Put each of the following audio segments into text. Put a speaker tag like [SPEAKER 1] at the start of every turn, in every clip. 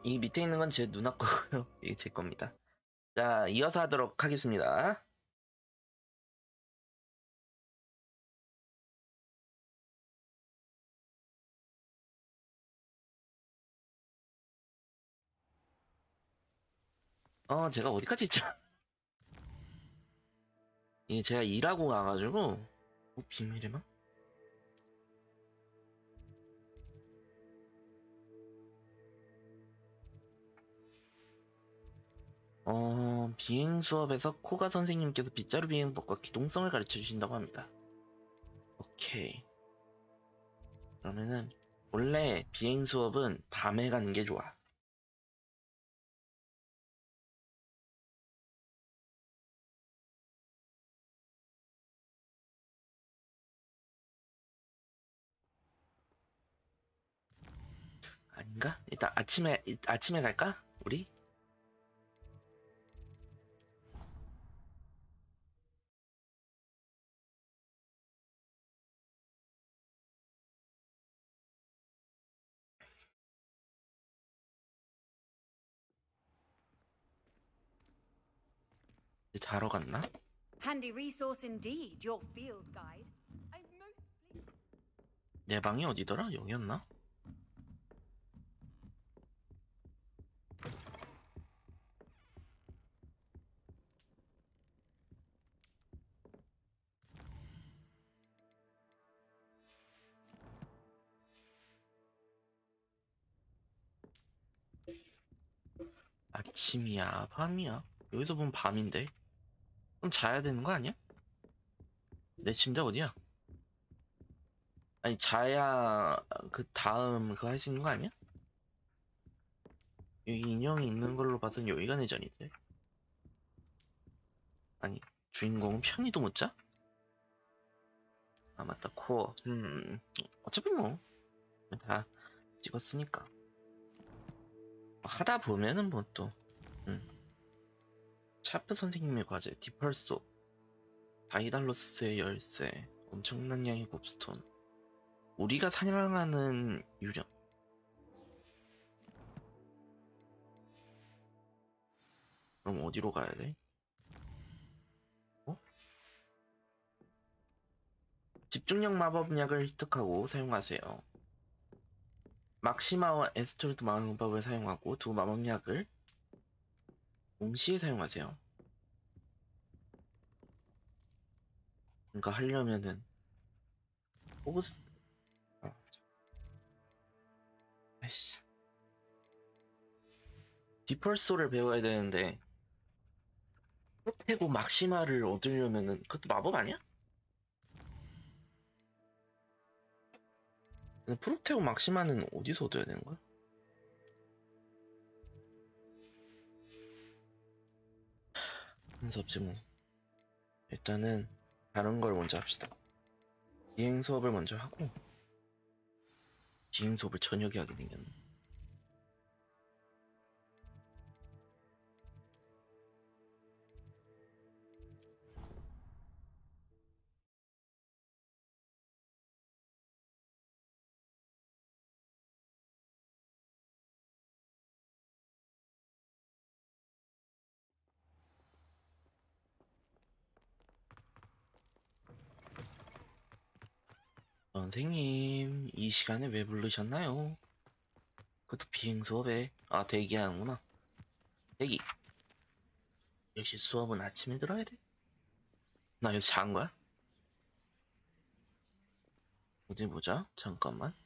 [SPEAKER 1] 이 밑에 있는 건 제 누나 거고요. 이게 제 겁니다. 자, 이어서 하도록 하겠습니다. 제가 어디까지 있죠? 이 제가 일하고 가가지고, 비밀이나? 비행 수업에서 코가 선생님께서 빗자루 비행법과 기동성을 가르쳐 주신다고 합니다. 오케이. 그러면은, 원래 비행 수업은 밤에 가는 게 좋아. 아닌가? 일단 아침에 갈까? 우리? 이제 자러 갔나?
[SPEAKER 2] Handy resource indeed, your field guide. I'm most pleased.
[SPEAKER 1] 내 방이 어디더라? 여기였나? 아침이야, 밤이야? 여기서 보면 밤인데? 그럼 자야 되는 거 아니야? 내 침대 어디야? 아니, 자야 그 다음 그거 할 수 있는 거 아니야? 여기 인형이 있는 걸로 봐선 여기가 내 자리인데. 아니, 주인공은 편히도 못 자? 아, 맞다, 코어. 어차피 뭐, 다 찍었으니까. 하다 보면은 뭐 또, 차프 선생님의 과제, 디펄소, 다이달로스의 열쇠, 엄청난 양의 곱스톤, 우리가 사냥하는 유령. 그럼 어디로 가야 돼? 집중력 마법약을 습득하고 사용하세요. 막시마와 에스토르트 마법을 사용하고 두 마법약을 동시에 사용하세요. 그러니까 하려면은 호그스 아이씨 디펄소를 배워야 되는데 프로테고 막시마를 얻으려면은 그것도 마법 아니야? 근데 프로테고 막시마는 어디서 얻어야 되는 거야? 한수 없지 뭐. 일단은 다른 걸 먼저 합시다. 비행 수업을 먼저 하고 비행 수업을 저녁에 하게 생겼네. 선생님, 이 시간에 왜 부르셨나요? 그것도 비행 수업에 대기하는구나. 대기. 역시 수업은 아침에 들어야 돼. 나 여기서 잔 거야? 어디 보자. 잠깐만.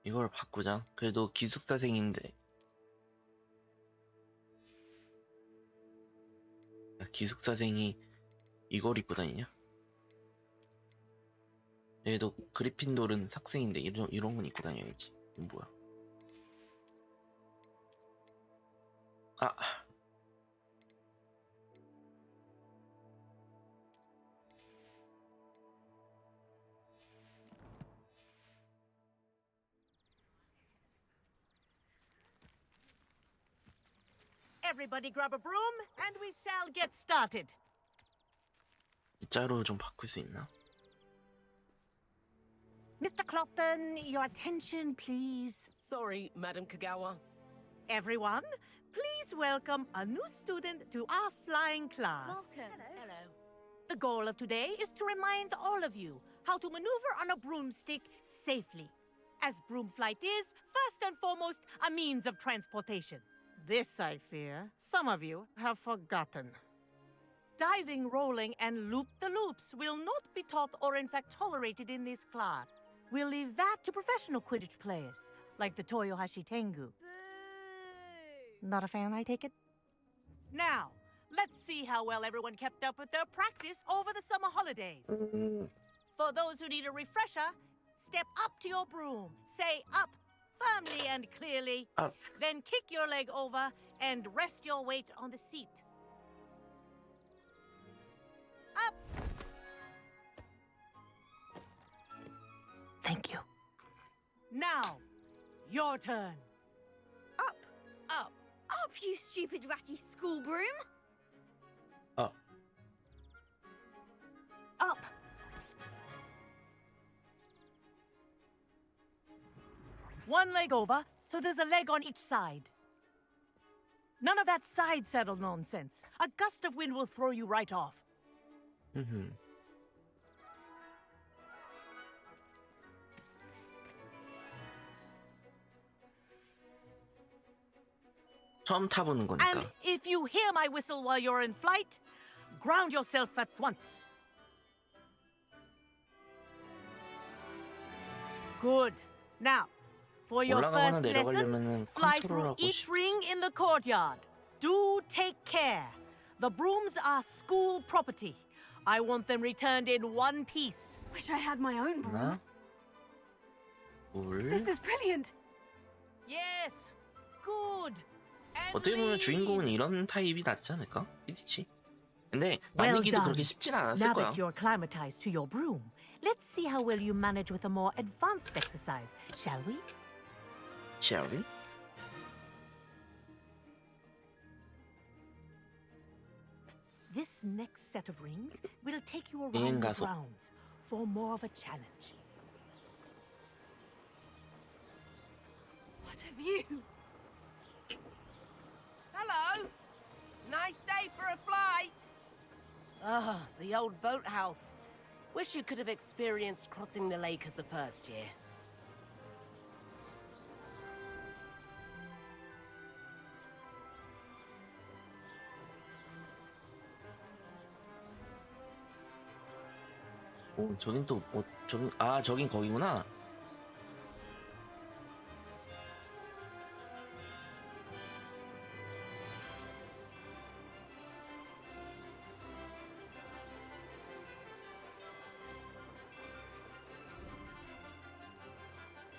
[SPEAKER 1] 이걸 바꾸자. 그래도 기숙사생인데. 야, 기숙사생이 이걸 입고 다니냐? 얘도 그리핀돌은 학생인데 이런 건 입고 다녀야지. 이건 뭐야? 아,
[SPEAKER 2] Everybody grab a broom and we shall get started.
[SPEAKER 1] 빗자루 좀 바꿀 수 있나?
[SPEAKER 3] Mr. Clopton, your attention, please.
[SPEAKER 4] Sorry, Madam Kagawa.
[SPEAKER 3] Everyone, please welcome a new student to our flying class.
[SPEAKER 2] Welcome.
[SPEAKER 4] Hello.
[SPEAKER 3] The goal of today is to remind all of you how to maneuver on a broomstick safely, as broom flight is, first and foremost, a means of transportation. This, I fear, some of you have forgotten. Diving, rolling, and loop-the-loops will not be taught or in fact tolerated in this class. We'll leave that to professional Quidditch players, like the Toyohashi Tengu. Not a fan, I take it? Now, let's see how well everyone kept up with their practice over the summer holidays. For those who need a refresher, step up to your broom, say up firmly and clearly,
[SPEAKER 1] Up.
[SPEAKER 3] then kick your leg over and rest your weight on the seat. Up! Thank you. Now, your turn.
[SPEAKER 5] Up,
[SPEAKER 4] Up.
[SPEAKER 5] up, you stupid ratty school broom!
[SPEAKER 1] Up.
[SPEAKER 3] Up. One leg over, so there's a leg on each side. None of that side saddle nonsense. A gust of wind will throw you right off.
[SPEAKER 1] 음. 처음 타보는
[SPEAKER 3] And
[SPEAKER 1] 거니까.
[SPEAKER 3] if you hear my whistle while you're in flight, ground yourself at once. Good. Now, for your
[SPEAKER 1] 올라가거나
[SPEAKER 3] first lesson,
[SPEAKER 1] 내려가려면은
[SPEAKER 3] fly through
[SPEAKER 1] 컨트롤하고
[SPEAKER 3] each
[SPEAKER 1] 싶.
[SPEAKER 3] ring in the courtyard. Do take care. The brooms are school property. I want them returned in one piece.
[SPEAKER 2] Wish I had my own broom.
[SPEAKER 1] 하나, 둘.
[SPEAKER 2] This is brilliant.
[SPEAKER 3] Yes. Good. And
[SPEAKER 1] 어떻게 보면
[SPEAKER 3] leave.
[SPEAKER 1] 주인공은 이런 타입이 낫지 않을까? 피디치. 근데
[SPEAKER 3] Well
[SPEAKER 1] 만들기도
[SPEAKER 3] done.
[SPEAKER 1] 그렇게 쉽진 않았을
[SPEAKER 3] Now
[SPEAKER 1] 거야.
[SPEAKER 3] that you're acclimatized to your broom, let's see how well you manage with a more advanced exercise, shall we?
[SPEAKER 1] Shall we?
[SPEAKER 3] This next set of rings will take you
[SPEAKER 1] 비행
[SPEAKER 3] around the
[SPEAKER 1] 가속.
[SPEAKER 3] grounds for more of a challenge.
[SPEAKER 2] What a view.
[SPEAKER 4] Hello. Nice day for a flight. Ah, the old boathouse. Wish you could have experienced crossing the lake as a first year.
[SPEAKER 1] 오, 저긴 또, 저긴, 저긴 거기구나.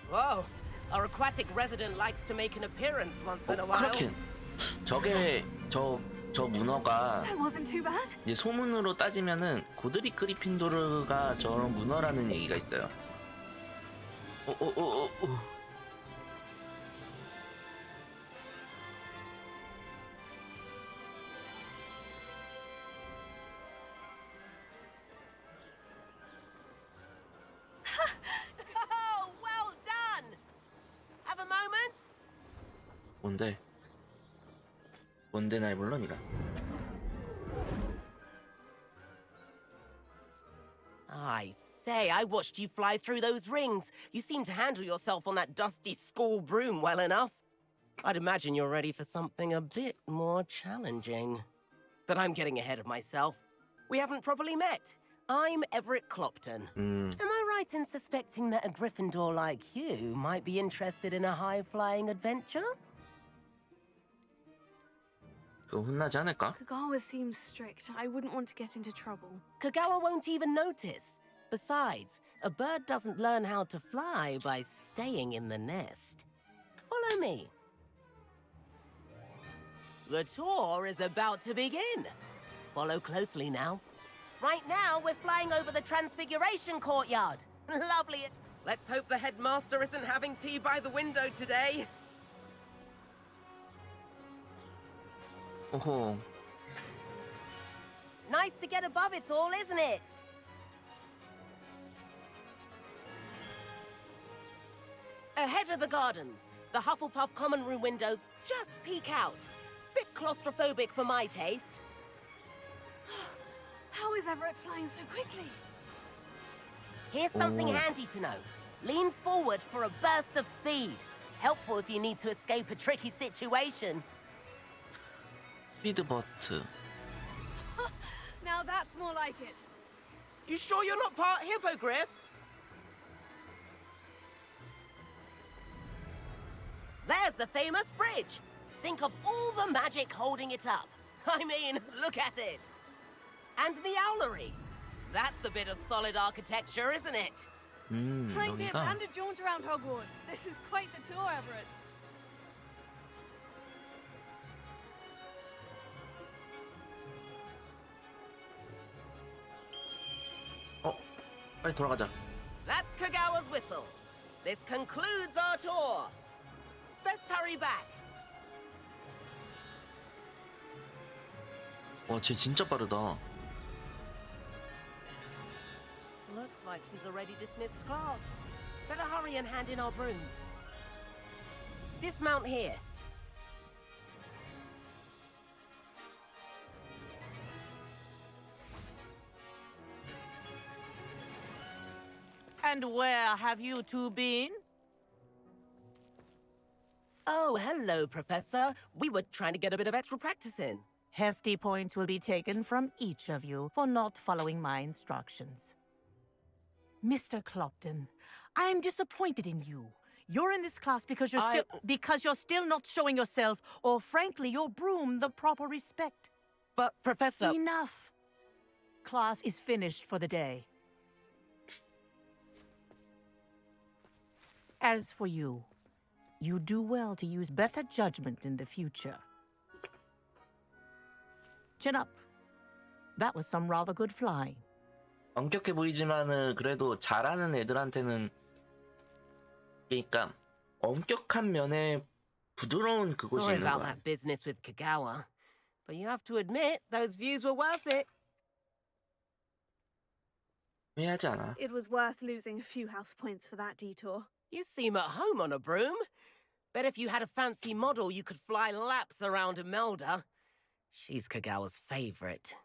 [SPEAKER 4] Whoa, our aquatic resident likes to make an appearance once in a while.
[SPEAKER 1] 크라켄. 저게, 저 문어가,
[SPEAKER 2] That wasn't too bad.
[SPEAKER 1] 이제 소문으로 따지면은, 고드릭 그리핀도르가 저런 문어라는 얘기가 있어요.
[SPEAKER 4] Oh, well done. Have a moment?
[SPEAKER 1] 뭔데? 뭔데 날 불러, 니가?
[SPEAKER 4] I say, I watched you fly through those rings. You seem to handle yourself on that dusty school broom well enough. I'd imagine you're ready for something a bit more challenging. But I'm getting ahead of myself. We haven't properly met. I'm Everett Clopton. Am I right in suspecting that a Gryffindor like you might be interested in a high-flying adventure?
[SPEAKER 1] 그거 혼나지 않을까?
[SPEAKER 2] Kagawa seems strict. I wouldn't want to get into trouble.
[SPEAKER 4] Kagawa won't even notice. Besides, a bird doesn't learn how to fly by staying in the nest. Follow me. The tour is about to begin. Follow closely now. Right now, we're flying over the Transfiguration Courtyard. Lovely. Let's hope the headmaster isn't having tea by the window today.
[SPEAKER 1] 오호.
[SPEAKER 4] Nice to get above it all, isn't it? Ahead of the gardens, the Hufflepuff common room windows just peek out. Bit claustrophobic for my taste.
[SPEAKER 2] How is Everett flying so quickly?
[SPEAKER 4] Here's something
[SPEAKER 1] Oh.
[SPEAKER 4] handy to know. Lean forward for a burst of speed. Helpful if you need to escape a tricky situation.
[SPEAKER 1] 스피드 버스트.
[SPEAKER 2] Now that's more like it.
[SPEAKER 4] You sure you're not part hippogriff? There's the famous bridge. Think of all the magic holding it up. I mean, look at it. And the owlery. That's a bit of solid architecture, isn't it?
[SPEAKER 2] Flying tips
[SPEAKER 1] 여기가.
[SPEAKER 2] and a jaunt around Hogwarts. This is quite the tour, Everett.
[SPEAKER 1] 빨리 돌아가자.
[SPEAKER 4] That's Kagawa's whistle. This concludes our tour. Best hurry back.
[SPEAKER 1] 와, 쟤 진짜 빠르다.
[SPEAKER 4] Looks like she's already dismissed class. Better hurry and hand in our brooms. Dismount here.
[SPEAKER 3] And where have you two been?
[SPEAKER 4] Oh, hello, Professor. We were trying to get a bit of extra practice in.
[SPEAKER 3] Hefty points will be taken from each of you for not following my instructions. Mr. Clopton, I'm disappointed in you. You're in this class because you're still not showing yourself, or frankly, your broom, the proper respect.
[SPEAKER 4] But, Professor...
[SPEAKER 3] Enough. Class is finished for the day. As for you, you do well to use better judgment in the future. Chin up. That was some rather good flying.
[SPEAKER 1] 엄격해 보이지만은 그래도 잘하는 애들한테는 그러니까 엄격한 면에 부드러운 그곳이
[SPEAKER 4] Sorry
[SPEAKER 1] 있는
[SPEAKER 4] about
[SPEAKER 1] 거야.
[SPEAKER 4] that business with Kagawa. But you have to admit, those views were worth it.
[SPEAKER 1] 후회하지 않아.
[SPEAKER 2] It was worth losing a few house points for that detour.
[SPEAKER 4] You seem at home on a broom. Bet if you had a fancy model, you could fly laps around Imelda. She's Kagawa's favorite.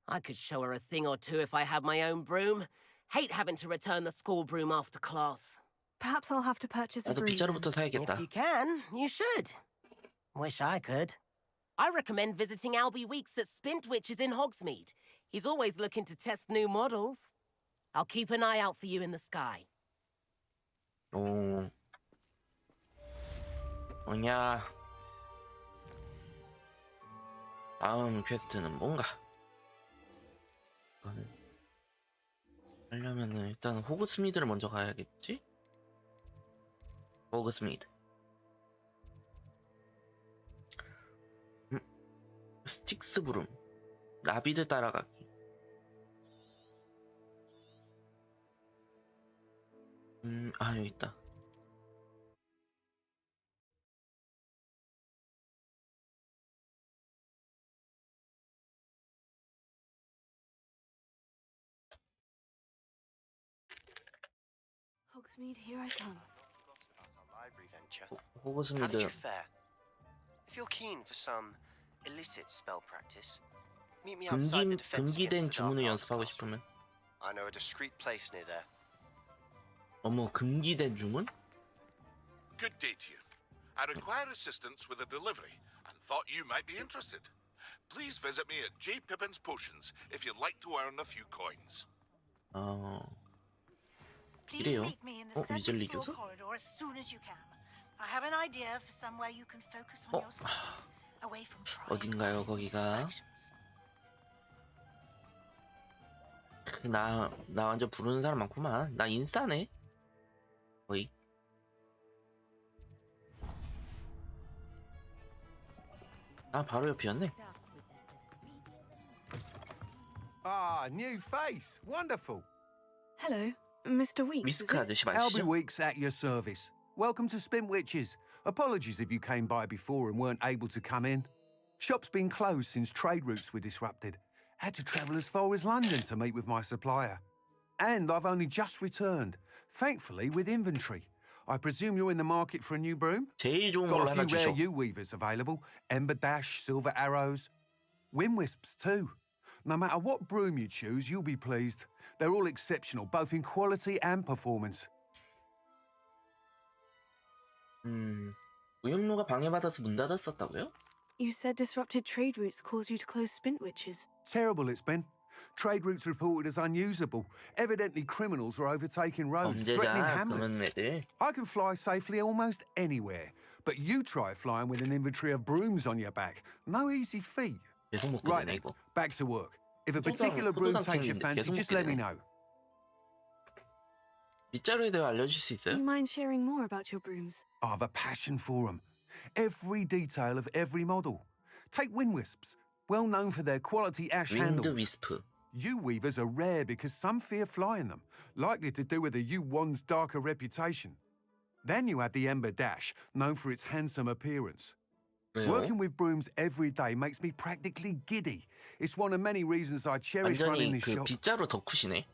[SPEAKER 4] I could show her a thing or two if I had my own broom. Hate having to return the school broom after class.
[SPEAKER 2] Perhaps I'll have to purchase a
[SPEAKER 1] 나도
[SPEAKER 2] broom.
[SPEAKER 1] 빗자루부터 사야겠다.
[SPEAKER 4] If you can, you should. Wish I could. I recommend visiting Albie Weeks at Spintwitches in Hogsmeade. He's always looking to test new models. I'll keep an eye out for you in the sky.
[SPEAKER 1] 오. 뭐냐. 다음 퀘스트는 뭔가? 이거는 하려면은 일단 호그스미드를 먼저 가야겠지? 호그스미드. 스틱스 브룸. 나비들 따라가기. 여기 있다.
[SPEAKER 2] Hogsmeade, here I come.
[SPEAKER 6] Library venture. How did
[SPEAKER 1] 호그스미드.
[SPEAKER 6] you fare? If you're keen for some illicit spell practice, meet me outside the defense
[SPEAKER 1] 금기된
[SPEAKER 6] against the dark
[SPEAKER 1] 주문을
[SPEAKER 6] arts
[SPEAKER 1] 연습하고
[SPEAKER 6] classroom.
[SPEAKER 1] 싶으면.
[SPEAKER 6] I know a discreet place near there.
[SPEAKER 1] 어머, 금기된 주문?
[SPEAKER 7] Good day to you. I require assistance with a delivery and thought you might be interested. Please visit me at J. Pippin's Potions if you'd like to earn a few coins.
[SPEAKER 8] Please
[SPEAKER 1] 이래요.
[SPEAKER 8] meet me in the seventh
[SPEAKER 1] 위즐리
[SPEAKER 8] floor
[SPEAKER 1] 교수?
[SPEAKER 8] corridor as soon as you can. I have an idea for somewhere you can focus on your studies, away from prying
[SPEAKER 1] 어딘가요,
[SPEAKER 8] eyes and
[SPEAKER 1] 거기가?
[SPEAKER 8] distractions.
[SPEAKER 1] 나 완전 부르는 사람 많구만. 나 인싸네. 거의. 바로 옆이었네.
[SPEAKER 9] Ah, new face. Wonderful.
[SPEAKER 2] Hello, Mr. Weeks. Is
[SPEAKER 1] 위스크
[SPEAKER 2] it?
[SPEAKER 1] 아저씨
[SPEAKER 9] Albie
[SPEAKER 1] 맞으시죠?
[SPEAKER 9] Weeks at your service. Welcome to Spintwitches. Apologies if you came by before and weren't able to come in. Shop's been closed since trade routes were disrupted. Had to travel as far as London to meet with my supplier. And I've only just returned, thankfully with inventory. I presume you're in the market for a new broom?
[SPEAKER 1] 제일 좋은 걸로
[SPEAKER 9] Got a
[SPEAKER 1] 하나
[SPEAKER 9] few rare
[SPEAKER 1] 주셔.
[SPEAKER 9] U weavers available. Got a few rare U weavers available. Ember Dash, Silver Arrows. Wind Wisps too. No matter what broom you choose, you'll be pleased. They're all exceptional, both in quality and performance.
[SPEAKER 1] 무역로가 방해받아서 문 닫았었다고요?
[SPEAKER 10] You said disrupted trade routes caused you to close Spintwitches.
[SPEAKER 9] Terrible it's been. Trade routes reported as unusable. Evidently criminals were overtaking roads, threatening
[SPEAKER 1] 범죄자 그런
[SPEAKER 9] hamlets.
[SPEAKER 1] 애들.
[SPEAKER 9] I can fly safely almost anywhere. But you try flying with an inventory of brooms on your back. No easy feat.
[SPEAKER 1] 계속 먹게
[SPEAKER 9] Right
[SPEAKER 1] 되네
[SPEAKER 9] then,
[SPEAKER 1] 이거.
[SPEAKER 9] back to work. If a particular broom takes your fancy, just let me know.
[SPEAKER 1] 빗자루에 대해 알려줄 수
[SPEAKER 10] Do
[SPEAKER 1] 있어요?
[SPEAKER 10] you mind sharing more about your brooms?
[SPEAKER 9] I have a passion for them. Every detail of every model. Take wind wisps, well known for their quality ash
[SPEAKER 1] 윈드
[SPEAKER 9] handles.
[SPEAKER 1] 위스프.
[SPEAKER 9] U weavers are rare because some fear flying them, likely to do with the U wand's darker reputation. Then you have the Ember Dash, known for its handsome appearance.
[SPEAKER 1] 왜요?
[SPEAKER 9] Working with brooms every day makes me practically giddy. It's one of many reasons I cherish running
[SPEAKER 1] 완전히
[SPEAKER 9] this
[SPEAKER 1] 그
[SPEAKER 9] shop.
[SPEAKER 1] 빗자루 덕후시네.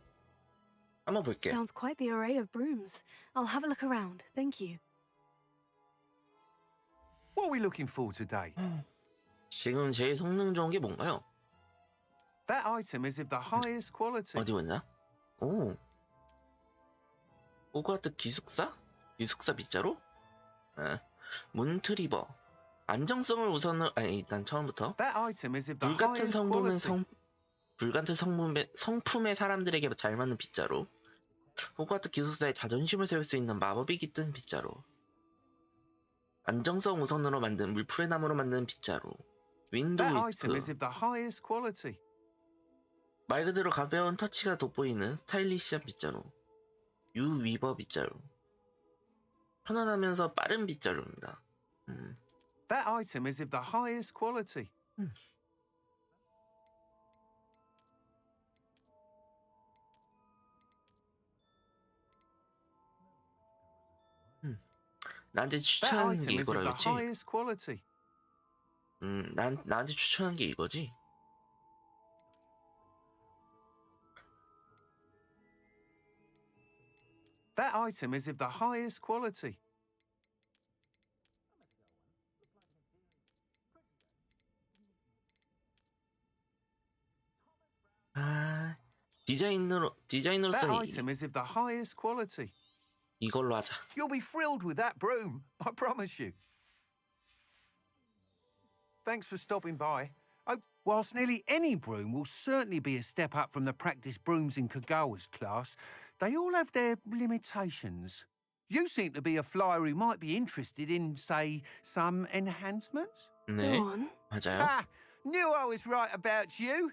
[SPEAKER 1] 한번 볼게.
[SPEAKER 10] Sounds quite the array of brooms. I'll have a look around. Thank you.
[SPEAKER 9] What are we looking for today?
[SPEAKER 1] 지금 제일 성능 좋은 게 뭔가요?
[SPEAKER 9] That item is of the highest quality.
[SPEAKER 1] 어디 보자. 오. 호그와트 기숙사? 기숙사 빗자루? 아, 문트리버. 안정성을 우선으로 아니 일단 처음부터
[SPEAKER 9] That item is of the
[SPEAKER 1] 불같은
[SPEAKER 9] highest
[SPEAKER 1] 성품의
[SPEAKER 9] quality.
[SPEAKER 1] 불같은 성품의 사람들에게 잘 맞는 빗자루. 호그와트 기숙사의 자존심을 세울 수 있는 마법이 깃든 빗자루. 안정성 우선으로 만든 물풀의 나무로 만든 빗자루. 윈드
[SPEAKER 9] That item is
[SPEAKER 1] 위스크.
[SPEAKER 9] of the highest quality.
[SPEAKER 1] 말 그대로 가벼운 터치가 돋보이는 스타일리시한 빗자루. 유 위버 빗자루. 편안하면서 빠른 빗자루입니다.
[SPEAKER 9] That item is of the highest quality.
[SPEAKER 1] 나한테
[SPEAKER 9] That
[SPEAKER 1] 추천한 게
[SPEAKER 9] item is of
[SPEAKER 1] 이거라
[SPEAKER 9] the
[SPEAKER 1] 그랬지?
[SPEAKER 9] highest quality.
[SPEAKER 1] 나한테 추천한 게 이거지?
[SPEAKER 9] That item is of the highest quality.
[SPEAKER 1] 아,
[SPEAKER 9] That
[SPEAKER 1] 디자이너로서
[SPEAKER 9] item is of the highest quality.
[SPEAKER 1] 이걸로 하자.
[SPEAKER 9] You'll be thrilled with that broom, I promise you. Thanks for stopping by. Whilst nearly any broom will certainly be a step up from the practice brooms in Kagawa's class, they all have their limitations. You seem to be a flyer who might be interested in, say, some enhancements?
[SPEAKER 1] 네,
[SPEAKER 10] Go on.
[SPEAKER 1] 맞아요.
[SPEAKER 9] Ah, knew I was right about you.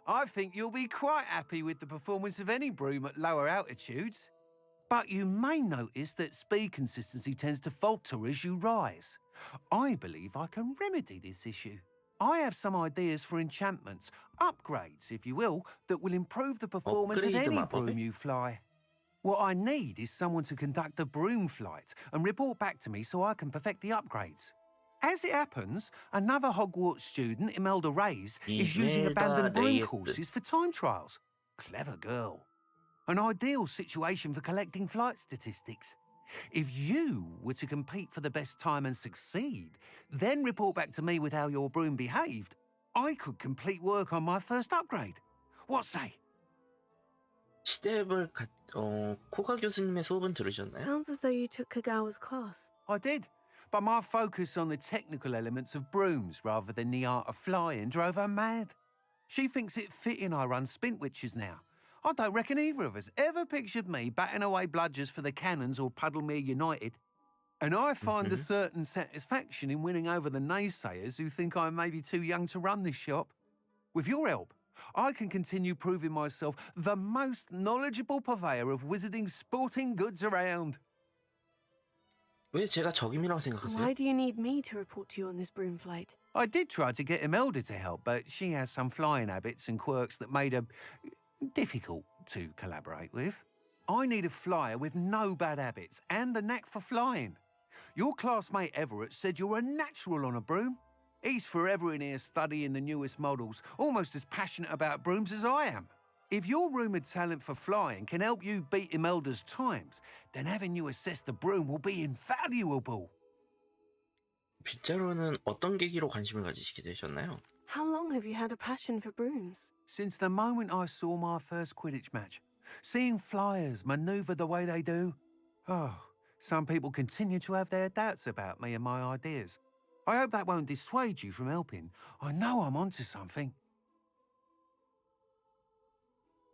[SPEAKER 9] I think you'll be quite happy with the performance of any broom at lower altitudes. But you may notice that speed consistency tends to falter as you rise. I believe I can remedy this issue. I have some ideas for enchantments, upgrades, if you will, that will improve the performance of
[SPEAKER 1] 업그레이드
[SPEAKER 9] any
[SPEAKER 1] 마법이?
[SPEAKER 9] broom you fly. What I need is someone to conduct a broom flight and report back to me so I can perfect the upgrades. As it happens, another Hogwarts student, Imelda Reyes, is using
[SPEAKER 1] Imelda
[SPEAKER 9] abandoned broom
[SPEAKER 1] Reyes.
[SPEAKER 9] courses for time trials. Clever girl. An ideal situation for collecting flight statistics. If you were to compete for the best time and succeed, then report back to me with how your broom behaved, I could complete work on my first upgrade. What say?
[SPEAKER 1] 코가 교수님의 수업은 들으셨나요?
[SPEAKER 10] Sounds as though you took Kagawa's class.
[SPEAKER 9] I did, but my focus on the technical elements of brooms rather than the art of flying drove her mad. She thinks it fitting I run Spintwitches now. I don't reckon either of us ever pictured me batting away bludgers for the Cannons or Puddlemere United. And I find a certain satisfaction in winning over the naysayers who think I may be too young to run this shop. With your help, I can continue proving myself the most knowledgeable purveyor of wizarding sporting goods around.
[SPEAKER 1] 왜 제가 적임이라고 생각하세요?
[SPEAKER 10] Why do you need me to report to you on this broom flight?
[SPEAKER 9] I did try to get Imelda to help, but she has some flying habits and quirks that made her difficult to collaborate with. I need a flyer with no bad habits and the knack for flying. Your classmate Everett said you're a natural on a broom. He's forever in here studying the newest models, almost as passionate about brooms as I am. If your rumoured talent for flying can help you beat Imelda's times, then having you assess the broom will be invaluable.
[SPEAKER 1] 빗자루는 어떤 계기로 관심을 가지시게 되셨나요?
[SPEAKER 10] How long have you had a passion for brooms?
[SPEAKER 9] Since the moment I saw my first Quidditch match, seeing flyers manoeuvre the way they do, some people continue to have their doubts about me and my ideas. I hope that won't dissuade you from helping. I know I'm onto something.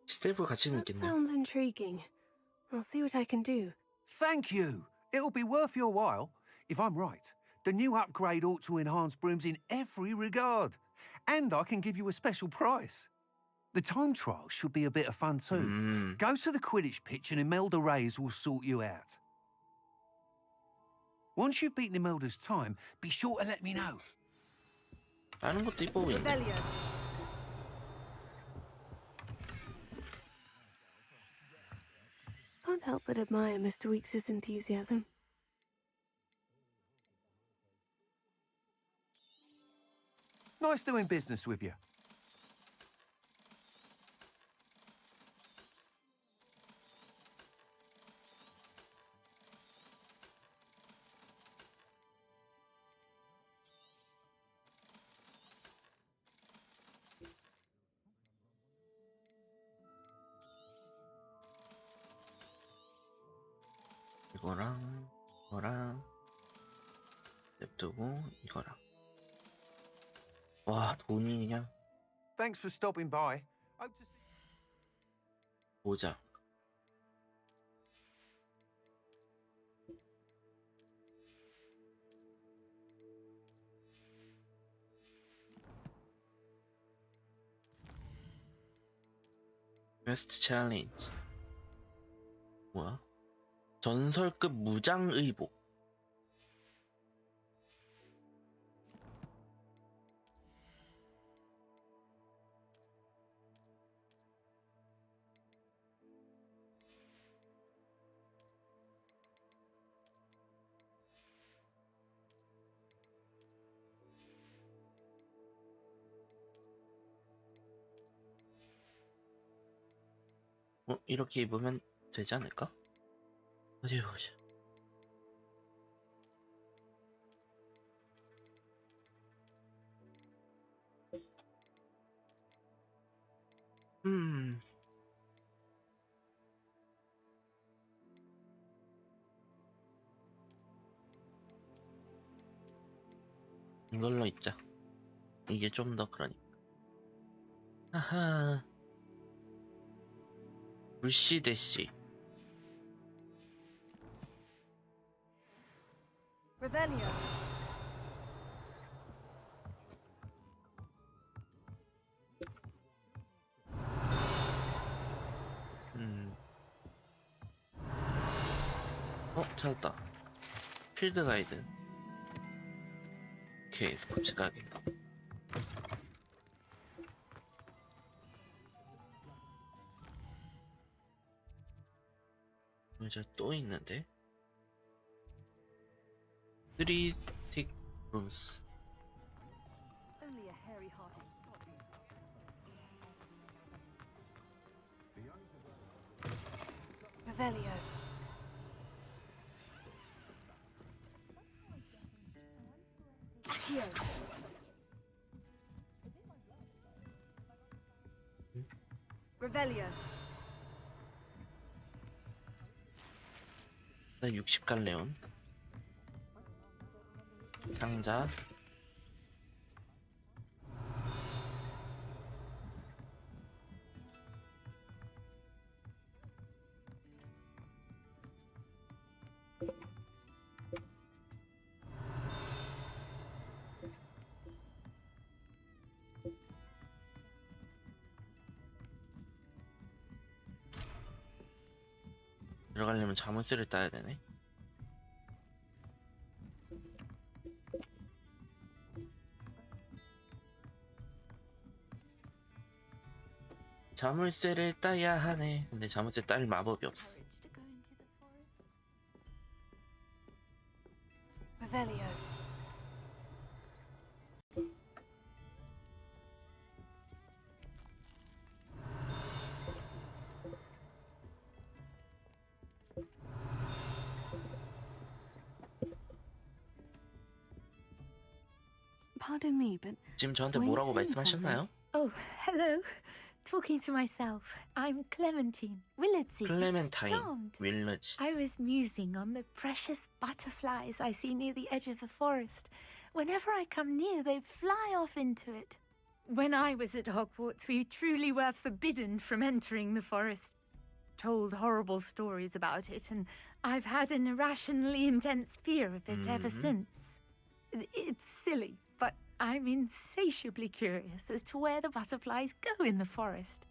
[SPEAKER 1] 스텝을 같이
[SPEAKER 10] That
[SPEAKER 1] 느꼈네요.
[SPEAKER 10] sounds intriguing. I'll see what I can do.
[SPEAKER 9] Thank you. It'll be worth your while. If I'm right, the new upgrade ought to enhance brooms in every regard. And I can give you a special price. The time trial should be a bit of fun too. Go to the Quidditch pitch and Imelda Reyes will sort you out. Once you've beaten Imelda's time, be sure to let me know.
[SPEAKER 1] 다른 것도 이뻐 보이네.
[SPEAKER 2] Revelio.
[SPEAKER 10] Can't help but admire Mr. Weekes' enthusiasm.
[SPEAKER 9] Nice doing business with you.
[SPEAKER 1] 이거랑 냅두고 이거랑. 와, 돈이 그냥
[SPEAKER 9] Thanks for stopping by. Hope to see
[SPEAKER 1] 모자. 베스트 챌린지. 뭐야? 전설급 무장의복. 이렇게 입으면 되지 않을까? 어디 보자. 이걸로 입자. 이게 좀 더 그러니까. 하하. 불시대시.
[SPEAKER 2] Revelio.
[SPEAKER 1] 찾았다. 필드 가이드. 오케이, 스포츠 가게. 저 또 있는데? 3틱 룸스.
[SPEAKER 2] Only a hairy-hearted
[SPEAKER 10] Revelio.
[SPEAKER 2] Accio. Revelio.
[SPEAKER 1] 나 60갈래온. 상자. 들어가려면 자물쇠를 따야 되네. 자물쇠를 따야 하네. 근데 자물쇠 딸 마법이 없어.
[SPEAKER 10] Revelio. Pardon me, but
[SPEAKER 1] 지금 저한테
[SPEAKER 10] Were you
[SPEAKER 1] 뭐라고
[SPEAKER 10] saying
[SPEAKER 1] 말씀하셨나요?
[SPEAKER 3] Oh, hello. Talking to myself. I'm Clementine Willardsey.
[SPEAKER 1] 클레멘타인
[SPEAKER 3] Charmed.
[SPEAKER 1] 윌러지.
[SPEAKER 3] I was musing on the precious butterflies I see near the edge of the forest. Whenever I come near, they fly off into it. When I was at Hogwarts, we truly were forbidden from entering the forest. Told horrible stories about it, and I've had an irrationally intense fear of it ever since. It's silly, but I'm insatiably curious as to where the butterflies go in the forest.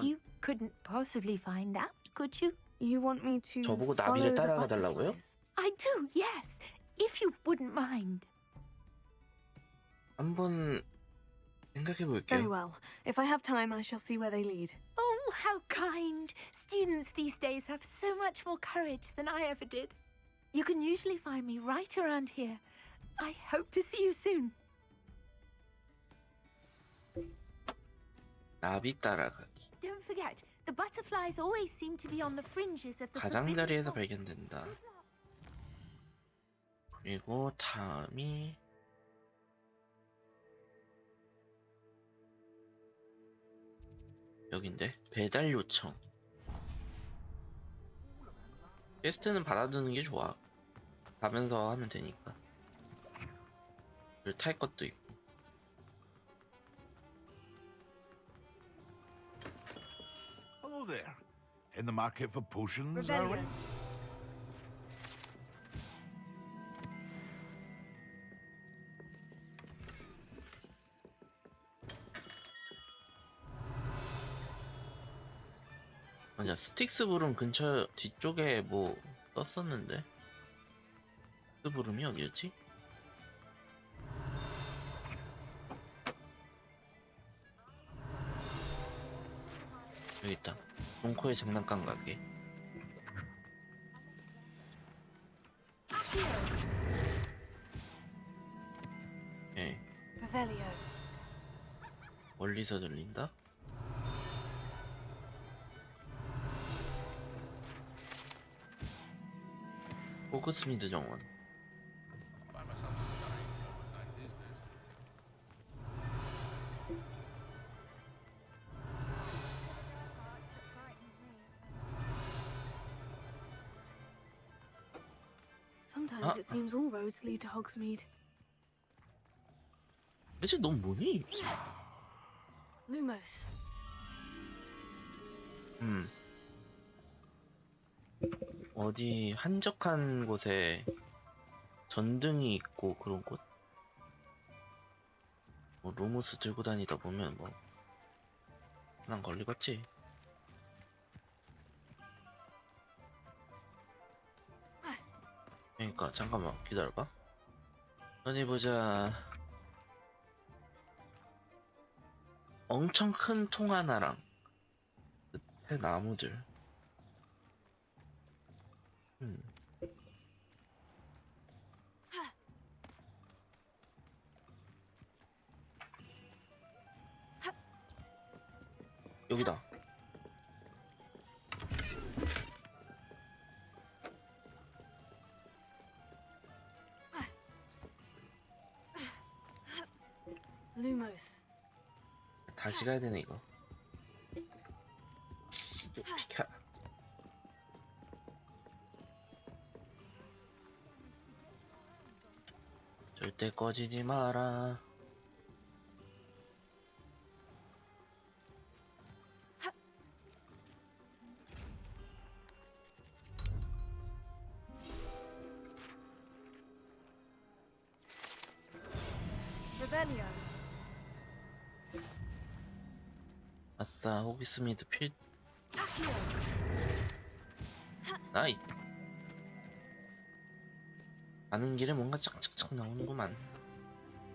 [SPEAKER 3] You couldn't possibly find out, could you?
[SPEAKER 10] you want me to
[SPEAKER 1] 저보고
[SPEAKER 10] follow
[SPEAKER 1] 나비를
[SPEAKER 10] the
[SPEAKER 1] 따라가 달라고요?
[SPEAKER 10] butterflies?
[SPEAKER 3] I do, yes, if you wouldn't mind.
[SPEAKER 1] 한번 생각해
[SPEAKER 10] Very
[SPEAKER 1] 볼게요.
[SPEAKER 10] well. If I have time, I shall see where they lead.
[SPEAKER 3] Oh, how kind! Students these days have so much more courage than I ever did. You can usually find me right around here. I hope to see you soon.
[SPEAKER 1] 나비 따라가기.
[SPEAKER 3] Don't forget, the butterflies always seem to be on the fringes of the forbidden
[SPEAKER 1] 가장자리에서
[SPEAKER 3] forest.
[SPEAKER 1] 발견된다. 그리고 다음이 여긴데 배달 요청. 퀘스트는 받아두는 게 좋아. 가면서 하면 되니까. 그리고 탈 것도 있고.
[SPEAKER 7] Hello there. In the market for potions,
[SPEAKER 10] Rebellion.
[SPEAKER 1] 아니야, 스틱스 부름 근처 뒤쪽에 뭐 떴었는데. 스틱스 부름이 어디였지? 여기 있다. 롱코의 장난감 가게. 예,
[SPEAKER 10] Revelio.
[SPEAKER 1] 멀리서 들린다. 호그스미드 정원.
[SPEAKER 10] Sometimes it seems all roads lead to Hogsmeade.
[SPEAKER 1] 대체 넌 뭐니?
[SPEAKER 10] Lumos.
[SPEAKER 1] 어디 한적한 곳에 전등이 있고 그런 곳? 뭐 로모스 들고 다니다 보면 뭐 난 걸리겠지. 그러니까 잠깐만 기다려봐. 어디 보자. 엄청 큰 통 하나랑 끝에 나무들. 여기다.
[SPEAKER 10] Lumos.
[SPEAKER 1] 다시 가야 되네 이거. 비켜. 절대 꺼지지 마라.
[SPEAKER 10] Revelio.
[SPEAKER 1] 아싸, 호기스미드 필. 나이. 가는 길에 뭔가 짝짝짝 나오는구만.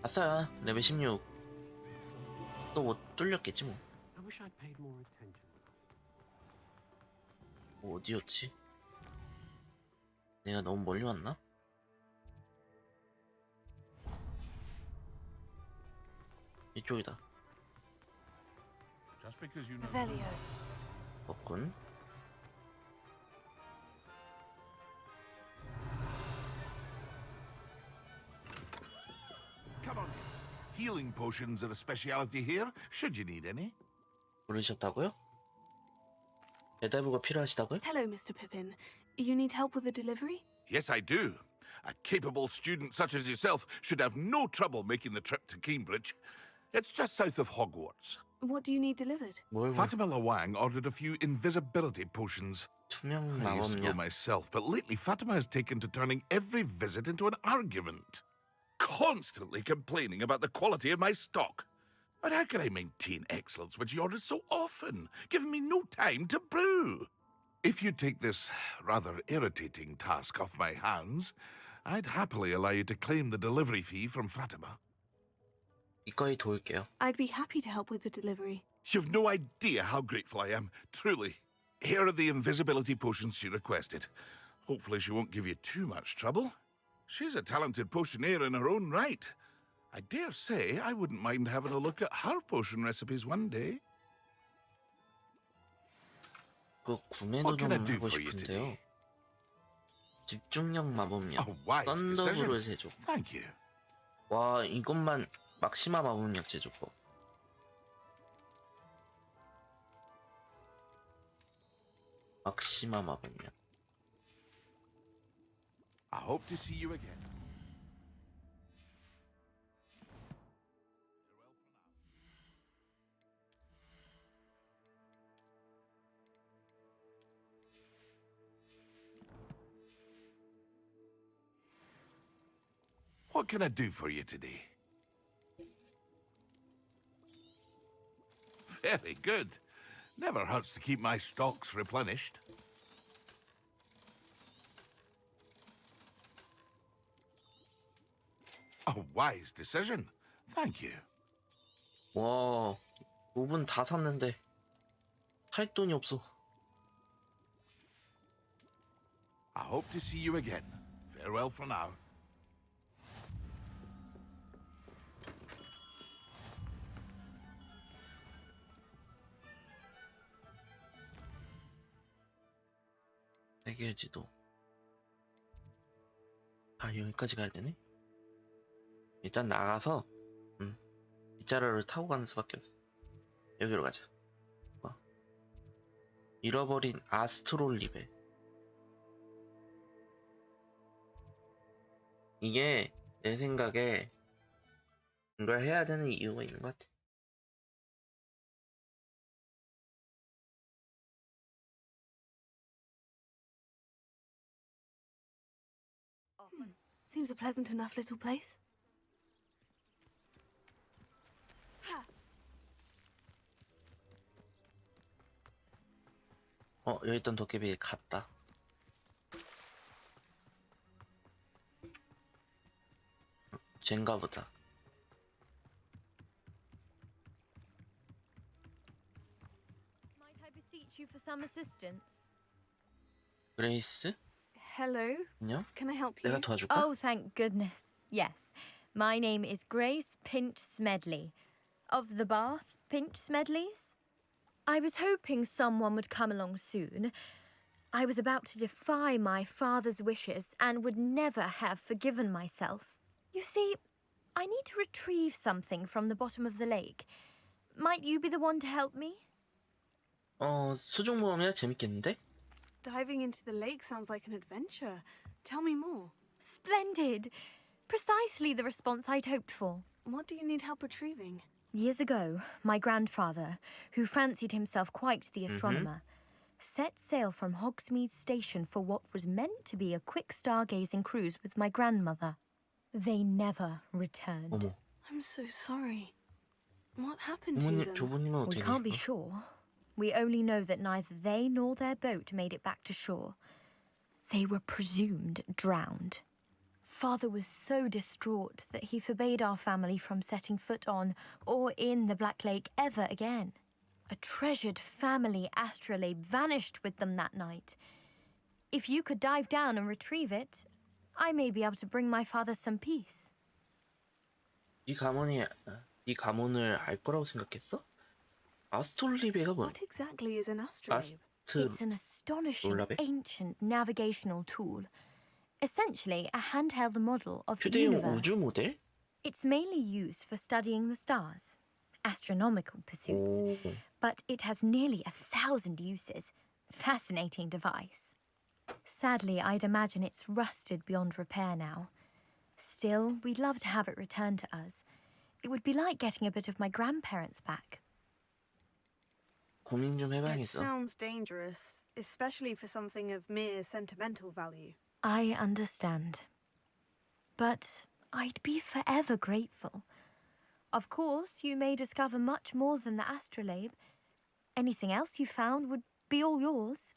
[SPEAKER 1] 아싸, 레벨 16. 또 못 뚫렸겠지 뭐. 어디였지? 내가 너무 멀리 왔나? 이쪽이다.
[SPEAKER 10] Revelio.
[SPEAKER 1] 없군.
[SPEAKER 7] Healing potions are a speciality here, should you need any.
[SPEAKER 1] 부르셨다고요? 배달부가 필요하시다고요?
[SPEAKER 10] Hello, Mr. Pippin. You need help with the delivery?
[SPEAKER 7] Yes, I do. A capable student such as yourself should have no trouble making the trip to Cambridge. It's just south of Hogwarts.
[SPEAKER 10] What do you need delivered?
[SPEAKER 1] 뭘
[SPEAKER 7] Fatima Lawang ordered a few invisibility potions.
[SPEAKER 1] 투명
[SPEAKER 7] I used to go
[SPEAKER 1] 마법약.
[SPEAKER 7] myself, but lately Fatima has taken to turning every visit into an argument. Constantly complaining about the quality of my stock. But how can I maintain excellence when she orders so often, giving me no time to brew? If you take this rather irritating task off my hands, I'd happily allow you to claim the delivery fee from Fatima.
[SPEAKER 1] 이거에 도울게요.
[SPEAKER 10] I'd be happy to help with the delivery.
[SPEAKER 7] You've no idea how grateful I am, truly. Here are the invisibility potions she requested. Hopefully she won't give you too much trouble. She's a talented potioneer in her own right. I dare say I wouldn't mind having a look at her potion recipes one day.
[SPEAKER 1] 그 구매도
[SPEAKER 7] What
[SPEAKER 1] 좀
[SPEAKER 7] can I do
[SPEAKER 1] 하고
[SPEAKER 7] for you
[SPEAKER 1] 싶은데요.
[SPEAKER 7] today?
[SPEAKER 1] 집중력 마법약.
[SPEAKER 7] A wise decision.
[SPEAKER 1] 썬더브롤 제조.
[SPEAKER 7] Thank you.
[SPEAKER 1] 와, 이것만 막시마 마법약 제조법. 막시마 마법약.
[SPEAKER 7] I hope to see you again. What can I do for you today? Very good. Never hurts to keep my stocks replenished. A wise decision. Thank you.
[SPEAKER 1] 와, 5분 다 샀는데 살 돈이 없어.
[SPEAKER 7] I hope to see you again. Farewell for now.
[SPEAKER 1] 해결지도. 아, 여기까지 가야 되네. 일단 나가서 빗자루를 타고 가는 수밖에 없어. 여기로 가자. 잃어버린 아스트롤리벨. 이게 내 생각에 이걸 해야 되는 이유가 있는 것 같아.
[SPEAKER 10] Seems a pleasant enough little place.
[SPEAKER 1] 여기 있던 도깨비 갔다. 쟨가 보다.
[SPEAKER 11] Might I beseech you for some assistance?
[SPEAKER 1] 그레이스?
[SPEAKER 10] Hello.
[SPEAKER 1] 안녕?
[SPEAKER 10] Can I help you?
[SPEAKER 1] 내가 도와줄까?
[SPEAKER 11] Oh, thank goodness. Yes. My name is Grace Pinch Smedley. Of the Bath Pinch Smedleys? I was hoping someone would come along soon. I was about to defy my father's wishes and would never have forgiven myself. You see, I need to retrieve something from the bottom of the lake. Might you be the one to help me?
[SPEAKER 1] 수중모험이라 재밌겠는데?
[SPEAKER 10] Diving into the lake sounds like an adventure. Tell me more.
[SPEAKER 11] Splendid! Precisely the response I'd hoped for.
[SPEAKER 10] What do you need help retrieving?
[SPEAKER 11] Years ago, my grandfather, who fancied himself quite the astronomer, set sail from Hogsmeade Station for what was meant to be a quick stargazing cruise with my grandmother. They never returned.
[SPEAKER 1] 어머,
[SPEAKER 10] I'm so sorry. What happened to them?
[SPEAKER 1] 조부님은
[SPEAKER 11] We
[SPEAKER 1] 어떻게
[SPEAKER 11] can't be
[SPEAKER 1] 됐어?
[SPEAKER 11] sure. We only know that neither they nor their boat made it back to shore. They were presumed drowned. Father was so distraught that he forbade our family from setting foot on or in the Black Lake ever again. A treasured family astrolabe vanished with them that night. If you could dive down and retrieve it, I may be able to bring my father some peace.
[SPEAKER 1] 네 가문을 알 거라고 생각했어? 아스트롤리베가 뭐야?
[SPEAKER 10] What exactly is an astrolabe?
[SPEAKER 11] It's an astonishing
[SPEAKER 1] 놀라베?
[SPEAKER 11] ancient navigational tool. Essentially, a handheld model of the
[SPEAKER 1] 휴대용
[SPEAKER 11] universe.
[SPEAKER 1] 우주 모델?
[SPEAKER 11] It's mainly used for studying the stars, astronomical pursuits,
[SPEAKER 1] 오,
[SPEAKER 11] but it has nearly 1,000 uses. Fascinating device. Sadly, I'd imagine it's rusted beyond repair now. Still, we'd love to have it returned to us. It would be like getting a bit of my grandparents back.
[SPEAKER 1] 고민 좀
[SPEAKER 10] It
[SPEAKER 1] 해봐야겠어.
[SPEAKER 10] sounds dangerous, especially for something of mere sentimental value.
[SPEAKER 11] I understand. But I'd be forever grateful. Of course, you may discover much more than the astrolabe. Anything else you found would be all yours.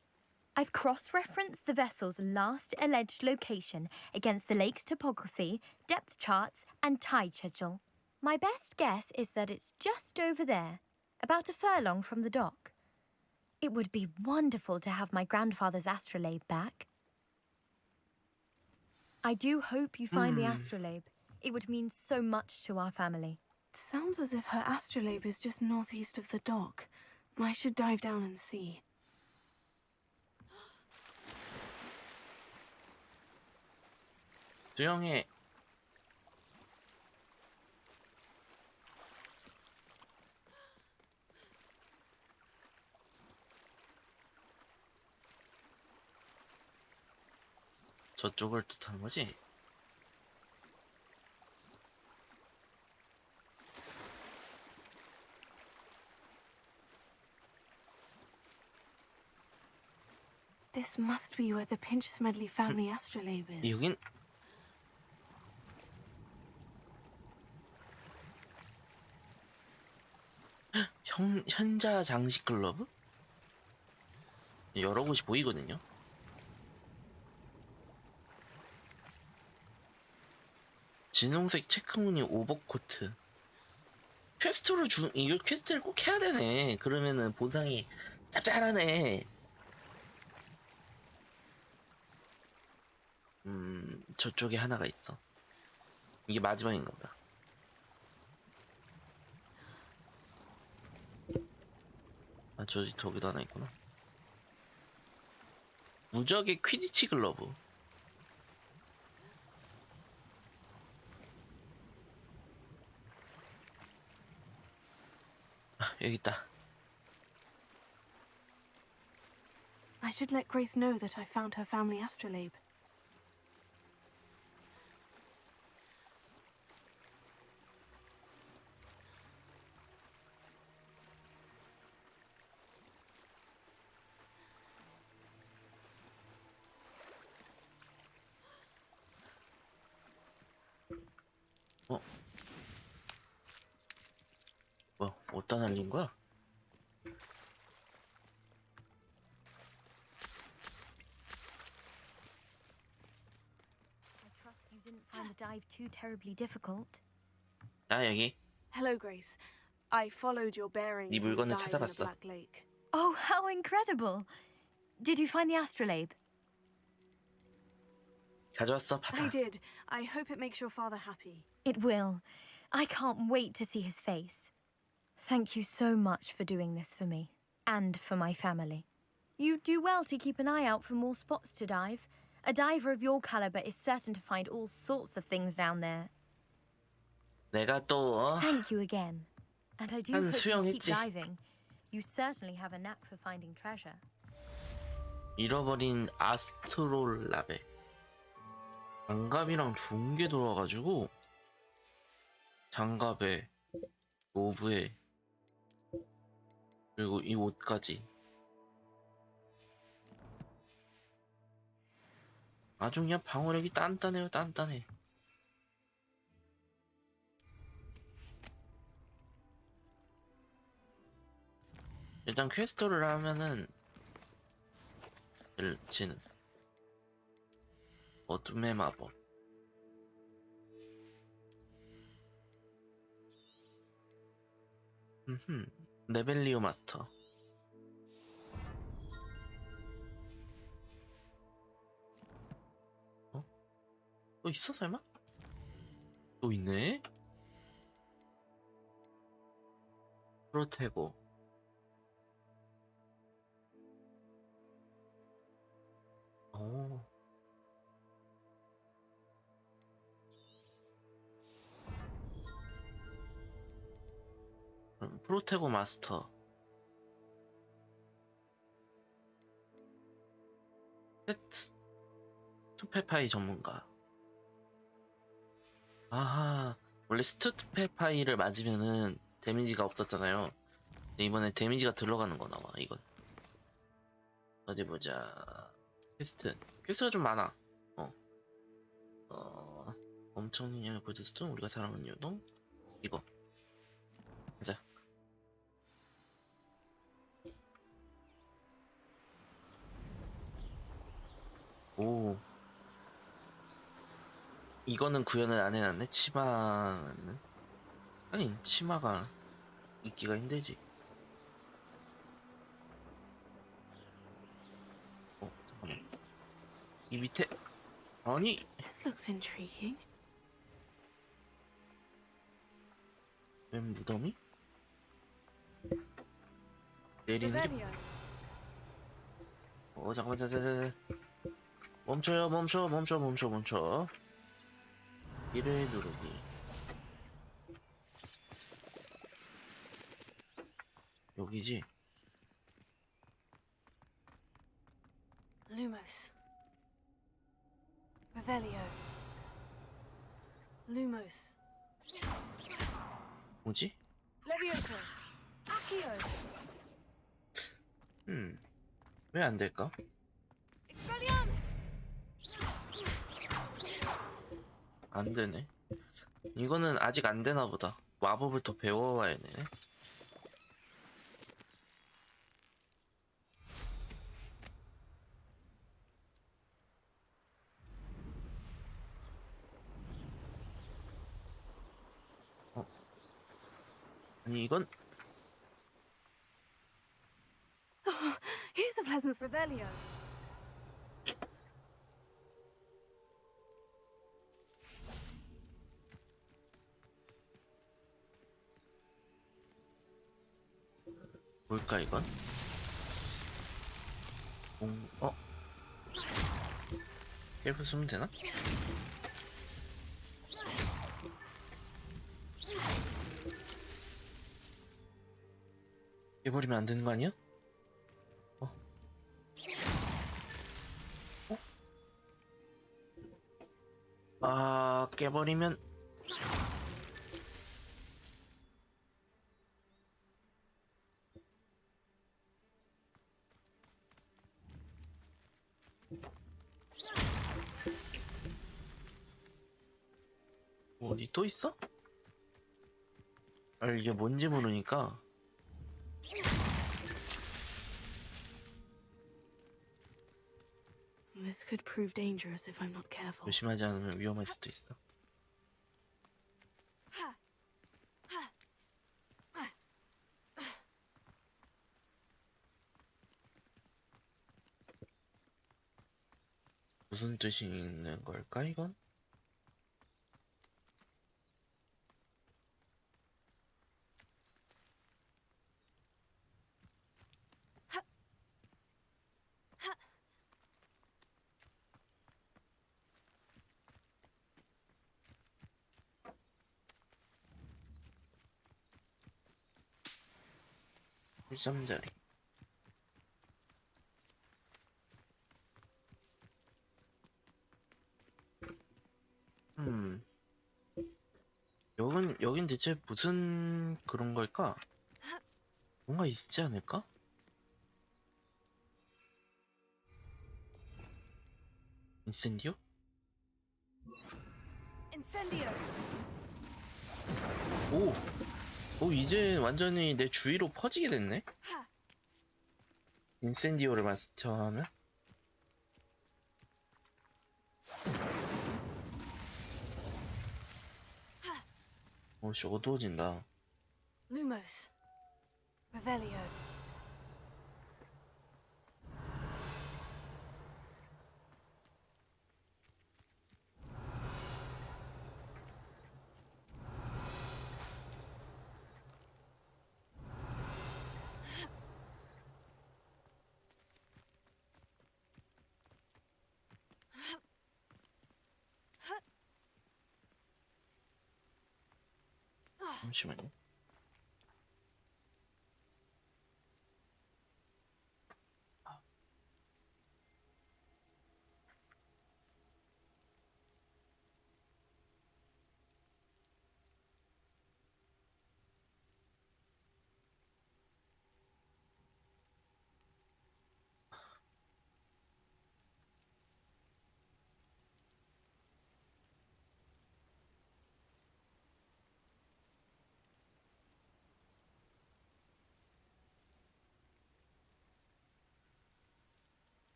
[SPEAKER 11] I've cross-referenced the vessel's last alleged location against the lake's topography, depth charts, and tide schedule. My best guess is that it's just over there, about a furlong from the dock. It would be wonderful to have my grandfather's astrolabe back. I do hope you find the astrolabe. It would mean so much to our family.
[SPEAKER 10] It sounds as if her astrolabe is just northeast of the dock. I should dive down and see.
[SPEAKER 1] 수영해. 저쪽을 뜻하는 거지?
[SPEAKER 10] This must be where the Pinch Smedley family astrolabe is.
[SPEAKER 1] 여긴 현자 장식 글러브? 여러 곳이 보이거든요. 진홍색 체크무늬 오버코트. 이거 퀘스트를 꼭 해야 되네. 그러면은 보상이 짭짤하네. 저쪽에 하나가 있어. 이게 마지막인가 보다. 아, 저기도 하나 있구나. 무적의 퀴디치 글러브. 아, 여기 있다.
[SPEAKER 10] I should let Grace know that I found her family astrolabe.
[SPEAKER 1] 어디다 날린 거야?
[SPEAKER 11] I trust you didn't find the dive too terribly difficult.
[SPEAKER 1] 아, 여기.
[SPEAKER 10] Hello, Grace. I followed your bearings
[SPEAKER 1] 네
[SPEAKER 10] in the
[SPEAKER 1] 물건을
[SPEAKER 10] dive in the
[SPEAKER 1] 찾아봤어.
[SPEAKER 10] Black Lake.
[SPEAKER 11] Oh, how incredible! Did you find the astrolabe?
[SPEAKER 1] 가져왔어,
[SPEAKER 10] I
[SPEAKER 1] 받아.
[SPEAKER 10] did. I hope it makes your father happy.
[SPEAKER 11] It will. I can't wait to see his face. Thank you so much for doing this for me, and for my family. You do well to keep an eye out for more spots to dive. A diver of your caliber is certain to find all sorts of things down there.
[SPEAKER 1] 내가 또
[SPEAKER 11] Thank you again. And I do
[SPEAKER 1] 한
[SPEAKER 11] hope you keep
[SPEAKER 1] 수영했지.
[SPEAKER 11] diving. You certainly have a knack for finding treasure.
[SPEAKER 1] 잃어버린 아스트롤라베. 장갑이랑 좋은 게 돌아가지고 장갑에 로브에 그리고 이 옷까지 아주 그냥 방어력이 단단해요. 단단해. 일단 퀘스트를 하면은 지는 어둠의 마법. 레벨리오 마스터. 또 있어 설마? 또 있네? 프로테고. 오. 프로테고 마스터. 스투페파이 전문가. 아하, 원래 스투페파이를 맞으면은 데미지가 없었잖아요. 근데 이번에 데미지가 들어가는 거 나와, 이건. 어디 보자. 퀘스트가 좀 많아. 엄청난 고제스톤, 우리가 사랑하는 요동. 이거. 가자. 오. 이거는 구현을 안 해놨네? 치마는? 아니, 치마가 입기가 힘들지. 잠깐만. 이 밑에, 아니!
[SPEAKER 10] This looks intriguing.
[SPEAKER 1] 웬 무덤이? 내리는 게,
[SPEAKER 2] Revelio.
[SPEAKER 1] 잠깐만, 자자자. 멈춰요, 멈춰. 이를 누르기. 여기지?
[SPEAKER 2] Lumos. Revelio. Lumos.
[SPEAKER 1] 뭐지?
[SPEAKER 2] Levioso. Accio.
[SPEAKER 1] 왜 안 될까?
[SPEAKER 2] Expelliarmus.
[SPEAKER 1] 안 되네. 이거는 아직 안 되나 보다. 마법을 더 배워와야 되네. 아니, 이건
[SPEAKER 2] Here's a pleasant Revelio.
[SPEAKER 1] 뭘까, 이건? 헬프 쓰면 되나? 깨버리면 안 되는 거 아니야? 깨버리면 어디 또 있어? 이게 뭔지 모르니까
[SPEAKER 10] This could prove dangerous if I'm not careful.
[SPEAKER 1] 조심하지 않으면 위험할 수도 있어. 무슨 뜻이 있는 걸까, 이건? 일점자리. 여긴 대체 무슨 그런 걸까? 뭔가 있지 않을까? 인센디오?
[SPEAKER 2] Incendio.
[SPEAKER 1] 이제 완전히 내 주위로 퍼지게 됐네? 인센디오를 마스터하면? 오씨, 어두워진다.
[SPEAKER 2] Lumos. Revelio.
[SPEAKER 1] 잠시만요.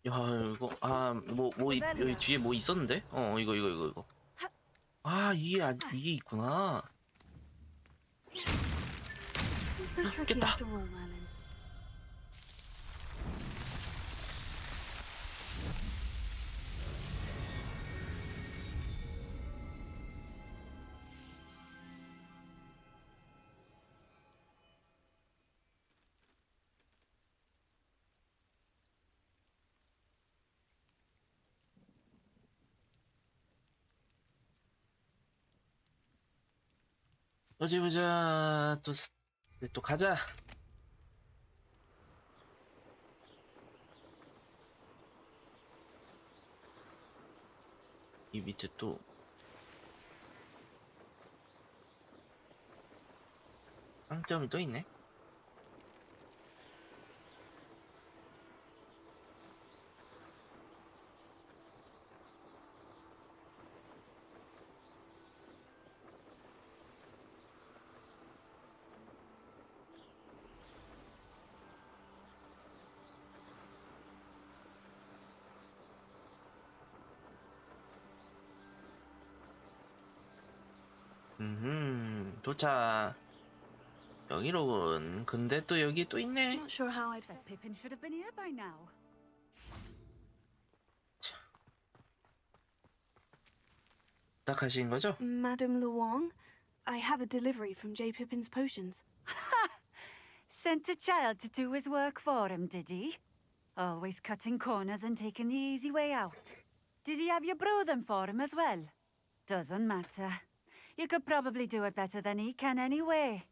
[SPEAKER 1] 야, 이거, 여기 뒤에 뭐 있었는데? 이거. 아, 이게 있구나.
[SPEAKER 10] It's so tricky
[SPEAKER 1] Get
[SPEAKER 10] after all, Merlin.
[SPEAKER 1] 어디 보자. 또 가자. 이 밑에 또 상점이 또 있네. 도착. 여기로군. 근데 또 여기 또 있네.
[SPEAKER 10] Not sure how I'd.
[SPEAKER 2] Bet Pippin should have been here by now.
[SPEAKER 1] 부탁하신 거죠?
[SPEAKER 10] Madame Luong, I have a delivery from J. Pippin's potions.
[SPEAKER 2] Sent a child to do his work for him, did he? Always cutting corners and taking the easy way out. Did he have you brew them for him as well? Doesn't matter. You could probably do it better than he can anyway.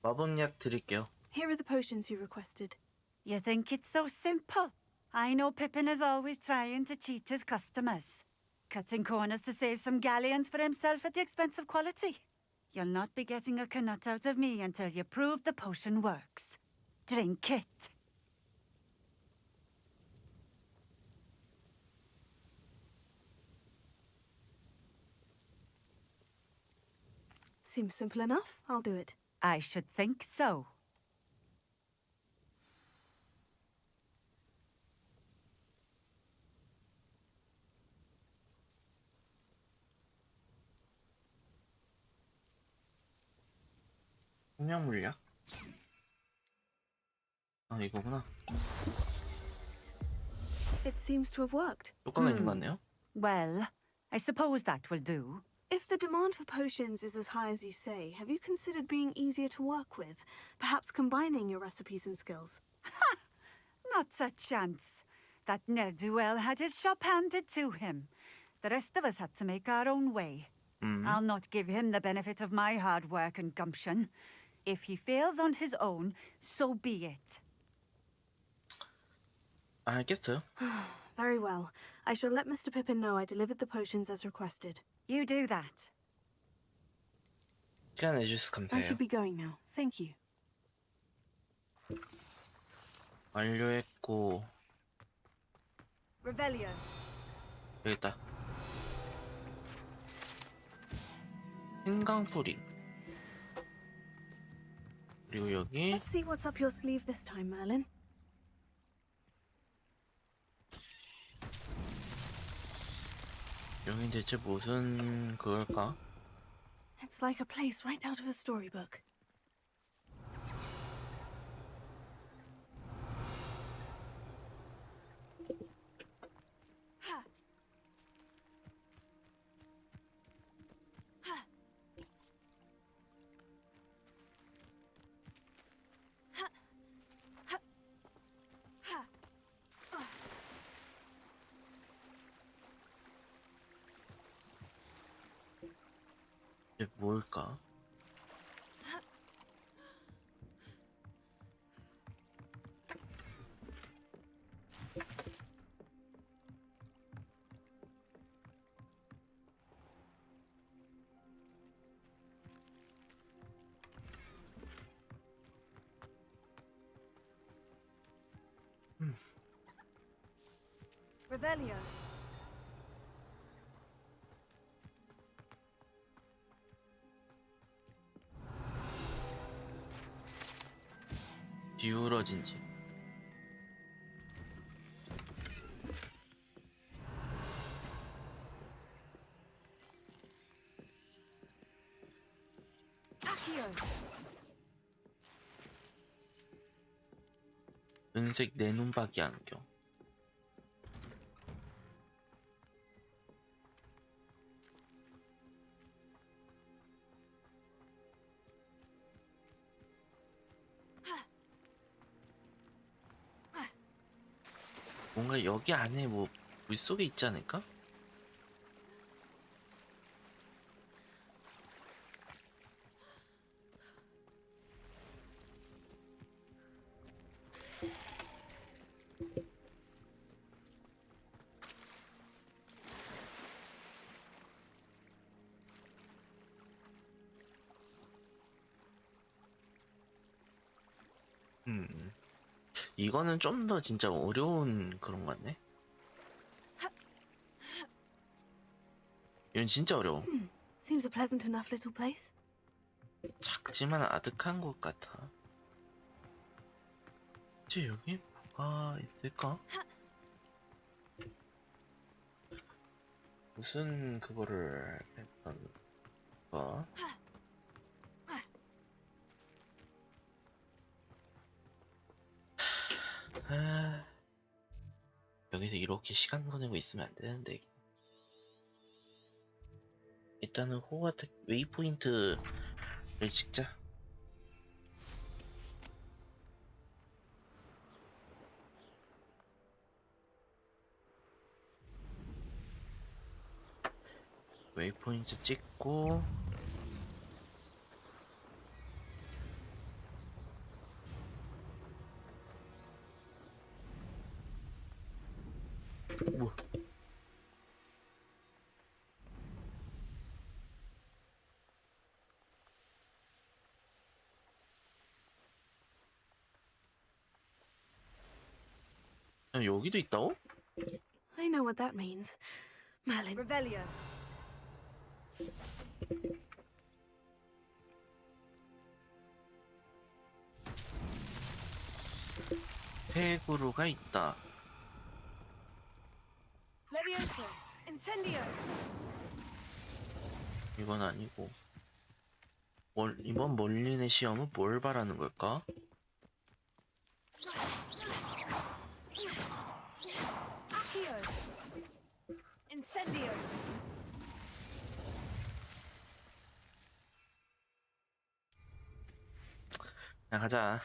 [SPEAKER 1] 마법약 드릴게요.
[SPEAKER 10] Here are the potions you requested.
[SPEAKER 2] You think it's so simple? I know Pippin is always trying to cheat his customers. Cutting corners to save some galleons for himself at the expense of quality. You'll not be getting a canut out of me until you prove the potion works. Drink it.
[SPEAKER 10] Seems simple enough. I'll do it.
[SPEAKER 2] I should think so.
[SPEAKER 1] 생명 물약? 아, 이거구나.
[SPEAKER 10] It seems to have worked.
[SPEAKER 1] 효과가 있는 것 같네요.
[SPEAKER 2] Well, I suppose that will do.
[SPEAKER 10] If the demand for potions is as high as you say, have you considered being easier to work with? Perhaps combining your recipes and skills?
[SPEAKER 2] Not a chance. That ne'er-do-well had his shop handed to him. The rest of us had to make our own way. I'll not give him the benefit of my hard work and gumption. If he fails on his own, so be it.
[SPEAKER 1] 알겠어요.
[SPEAKER 10] Very well. I shall let Mr. Pippin know I delivered the potions as requested.
[SPEAKER 2] You do that.
[SPEAKER 1] 시간 내주셔서
[SPEAKER 10] I
[SPEAKER 1] 감사해요.
[SPEAKER 10] should be going now. Thank you.
[SPEAKER 1] 완료했고
[SPEAKER 2] Revelio.
[SPEAKER 1] 여기 있다. 생강뿌리. 그리고 여기
[SPEAKER 10] Let's see what's up your sleeve this time, Merlin.
[SPEAKER 1] 여긴 대체 무슨 그걸까?
[SPEAKER 10] It's like a place right out of a storybook.
[SPEAKER 1] 이게 뭘까?
[SPEAKER 2] Revelio.
[SPEAKER 1] 기울어진 집. 은색 내눈박이 안경. 뭔가 여기 안에 뭐 물속에 있지 않을까? 이거는 좀 더 진짜 어려운 그런 것 같네. 이건 진짜 어려워.
[SPEAKER 10] Seems a pleasant enough little place.
[SPEAKER 1] 작지만 아득한 것 같아. 이제 여기 뭐가 있을까? 무슨 그거를 했던 거? 여기서 이렇게 시간 보내고 있으면 안 되는데. 일단은 호그와트 웨이포인트를 찍자. 웨이포인트 찍고 뭐 여기도 있다고?
[SPEAKER 10] I know what that means. Merlin.
[SPEAKER 2] Revelio.
[SPEAKER 1] 페구루가 있다.
[SPEAKER 2] Levioso. Incendio.
[SPEAKER 1] 이건 아니고. 이번 몰린의 시험은 뭘 바라는 걸까?
[SPEAKER 2] Accio. Incendio.
[SPEAKER 1] 나가자.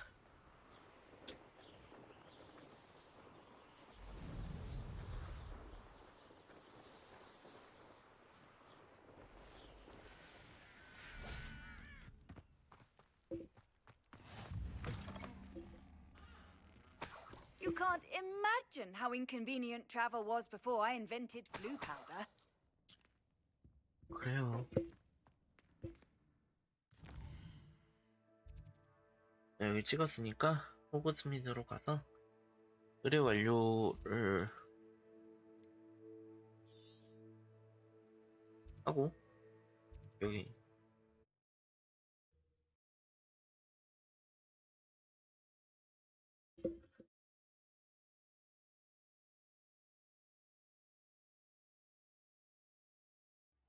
[SPEAKER 2] You can't imagine how inconvenient travel was before I invented flu powder.
[SPEAKER 1] 그래요. 여기 찍었으니까 호그스미드로 가서 의뢰 완료를 하고 여기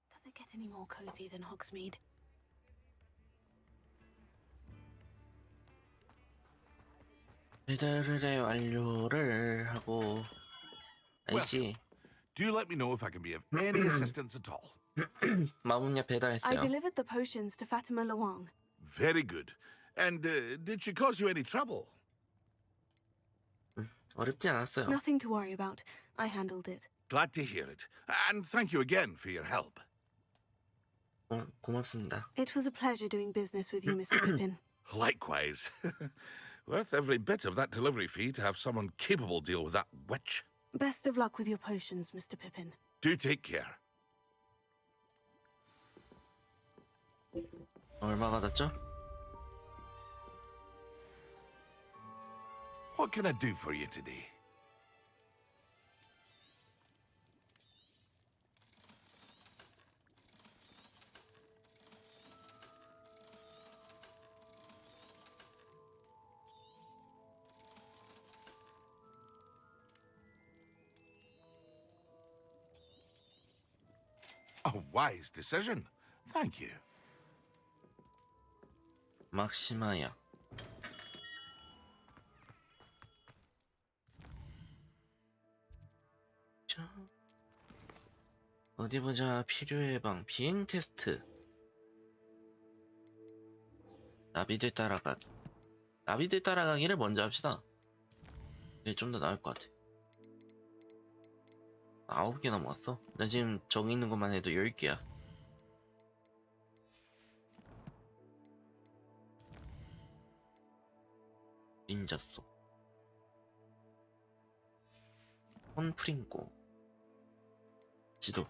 [SPEAKER 10] Does it get any more cozy than Hogsmeade?
[SPEAKER 1] 배달 의뢰 완료를 하고 아이씨
[SPEAKER 7] Do let me know if I can be of any assistance at all.
[SPEAKER 1] 마법약
[SPEAKER 10] I
[SPEAKER 1] 배달했어요.
[SPEAKER 10] delivered the potions to Fatima Luang.
[SPEAKER 7] Very good. And did she cause you any trouble?
[SPEAKER 1] 어렵지 않았어요.
[SPEAKER 10] Nothing to worry about. I handled it.
[SPEAKER 7] Glad to hear it. And thank you again for your help.
[SPEAKER 1] 고맙습니다.
[SPEAKER 10] It was a pleasure doing business with you, Mr. Pippin.
[SPEAKER 7] Likewise. Worth every bit of that delivery fee to have someone capable deal with that witch.
[SPEAKER 10] Best of luck with your potions, Mr. Pippin.
[SPEAKER 7] Do take care.
[SPEAKER 1] 얼마 받았죠?
[SPEAKER 7] What can I do for you today? A wise decision. Thank you.
[SPEAKER 1] 막시마야. 어디 보자. 필요 예방, 비행 테스트. 나비들 따라가기. 나비들 따라가기를 먼저 합시다. 이게 좀 더 나을 것 같아. 9개 남았어. 나 지금 저기 있는 것만 해도 10개야. 닌자쏘. 콘프링고. 지도.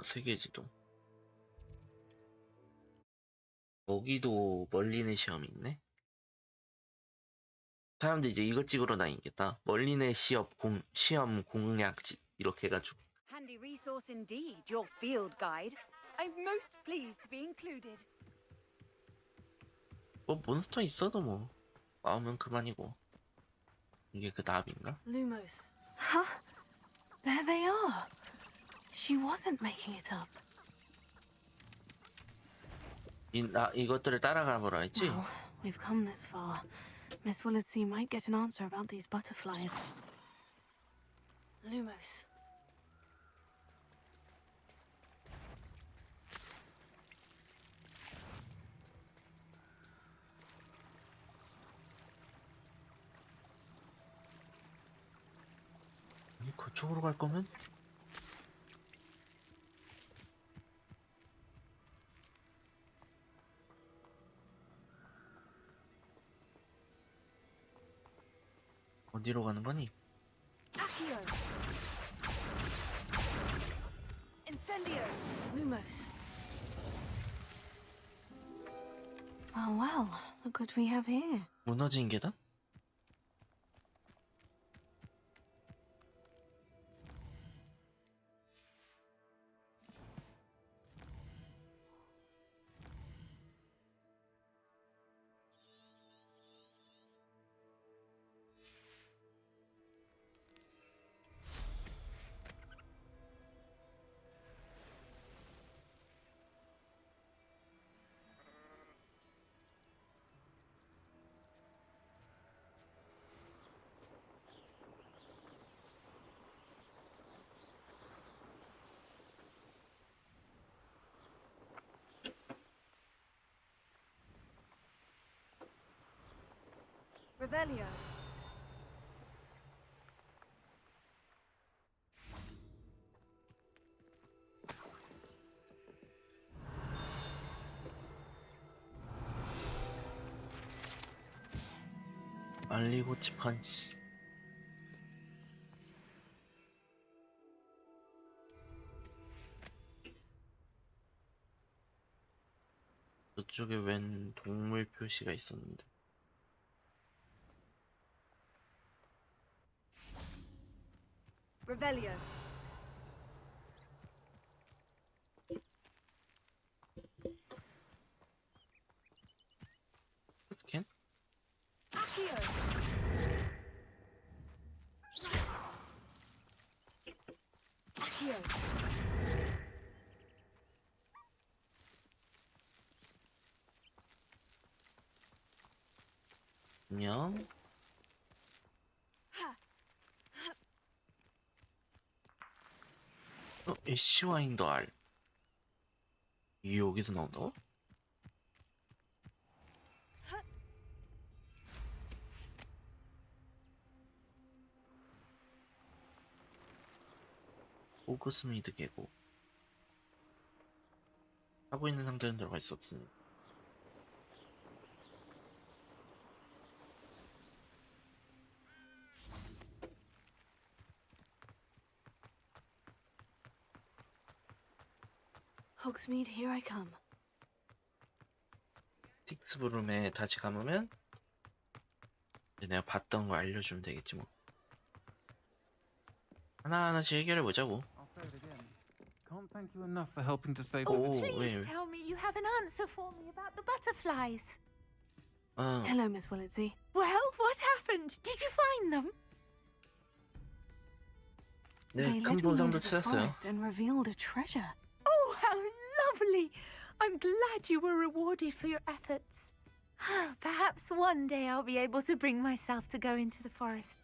[SPEAKER 1] 세계 지도. 여기도 멀리내 시험이 있네. 사람들이 이제 이거 찍으러 다니겠다. 멀리내 시험 공략집 이렇게 해가지고.
[SPEAKER 2] Handy resource indeed, your field guide. I'm most pleased to be included.
[SPEAKER 1] 뭐 몬스터 있어도 뭐 나오면 그만이고. 이게 그 나비인가?
[SPEAKER 10] Lumos. Huh? There they are. She wasn't making it up.
[SPEAKER 1] 이것들을 따라가 보라 했지?
[SPEAKER 10] Well, we've come this far. Miss Willard might get an answer about these butterflies. Lumos.
[SPEAKER 1] 그쪽으로 갈 거면? 어디로 가는 거니?
[SPEAKER 2] Accio. Incendio.
[SPEAKER 10] Lumos. Oh well, look what we have here.
[SPEAKER 1] 무너진 계단?
[SPEAKER 2] Revelio.
[SPEAKER 1] 알리고치 펀치. 저쪽에 웬 동물 표시가 있었는데.
[SPEAKER 2] Revelio.
[SPEAKER 1] 스캔?
[SPEAKER 2] Accio. Accio.
[SPEAKER 1] 안녕. 애쉬와인더 알. 이게 여기서 나온다고? 호그스미드 계곡. 하고 있는 상태는 들어갈 수 없으니.
[SPEAKER 10] Hogsmeade, here I come.
[SPEAKER 1] 틱스브룸에 다시 가보면 이제 내가 봤던 거 알려주면 되겠지 뭐. 하나하나씩 해결해 보자고.
[SPEAKER 9] Can't thank you enough for helping to save.
[SPEAKER 1] Oh,
[SPEAKER 11] Please
[SPEAKER 1] wait.
[SPEAKER 11] tell me you have an answer for me about the butterflies.
[SPEAKER 10] Hello, Miss Willardsey.
[SPEAKER 11] Well, what happened? Did you find them?
[SPEAKER 1] 네,
[SPEAKER 10] They
[SPEAKER 1] 큰
[SPEAKER 10] led me
[SPEAKER 1] 보상도
[SPEAKER 10] into the
[SPEAKER 1] 찾았어요.
[SPEAKER 10] forest and revealed a treasure.
[SPEAKER 11] Oh, how lovely! I'm glad you were rewarded for your efforts. Perhaps one day I'll be able to bring myself to go into the forest.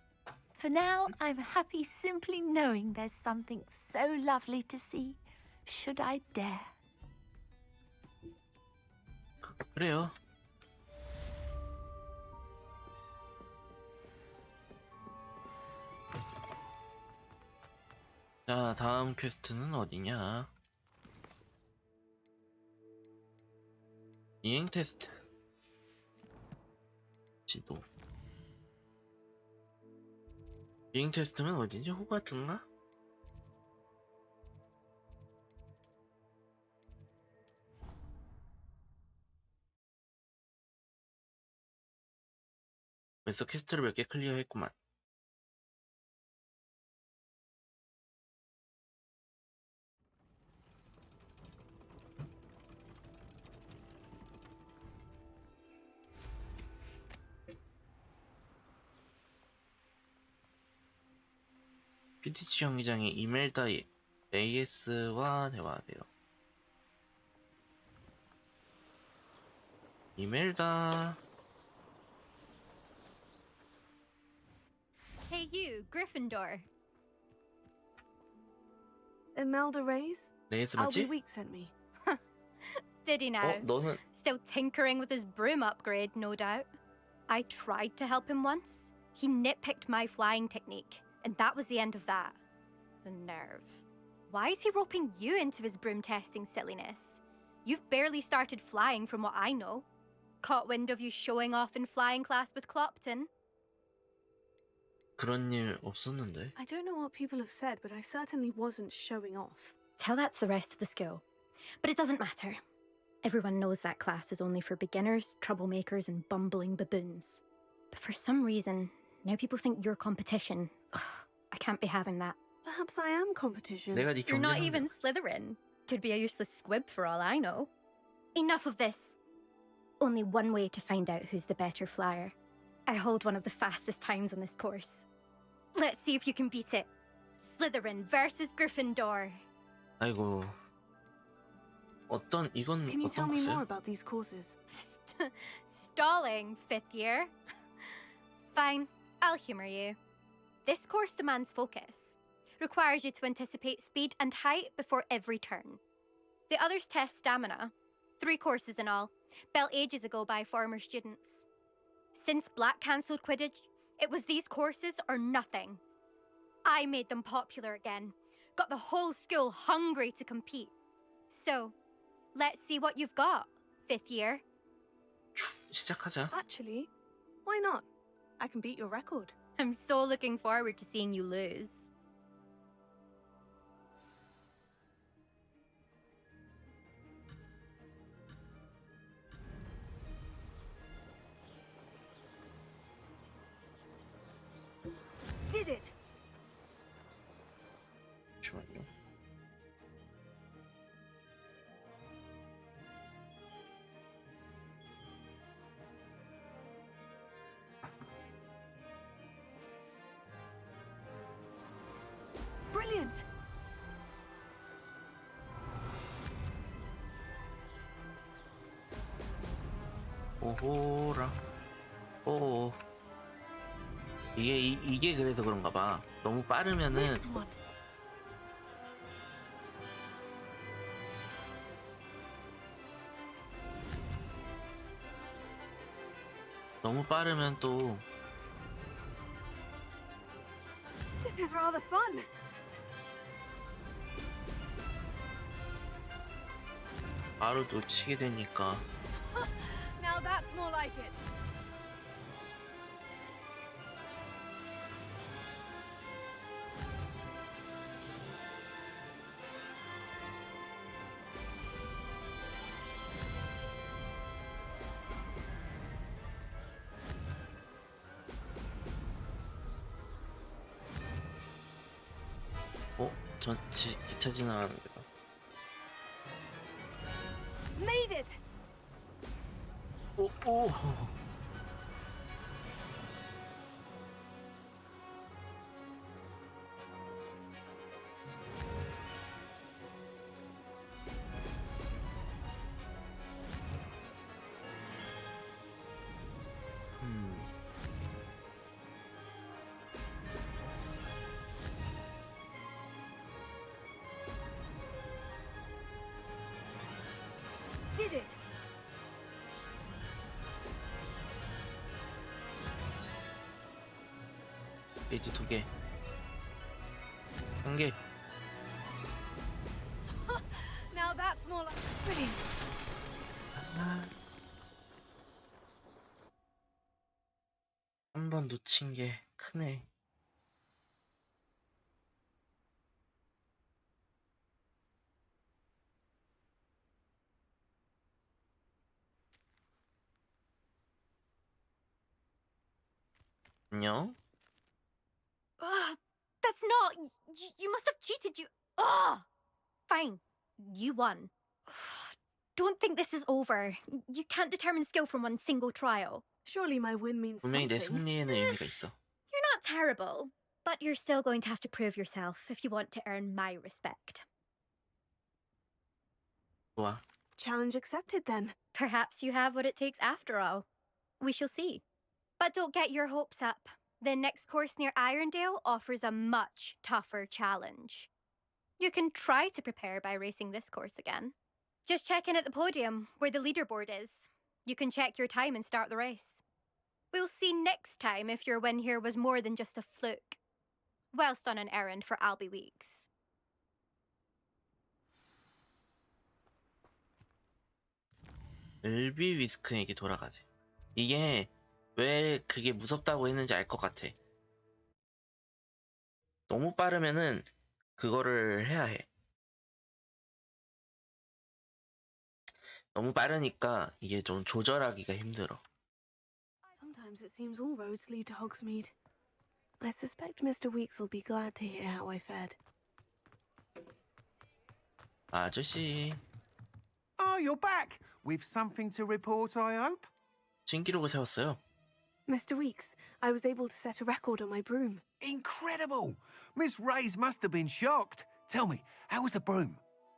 [SPEAKER 11] For now, I'm happy simply knowing there's something so lovely to see, should I dare.
[SPEAKER 1] 그래요. 자, 다음 퀘스트는 어디냐? 비행 테스트. 지도. 비행 테스트는 어디지? 호그와트인가? 벌써 퀘스트를 몇 개 클리어했구만. PTC 경기장의 이멜다 AS와 대화하세요. 이멜다.
[SPEAKER 12] Hey you, Gryffindor.
[SPEAKER 10] Imelda Reyes?
[SPEAKER 1] 레이스
[SPEAKER 10] Albie
[SPEAKER 1] 맞지?
[SPEAKER 10] Week sent me.
[SPEAKER 12] Did he now?
[SPEAKER 1] 너는
[SPEAKER 12] Still tinkering with his broom upgrade, no doubt. I tried to help him once. He nitpicked my flying technique, and that was the end of that. The nerve. Why is he roping you into his broom testing silliness? You've barely started flying from what I know. Caught wind of you showing off in flying class with Clopton.
[SPEAKER 1] 그런 일 없었는데.
[SPEAKER 10] I don't know what people have said, but I certainly wasn't showing off.
[SPEAKER 12] Tell that to the rest of the school. But it doesn't matter. Everyone knows that class is only for beginners, troublemakers, and bumbling baboons. But for some reason, now people think you're competition. Ugh, I can't be having that.
[SPEAKER 10] Perhaps I am competition.
[SPEAKER 1] 내가 네
[SPEAKER 12] You're not
[SPEAKER 1] 경쟁.
[SPEAKER 12] even Slytherin. Could be a useless squib for all I know. Enough of this. Only one way to find out who's the better flyer. I hold one of the fastest times on this course. Let's see if you can beat it. Slytherin versus Gryffindor.
[SPEAKER 1] 아이고. 이건
[SPEAKER 10] Can you tell
[SPEAKER 1] 어떤
[SPEAKER 10] me more
[SPEAKER 1] 거였어요?
[SPEAKER 10] about these courses?
[SPEAKER 12] Stalling, 5th year. Fine, I'll humor you. This course demands focus. Requires you to anticipate speed and height before every turn. The others test stamina. 3 courses in all, built ages ago by former students. Since Black cancelled Quidditch, it was these courses or nothing. I made them popular again. Got the whole school hungry to compete. So, let's see what you've got, 5th year.
[SPEAKER 1] 시작하자.
[SPEAKER 10] Actually, why not? I can beat your record.
[SPEAKER 12] I'm so looking forward to seeing you lose.
[SPEAKER 10] Did it!
[SPEAKER 1] 잠시만요.
[SPEAKER 10] Brilliant!
[SPEAKER 1] 오호라. 오. 이게 그래서 그런가 봐. 너무 빠르면은
[SPEAKER 10] Missed one.
[SPEAKER 1] 너무 빠르면 또
[SPEAKER 10] This is rather fun.
[SPEAKER 1] 바로 놓치게 되니까.
[SPEAKER 10] Now that's more like it.
[SPEAKER 1] 기차 지나가는 거다.
[SPEAKER 10] Made it!
[SPEAKER 1] 오.
[SPEAKER 10] it.
[SPEAKER 1] 페이지 2개. 1개.
[SPEAKER 10] Now that's more like brilliant.
[SPEAKER 1] 한 번 놓친 게 크네. 안녕?
[SPEAKER 12] That's not. You must have cheated. Fine. You won. Don't think this is over. You can't determine skill from one single trial.
[SPEAKER 10] Surely my win means
[SPEAKER 1] 분명히 내
[SPEAKER 10] something.
[SPEAKER 1] 승리에는 의미가 있어.
[SPEAKER 12] You're not terrible, but you're still going to have to prove yourself if you want to earn my respect.
[SPEAKER 1] 좋아.
[SPEAKER 10] Challenge accepted then.
[SPEAKER 12] Perhaps you have what it takes after all. We shall see. But don't get your hopes up. The next course near Irondale offers a much tougher challenge. You can try to prepare by racing this course again. Just check in at the podium, where the leaderboard is. You can check your time and start the race. We'll see next time if your win here was more than just a fluke. Whilst on an errand for Albie Weeks.
[SPEAKER 1] 엘비 위스크에게 돌아가세. 이게 왜 그게 무섭다고 했는지 알 것 같아. 너무 빠르면은 그거를 해야 해. 너무 빠르니까 이게 좀 조절하기가 힘들어.
[SPEAKER 10] Sometimes it seems all roads lead to Hogsmeade. I suspect Mr. Weeks will be glad to hear how I fared.
[SPEAKER 1] 아저씨,
[SPEAKER 9] Oh, you're back! With something to report, I hope?
[SPEAKER 1] 신기록을 세웠어요.
[SPEAKER 10] Mr. Weeks, I was able to set a record on my broom.
[SPEAKER 9] Incredible! Miss Ray's must have been shocked. Tell me, how was the broom?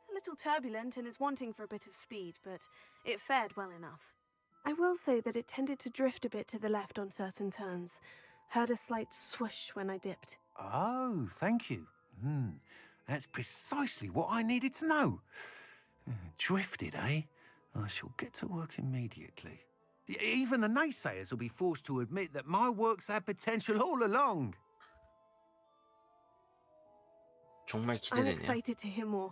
[SPEAKER 10] A little turbulent and is wanting for a bit of speed, but it fared well enough. I will say that it tended to drift a bit to the left on certain turns. Heard a slight swoosh when I dipped.
[SPEAKER 9] Oh, thank you. That's precisely what I needed to know. Drifted, eh? I shall get to work immediately. Even the naysayers will be forced to admit that my work's had potential all along.
[SPEAKER 1] 정말
[SPEAKER 10] I'm
[SPEAKER 1] 기대되네요.
[SPEAKER 10] excited to hear more.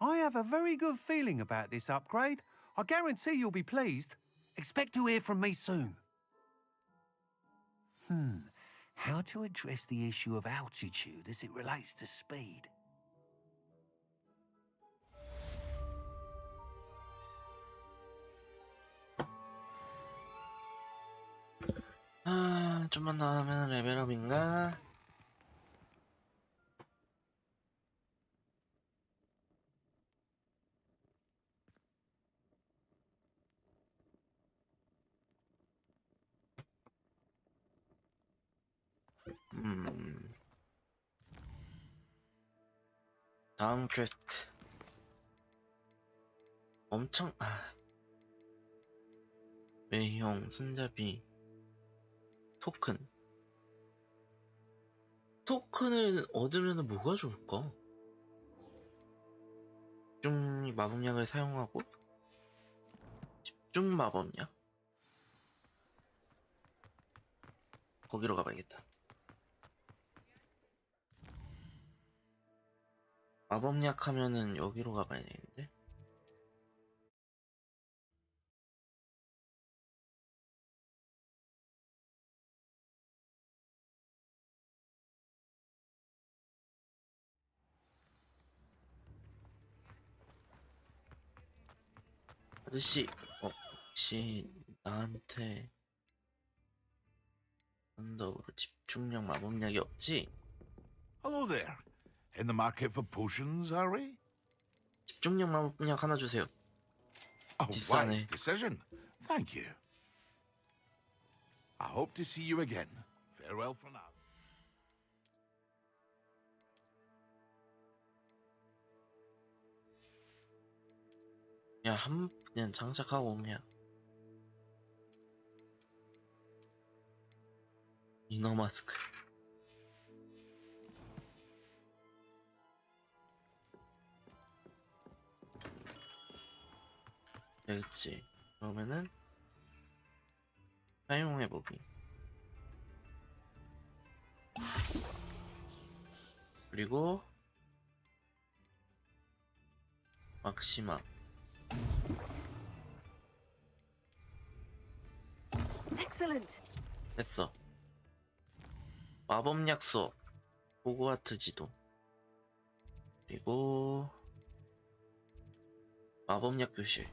[SPEAKER 9] I have a very good feeling about this upgrade. I guarantee you'll be pleased. Expect to hear from me soon. How to address the issue of altitude as it relates to speed?
[SPEAKER 1] 아, 좀만 더 하면 레벨업인가? 다음 퀘스트. 엄청, 외형, 손잡이, 토큰. 토큰을 얻으면 뭐가 좋을까? 집중 마법약을 사용하고, 집중 마법약? 거기로 가봐야겠다. 마법약 하면은 여기로 가봐야 되는데. 아저씨, 혹시 나한테 언더으로 집중력 마법약이 없지?
[SPEAKER 7] Hello there. In the market for potions, are we?
[SPEAKER 1] 집중력 마법약 하나 주세요.
[SPEAKER 7] A
[SPEAKER 1] 비싸네.
[SPEAKER 7] wise decision. Thank you. I hope to see you again. Farewell for now.
[SPEAKER 1] 야, 그냥 장착하고 오면. 이너 마스크. 되겠지. 그러면은 사용해보기. 그리고 막시마.
[SPEAKER 10] Excellent.
[SPEAKER 1] 됐어. 마법약 수업, 호그와트 지도, 그리고 마법약 교실.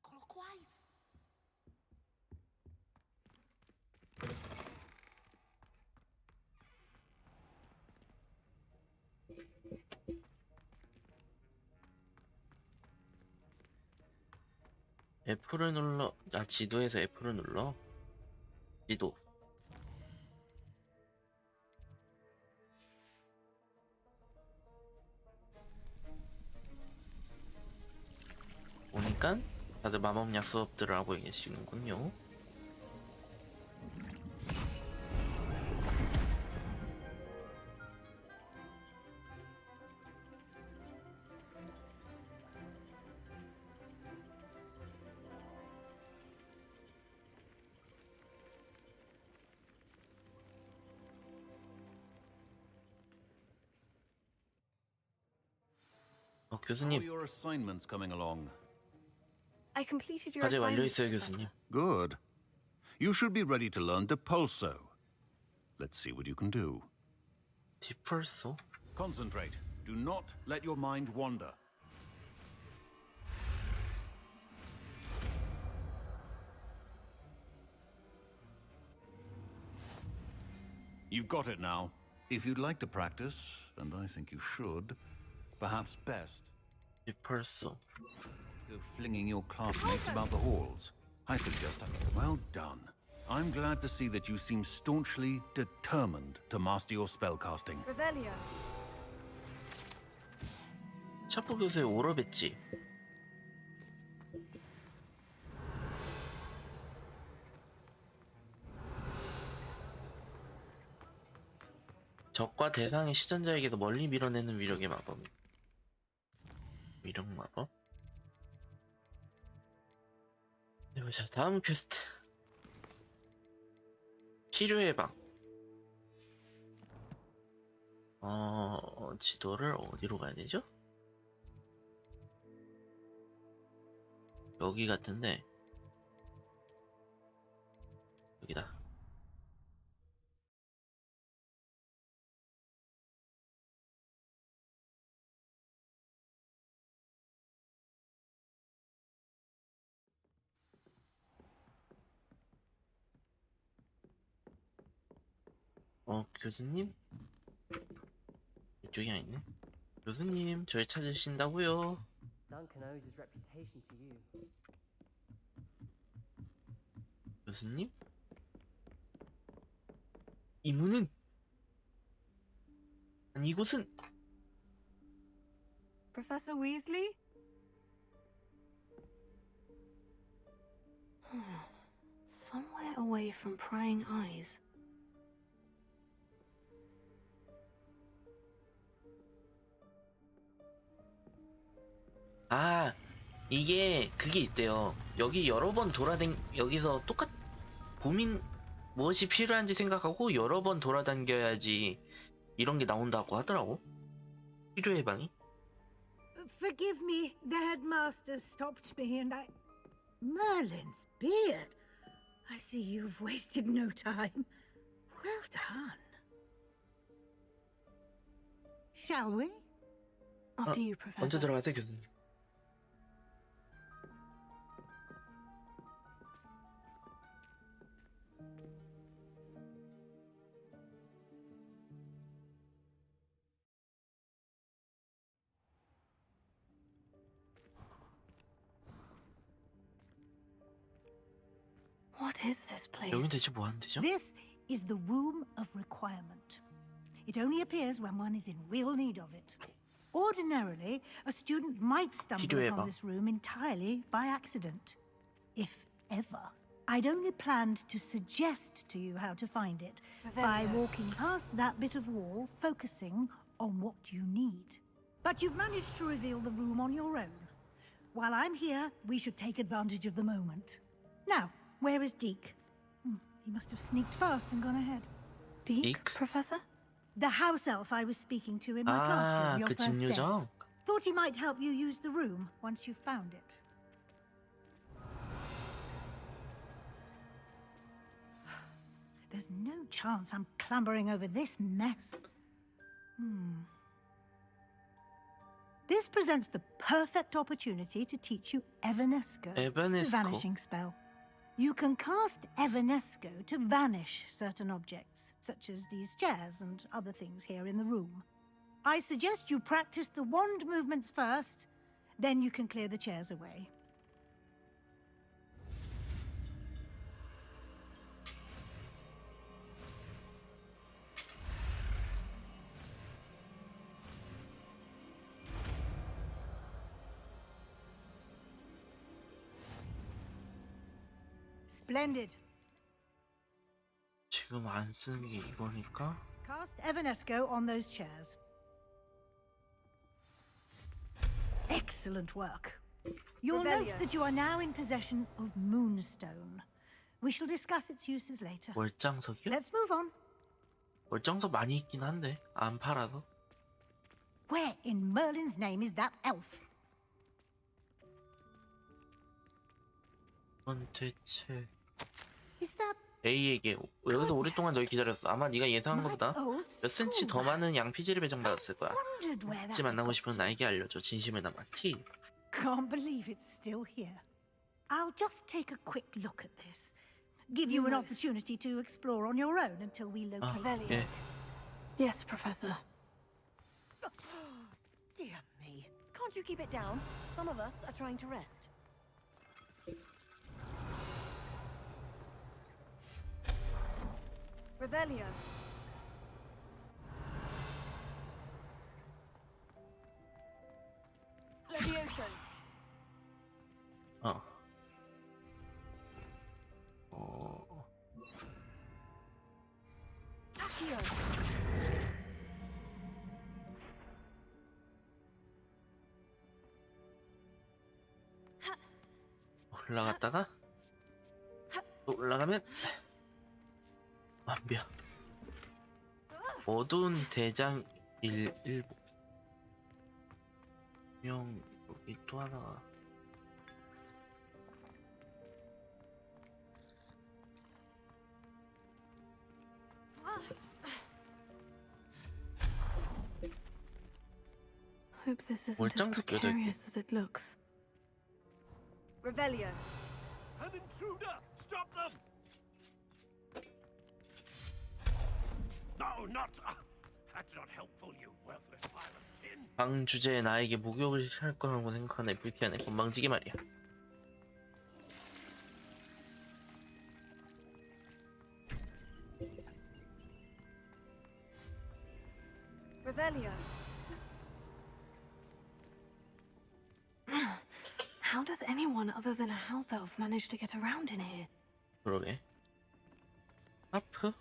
[SPEAKER 4] Clockwise.
[SPEAKER 1] F를 눌러. 지도에서 F를 눌러. 지도. 보니까 다들 마법약 수업들을 하고 계시는군요.
[SPEAKER 13] How are
[SPEAKER 1] 교수님,
[SPEAKER 13] your assignments coming along?
[SPEAKER 10] I completed your
[SPEAKER 1] 과제 완료
[SPEAKER 10] assignment,
[SPEAKER 1] 있어요,
[SPEAKER 10] Professor.
[SPEAKER 1] 교수님.
[SPEAKER 13] Good. You should be ready to learn Depulso. Let's see what you can do.
[SPEAKER 1] 디펄소?
[SPEAKER 13] Concentrate. Do not let your mind wander. You've got it now. If you'd like to practice, and I think you should, perhaps best
[SPEAKER 1] 디펄소.
[SPEAKER 13] go flinging your classmates about the halls. I suggest well done. I'm glad to see that you seem staunchly determined to master your spellcasting.
[SPEAKER 10] Revelio.
[SPEAKER 1] 샤프 교수의 오러 뵀지. 적과 대상의 시전자에게서 멀리 밀어내는 위력의 마법. 위력 마법? 자, 다음 퀘스트. 치료 예방. 지도를 어디로 가야 되죠? 여기 같은데. 여기다. 교수님? 이쪽이 아니네. 교수님, 저희 찾으신다고요?
[SPEAKER 14] Duncan owes his reputation to you.
[SPEAKER 1] 교수님? 이 문은? 아니, 이곳은?
[SPEAKER 10] Professor Weasley? Somewhere away from prying eyes.
[SPEAKER 1] 아, 이게 그게 있대요. 여기 여러 번 여기서 고민 무엇이 필요한지 생각하고 여러 번 돌아다녀야지 이런 게 나온다고 하더라고. 치료 예방이.
[SPEAKER 8] Forgive me, the headmaster stopped me and I... Merlin's beard! I see you've wasted no time. Well done. Shall we?
[SPEAKER 10] After you, Professor.
[SPEAKER 1] 먼저 들어가세요, 교수님.
[SPEAKER 10] What is this place?
[SPEAKER 1] 여긴 대체 뭐 하는 데죠?
[SPEAKER 8] This is the Room of Requirement. It only appears when one is in real need of it. Ordinarily, a student might stumble
[SPEAKER 1] 필요해봐.
[SPEAKER 8] upon this room entirely by accident. If ever. I'd only planned to suggest to you how to find it by walking past that bit of wall, focusing on what you need. But you've managed to reveal the room on your own. While I'm here, we should take advantage of the moment. Now, where is Deke? He must have sneaked past and gone ahead.
[SPEAKER 10] Deke, Professor?
[SPEAKER 8] The house elf I was speaking to in my classroom your
[SPEAKER 1] 그
[SPEAKER 8] first day.
[SPEAKER 1] 집요정.
[SPEAKER 8] Thought he might help you use the room once you found it. There's no chance I'm clambering over this mess. This presents the perfect opportunity to teach you Evanesco, the
[SPEAKER 1] Evanesco.
[SPEAKER 8] vanishing spell. You can cast Evanesco to vanish certain objects, such as these chairs and other things here in the room. I suggest you practice the wand movements first, then you can clear the chairs away. Splendid.
[SPEAKER 1] 지금 안 쓰는 게 이거니까.
[SPEAKER 8] Cast Evanesco on those chairs. Excellent work. You'll note that you are now in possession of Moonstone. We shall discuss its uses later.
[SPEAKER 1] 월장석이요?
[SPEAKER 8] Let's move on.
[SPEAKER 1] 월장석 많이 있긴 한데 안 팔아도.
[SPEAKER 8] Where in Merlin's name is that elf?
[SPEAKER 1] 이건 대체
[SPEAKER 8] Is that
[SPEAKER 1] A에게 여기서 오랫동안 널 기다렸어. 아마 네가 예상한 것보다 몇 센치 더 많은 양피지를 배정받았을 거야.
[SPEAKER 8] wondered where
[SPEAKER 1] 혹시
[SPEAKER 8] that
[SPEAKER 1] 만나고
[SPEAKER 8] got
[SPEAKER 1] 싶으면
[SPEAKER 8] to?
[SPEAKER 1] 나에게 알려줘. 진심을 담아. T.
[SPEAKER 8] Can't believe it's still here. I'll just take a quick look at this. Give you an opportunity to explore on your own until we locate
[SPEAKER 1] 예.
[SPEAKER 10] Yes, Professor.
[SPEAKER 14] Dear me. Can't you keep it down? Some of us are trying to rest.
[SPEAKER 10] Revelio. Levioso. Accio.
[SPEAKER 1] 올라갔다가 또 올라가면 완벽. 어두운 대장 일보. 명 여기 또 하나가.
[SPEAKER 10] Hope this isn't as precarious as it looks. Revelio.
[SPEAKER 15] An intruder! Stop them! No, not. That's not helpful, you worthless pile of tin.
[SPEAKER 1] 방 주제에 나에게 목욕을 할 거라고 생각하네. 불쾌하네. 건방지게 말이야.
[SPEAKER 10] Revelio. How does anyone other than a house elf manage to get around in here?
[SPEAKER 1] 그러게. 하프?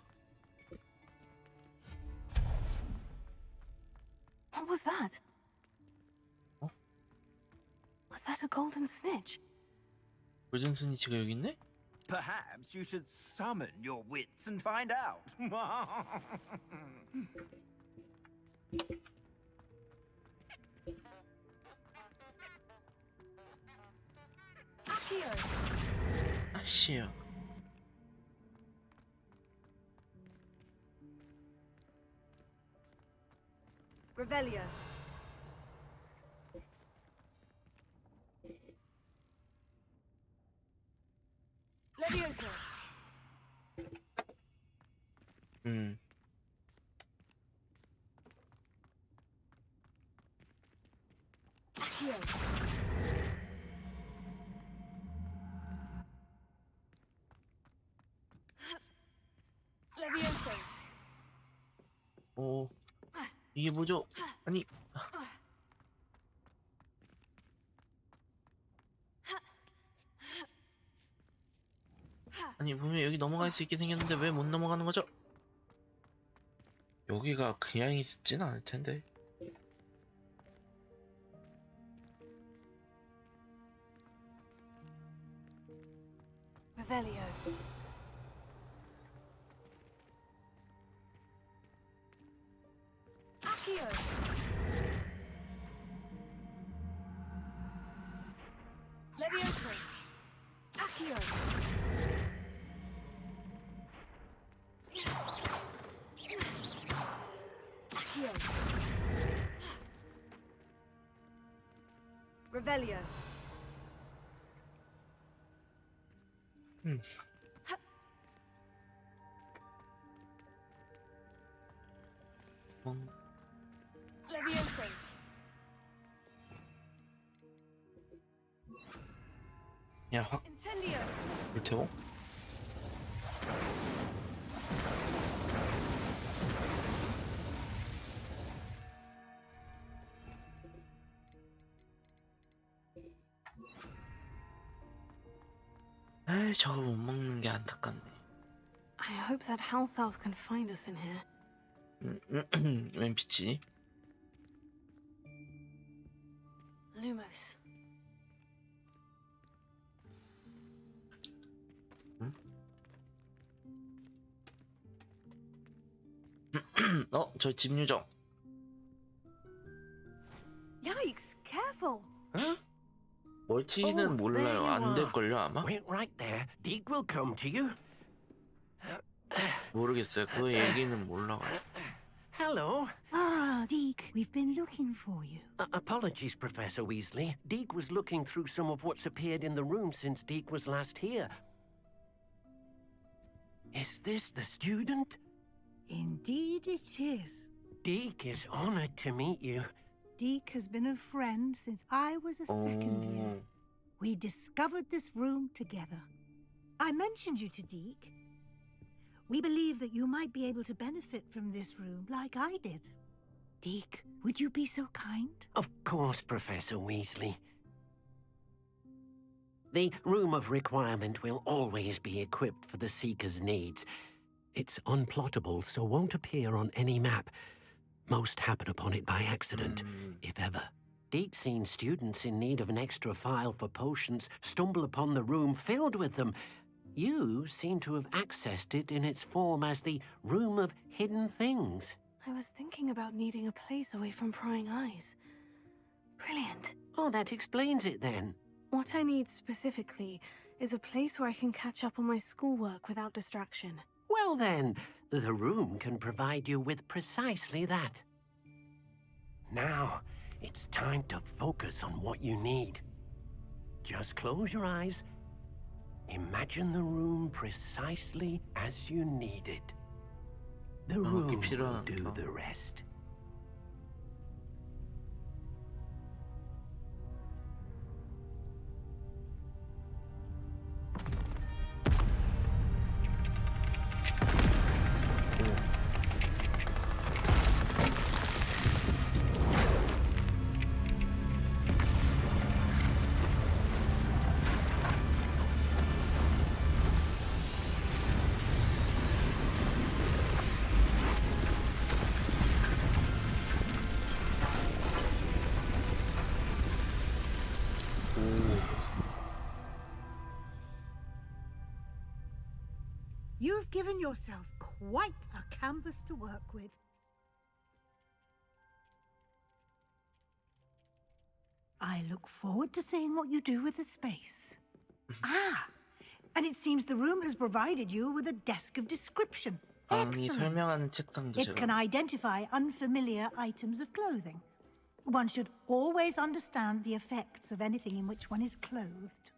[SPEAKER 10] What was that? Was that a golden snitch?
[SPEAKER 1] 골든 스니치가 여기 있네?
[SPEAKER 15] Perhaps you should summon your wits and find out.
[SPEAKER 1] 아씨요.
[SPEAKER 10] Revelio. Levioso. Accio. Levioso.
[SPEAKER 1] 오, 이게 뭐죠? 아니, 아니 분명 여기 넘어갈 수 있게 생겼는데 왜 못 넘어가는 거죠? 여기가 그냥 있진 않을 텐데.
[SPEAKER 10] Revelio. Accio. Levioso. Accio. Accio. Revelio. Levioso.
[SPEAKER 1] 그냥 확
[SPEAKER 10] Incendio.
[SPEAKER 1] 불태워. 에이, 저걸 못 먹는 게 안타깝네.
[SPEAKER 10] I hope that house elf can find us in here.
[SPEAKER 1] 웬 빛이지?
[SPEAKER 10] Lumos.
[SPEAKER 1] 저 집유정.
[SPEAKER 10] Yikes! Careful.
[SPEAKER 1] 멀티는 몰라요. 안 될걸요 아마?
[SPEAKER 15] Wait right there. Deke will come to you.
[SPEAKER 1] 모르겠어요. 그 얘기는 몰라가지고.
[SPEAKER 15] Hello.
[SPEAKER 8] Ah, Deke, we've been looking for you.
[SPEAKER 15] Apologies, Professor Weasley. Deke was looking through some of what's appeared in the room since Deke was last here. Is this the student?
[SPEAKER 8] Indeed it is.
[SPEAKER 15] Deke is honored to meet you.
[SPEAKER 8] Deke has been a friend since I was a second year. We discovered this room together. I mentioned you to Deke. We believe that you might be able to benefit from this room like I did. Deke, would you be so kind?
[SPEAKER 15] Of course, Professor Weasley. The Room of Requirement will always be equipped for the Seeker's needs. It's unplottable, so won't appear on any map. Most happen upon it by accident, if ever. Deke's seen students in need of an extra file for potions stumble upon the room filled with them. You seem to have accessed it in its form as the Room of Hidden Things.
[SPEAKER 10] I was thinking about needing a place away from prying eyes. Brilliant.
[SPEAKER 15] Oh, that explains it then.
[SPEAKER 10] What I need specifically is a place where I can catch up on my schoolwork without distraction.
[SPEAKER 15] Well then, the room can provide you with precisely that. Now, it's time to focus on what you need. Just close your eyes. Imagine the room precisely as you need it. The room will do the rest.
[SPEAKER 8] You've given yourself quite a canvas to work with. I look forward to seeing what you do with the space. And it seems the room has provided you with a desk of description.
[SPEAKER 1] 설명하는 책상도
[SPEAKER 8] It can identify unfamiliar items of clothing. One should always understand the effects of anything in which one is clothed.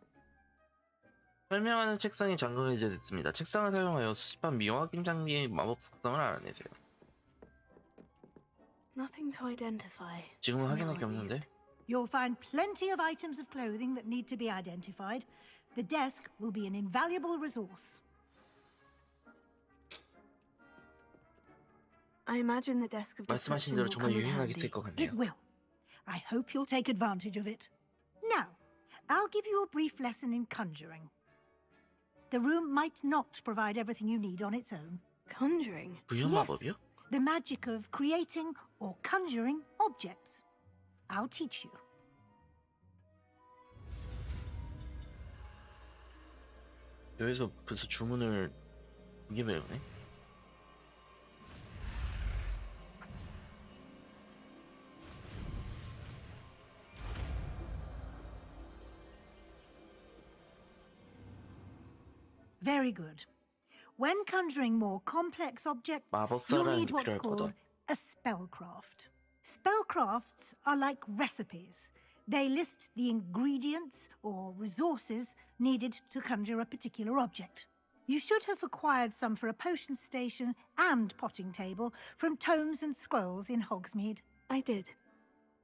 [SPEAKER 1] 설명하는 책상이 잠금해제 됐습니다. 책상을 사용하여 수집한 미확인 장비의 마법 속성을 알아내세요.
[SPEAKER 10] Nothing to identify.
[SPEAKER 1] 지금은 확인할 게 없는데.
[SPEAKER 8] You'll find plenty of items of clothing that need to be identified. The desk will be an invaluable resource.
[SPEAKER 10] I imagine the desk of
[SPEAKER 1] 말씀하신
[SPEAKER 10] description
[SPEAKER 1] 대로
[SPEAKER 10] will
[SPEAKER 1] 정말
[SPEAKER 10] come in
[SPEAKER 1] 유용하게
[SPEAKER 10] handy.
[SPEAKER 1] 쓸 것 같네요.
[SPEAKER 8] It will. I hope you'll take advantage of it. Now, I'll give you a brief lesson in conjuring. The room might not provide everything you need on its own.
[SPEAKER 10] Conjuring?
[SPEAKER 1] 부연 마법이요?
[SPEAKER 8] The magic of creating or conjuring objects. I'll teach you.
[SPEAKER 1] 여기서 벌써 주문을 이게 배우네.
[SPEAKER 8] Very good. When conjuring more complex objects, you'll
[SPEAKER 1] 마법사라는
[SPEAKER 8] need
[SPEAKER 1] 게
[SPEAKER 8] what's
[SPEAKER 1] 필요할 거다.
[SPEAKER 8] called a spellcraft. Spellcrafts are like recipes. They list the ingredients or resources needed to conjure a particular object. You should have acquired some for a potion station and potting table from tomes and scrolls in Hogsmeade.
[SPEAKER 10] I did.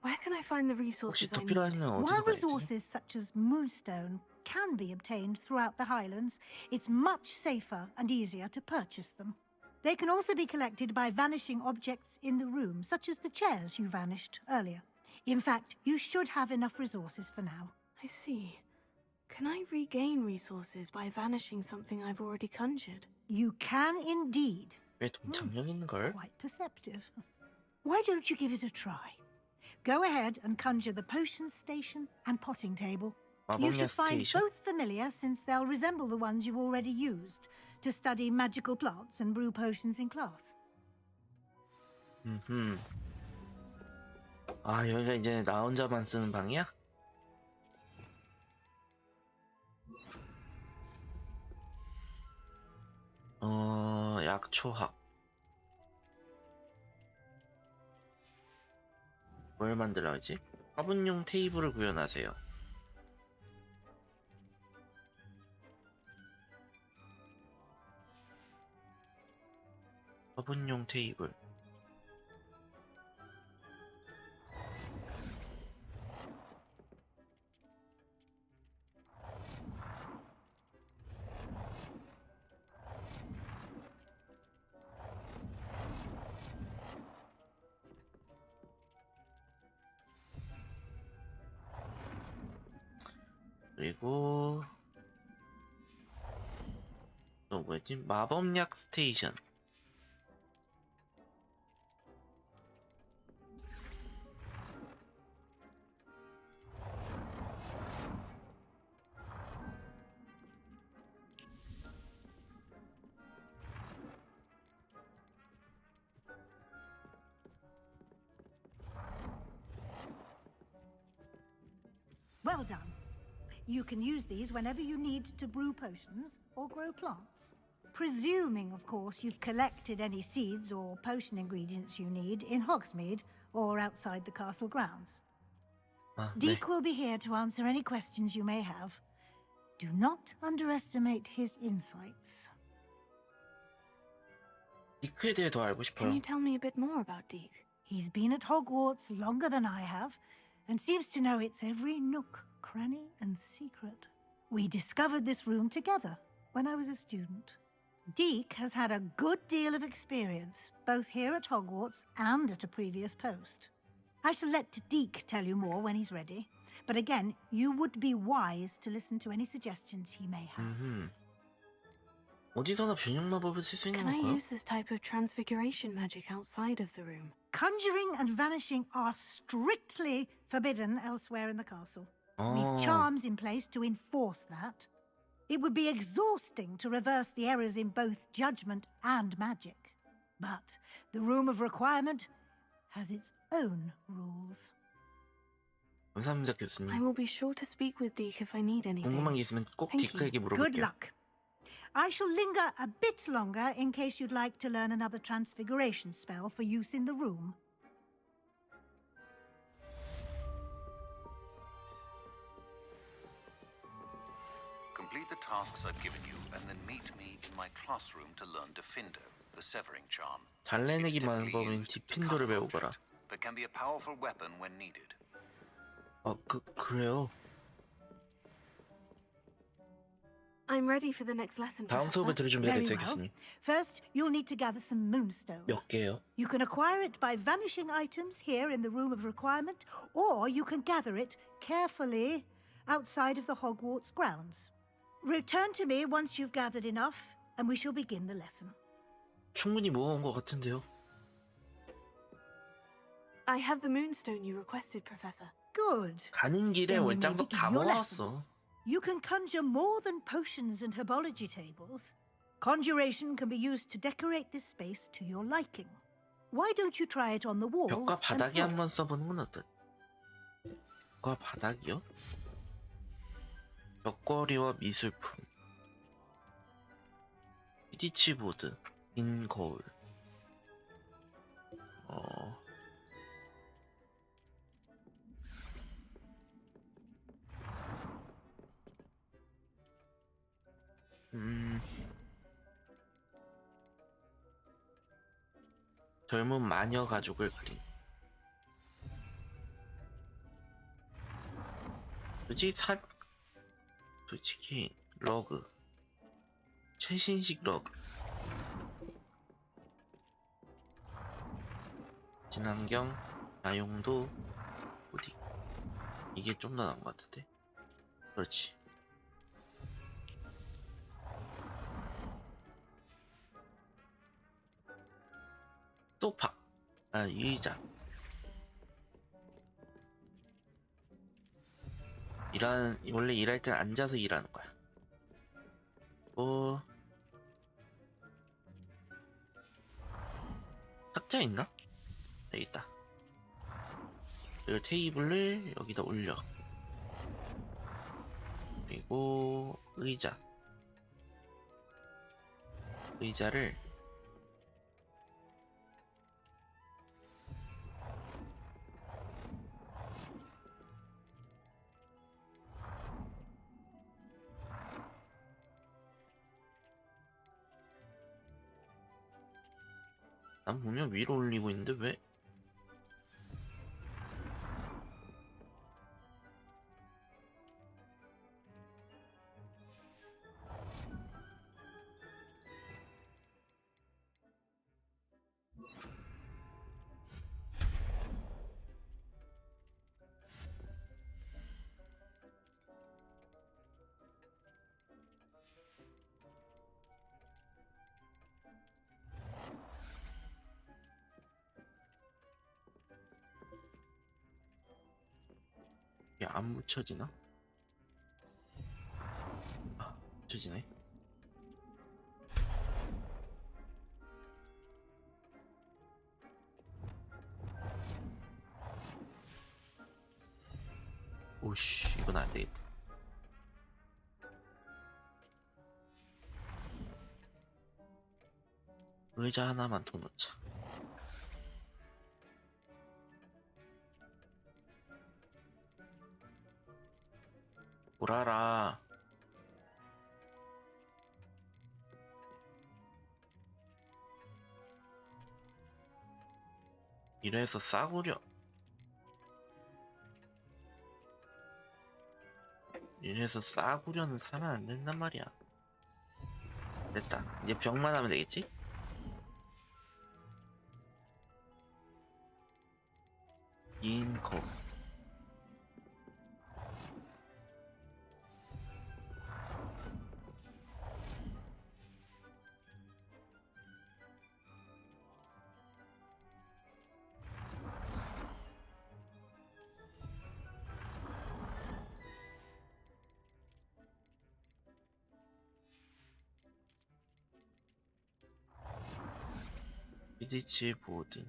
[SPEAKER 10] Where can I find the resources
[SPEAKER 1] 혹시 더
[SPEAKER 10] I need?
[SPEAKER 1] 필요하면
[SPEAKER 8] While
[SPEAKER 1] 어디서 가야지?
[SPEAKER 8] resources such as moonstone can be obtained throughout the Highlands, it's much safer and easier to purchase them. They can also be collected by vanishing objects in the room, such as the chairs you vanished earlier. In fact, you should have enough resources for now.
[SPEAKER 10] I see. Can I regain resources by vanishing something I've already conjured?
[SPEAKER 8] You can indeed.
[SPEAKER 1] 왜 동창력 있는 걸?
[SPEAKER 8] Quite perceptive. Why don't you give it a try? Go ahead and conjure the potion station and potting table. You should
[SPEAKER 1] 마법약
[SPEAKER 8] find
[SPEAKER 1] 스테이션?
[SPEAKER 8] both familiar since they'll resemble the ones you've already used to study magical plants and brew potions in class.
[SPEAKER 1] 아, 여기가 이제 나 혼자만 쓰는 방이야? 약초학. 뭘 만들어야지? 화분용 테이블을 구현하세요. 화분용 테이블. 그리고 또 뭐였지? 마법약 스테이션.
[SPEAKER 8] Well done. You can use these whenever you need to brew potions or grow plants. Presuming, of course, you've collected any seeds or potion ingredients you need in Hogsmeade or outside the castle grounds.
[SPEAKER 1] 아, 네.
[SPEAKER 8] Deek will be here to answer any questions you may have. Do not underestimate his insights.
[SPEAKER 1] 디크에 대해 더 알고 싶어요.
[SPEAKER 10] Can you tell me a bit more about Deke?
[SPEAKER 8] He's been at Hogwarts longer than I have, and seems to know its every nook, cranny, and secret. We discovered this room together when I was a student. Deke has had a good deal of experience, both here at Hogwarts and at a previous post. I shall let Deke tell you more when he's ready, but again, you would be wise to listen to any suggestions he may have.
[SPEAKER 1] 어디서나 변형 마법을 쓸 수 있는
[SPEAKER 10] Can I
[SPEAKER 1] 건가요?
[SPEAKER 10] use this type of transfiguration magic outside of the room?
[SPEAKER 8] Conjuring and vanishing are strictly forbidden elsewhere in the castle.
[SPEAKER 1] Oh.
[SPEAKER 8] We've charms in place to enforce that. It would be exhausting to reverse the errors in both judgment and magic. But the Room of Requirement has its own rules.
[SPEAKER 1] 감사합니다,
[SPEAKER 10] I
[SPEAKER 1] 교수님.
[SPEAKER 10] will be sure to speak with Deke if I need anything.
[SPEAKER 1] 궁금한 게 있으면 꼭
[SPEAKER 10] Thank
[SPEAKER 1] 디크에게
[SPEAKER 10] you.
[SPEAKER 8] Good
[SPEAKER 1] 물어볼게요.
[SPEAKER 8] luck. I shall linger a bit longer in case you'd like to learn another transfiguration spell for use in the room.
[SPEAKER 13] Complete the tasks I've given you, and then meet me in my classroom to learn Defindo, the severing charm.
[SPEAKER 1] 잘내내기
[SPEAKER 13] It's typically
[SPEAKER 1] 마법인
[SPEAKER 13] used to
[SPEAKER 1] 디핀도를
[SPEAKER 13] cut an
[SPEAKER 1] 배우거라.
[SPEAKER 13] object, but can be a powerful weapon when needed.
[SPEAKER 1] 그래요.
[SPEAKER 10] I'm ready for the next lesson,
[SPEAKER 1] 다음 수업을 들을 준비가
[SPEAKER 8] Very
[SPEAKER 1] 됐어요,
[SPEAKER 8] well.
[SPEAKER 1] 교수님.
[SPEAKER 8] First, you'll need to gather some moonstone.
[SPEAKER 1] 몇 개요?
[SPEAKER 8] You can acquire it by vanishing items here in the Room of Requirement, or you can gather it carefully outside of the Hogwarts grounds. Return to me once you've gathered enough, and we shall begin the lesson.
[SPEAKER 1] 충분히 모아온 것 같은데요.
[SPEAKER 10] I have the moonstone you requested, Professor.
[SPEAKER 8] Good.
[SPEAKER 1] 가는 길에
[SPEAKER 8] Then we may
[SPEAKER 1] 원장도 다
[SPEAKER 8] begin your lesson.
[SPEAKER 1] 모았어.
[SPEAKER 8] You can conjure more than potions and herbology tables. Conjuration can be used to decorate this space to your liking. Why don't you try it on the walls
[SPEAKER 1] 벽과
[SPEAKER 8] and
[SPEAKER 1] 바닥에
[SPEAKER 8] floor?
[SPEAKER 1] 한번 써보는 건 어떨? 벽과 바닥이요? 벽걸이와 미술품, 피디치 보드, 긴 거울. 젊은 마녀 가족을 그린. 솔직히 러그, 최신식 러그, 친환경, 다용도, 부디. 이게 좀 더 나은 것 같은데. 그렇지. 소파, 의자. 원래 일할 땐 앉아서 일하는 거야. 탁자 있나? 여기 있다. 이 테이블을 여기다 올려. 그리고 의자를 난 분명 위로 올리고 있는데 왜? 이게 안 붙여지나? 붙여지네. 오씨, 이건 안 되겠다. 의자 하나만 더 놓자. 보라라. 이래서 싸구려. 이래서 싸구려는 사면 안 된단 말이야. 됐다. 이제 벽만 하면 되겠지? 인코. 피디치 보드.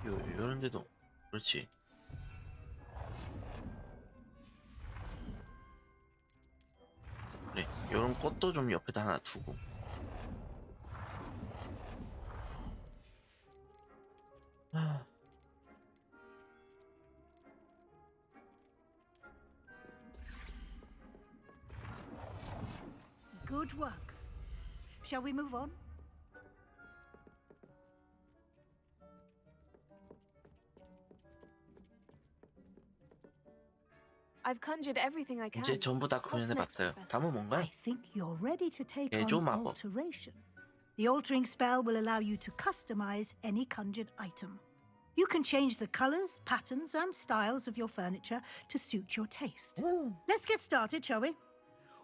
[SPEAKER 1] 요런 데도 그렇지. 그래, 요런 꽃도 좀 옆에다 하나 두고.
[SPEAKER 8] Good work. Shall we move on?
[SPEAKER 10] I've conjured everything I can.
[SPEAKER 1] 이제 전부 다
[SPEAKER 10] What's
[SPEAKER 1] 구현해봤어요.
[SPEAKER 10] next,
[SPEAKER 1] 다음은 뭔가요?
[SPEAKER 8] I think you're ready to take on
[SPEAKER 1] 개조 마법.
[SPEAKER 8] alteration. The altering spell will allow you to customize any conjured item. You can change the colors, patterns, and styles of your furniture to suit your taste. Let's get started, shall we?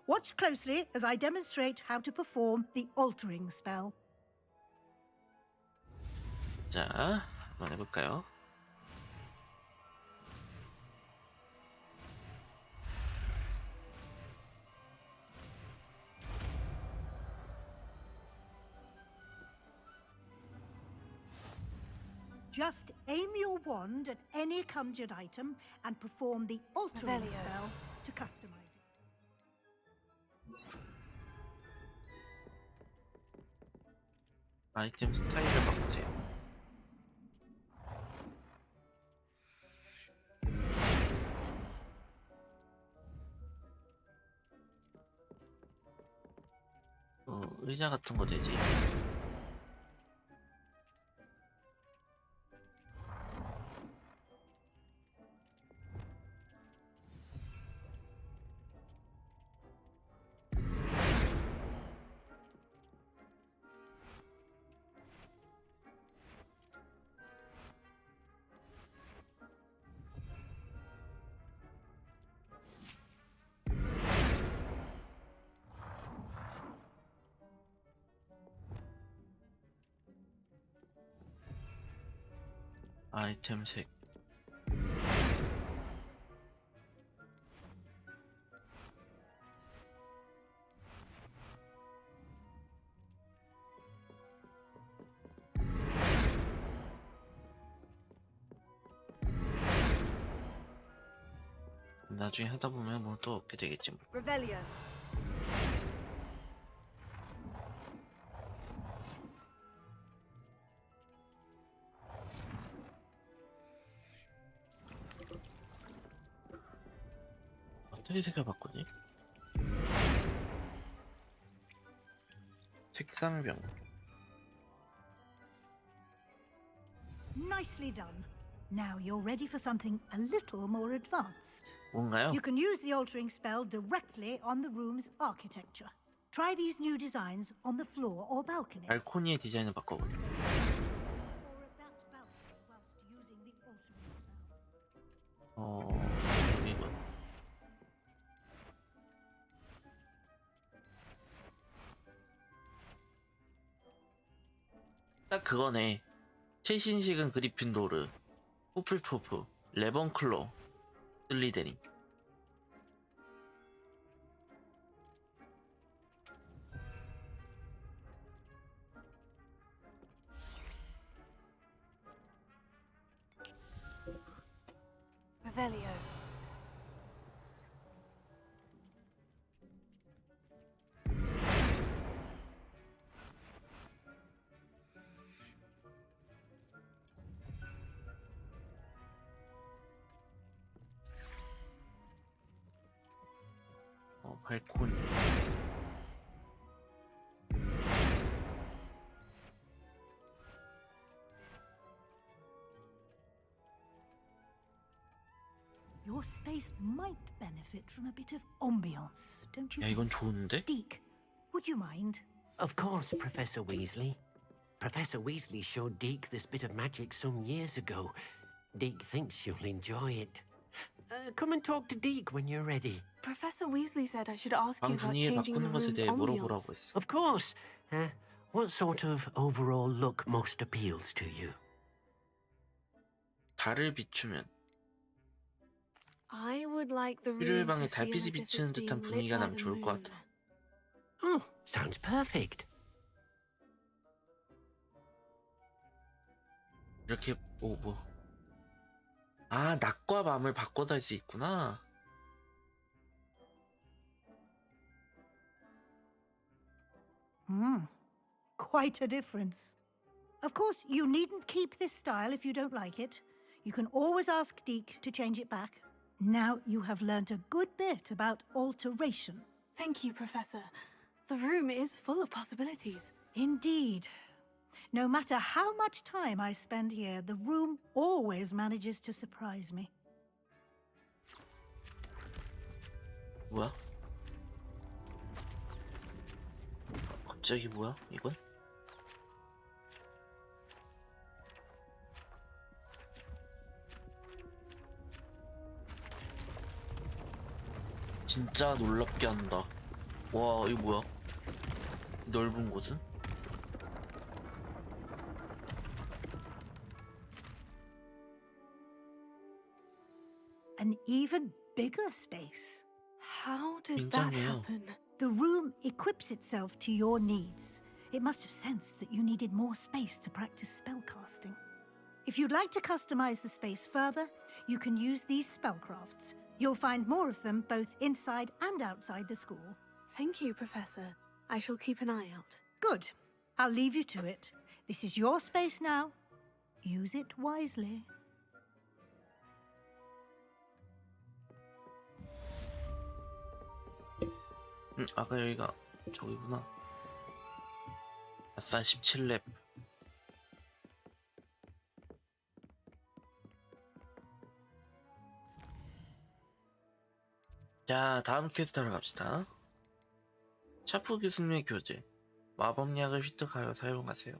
[SPEAKER 8] Watch closely as I demonstrate how to perform the altering spell.
[SPEAKER 1] 자, 한번 해볼까요?
[SPEAKER 8] Just aim your wand at any conjured item and perform the altering
[SPEAKER 10] Revelio.
[SPEAKER 8] spell to customize it.
[SPEAKER 1] 아이템 스타일을 바꾸세요. 의자 같은 거 되지. 아이템 색. 나중에 하다 보면 뭐 또 얻게 되겠지 뭐.
[SPEAKER 10] Revelio.
[SPEAKER 1] 어떻게 색을 바꾸니? 색상병.
[SPEAKER 8] Nicely done. Now you're ready for something a little more advanced.
[SPEAKER 1] 뭔가요?
[SPEAKER 8] You can use the altering spell directly on the room's architecture. Try these new designs on the floor or balcony.
[SPEAKER 1] 발코니의 디자인을 바꿔보려.
[SPEAKER 8] Or at that balcony whilst using the altering spell.
[SPEAKER 1] 여기군. 딱 그거네. 최신식은 그리핀도르, 후플푸프, 레번클로, 슬리데린.
[SPEAKER 10] Revelio.
[SPEAKER 1] 발코니.
[SPEAKER 8] Your space might benefit from a bit of ambiance, don't you
[SPEAKER 1] 야,
[SPEAKER 8] think?
[SPEAKER 1] 이건 좋은데?
[SPEAKER 8] Deke, would you mind?
[SPEAKER 15] Of course, Professor Weasley. Professor Weasley showed Deke this bit of magic some years ago. Deke thinks you'll enjoy it. Come and talk to Deke when you're ready.
[SPEAKER 10] Professor Weasley said I should ask
[SPEAKER 1] 방
[SPEAKER 10] you about
[SPEAKER 1] 분위기를
[SPEAKER 10] changing the
[SPEAKER 1] 바꾸는 것에
[SPEAKER 10] room's
[SPEAKER 1] 대해 물어보라고
[SPEAKER 10] ambiance.
[SPEAKER 1] 했어.
[SPEAKER 15] Of course. What sort of overall look most appeals to you?
[SPEAKER 1] 달을 비추면
[SPEAKER 10] I would like the room
[SPEAKER 1] 일요일
[SPEAKER 10] to
[SPEAKER 1] 방에
[SPEAKER 10] feel
[SPEAKER 1] 달빛이
[SPEAKER 10] as if
[SPEAKER 1] 비치는
[SPEAKER 10] it's being
[SPEAKER 1] 듯한
[SPEAKER 10] lit
[SPEAKER 1] 분위기가
[SPEAKER 10] by
[SPEAKER 1] 나면
[SPEAKER 10] the
[SPEAKER 1] 좋을 것
[SPEAKER 10] moon.
[SPEAKER 1] 같아.
[SPEAKER 15] Oh, sounds perfect.
[SPEAKER 1] 이렇게 뭐. 아, 낮과 밤을 바꿔서 할 수 있구나.
[SPEAKER 8] Quite a difference. Of course, you needn't keep this style if you don't like it. You can always ask Deke to change it back. Now you have learnt a good bit about alteration.
[SPEAKER 10] Thank you, Professor. The room is full of possibilities.
[SPEAKER 8] Indeed. No matter how much time I spend here, the room always manages to surprise me.
[SPEAKER 1] 뭐야? 갑자기 뭐야? 이건? 진짜 놀랍게 한다. 와, 이거 뭐야? 이 넓은 곳은?
[SPEAKER 8] An even bigger space.
[SPEAKER 10] How did that
[SPEAKER 1] 굉장해요.
[SPEAKER 10] happen?
[SPEAKER 8] The room equips itself to your needs. It must have sensed that you needed more space to practice spellcasting. If you'd like to customize the space further, you can use these spellcrafts. You'll find more of them both inside and outside the school.
[SPEAKER 10] Thank you, Professor. I shall keep an eye out.
[SPEAKER 8] Good. I'll leave you to it. This is your space now. Use it wisely.
[SPEAKER 1] 아까 여기가 저기구나. 아싸 17렙. 자, 다음 퀘스트로 갑시다. 샤프 교수님의 교재. 마법약을 획득하여 사용하세요.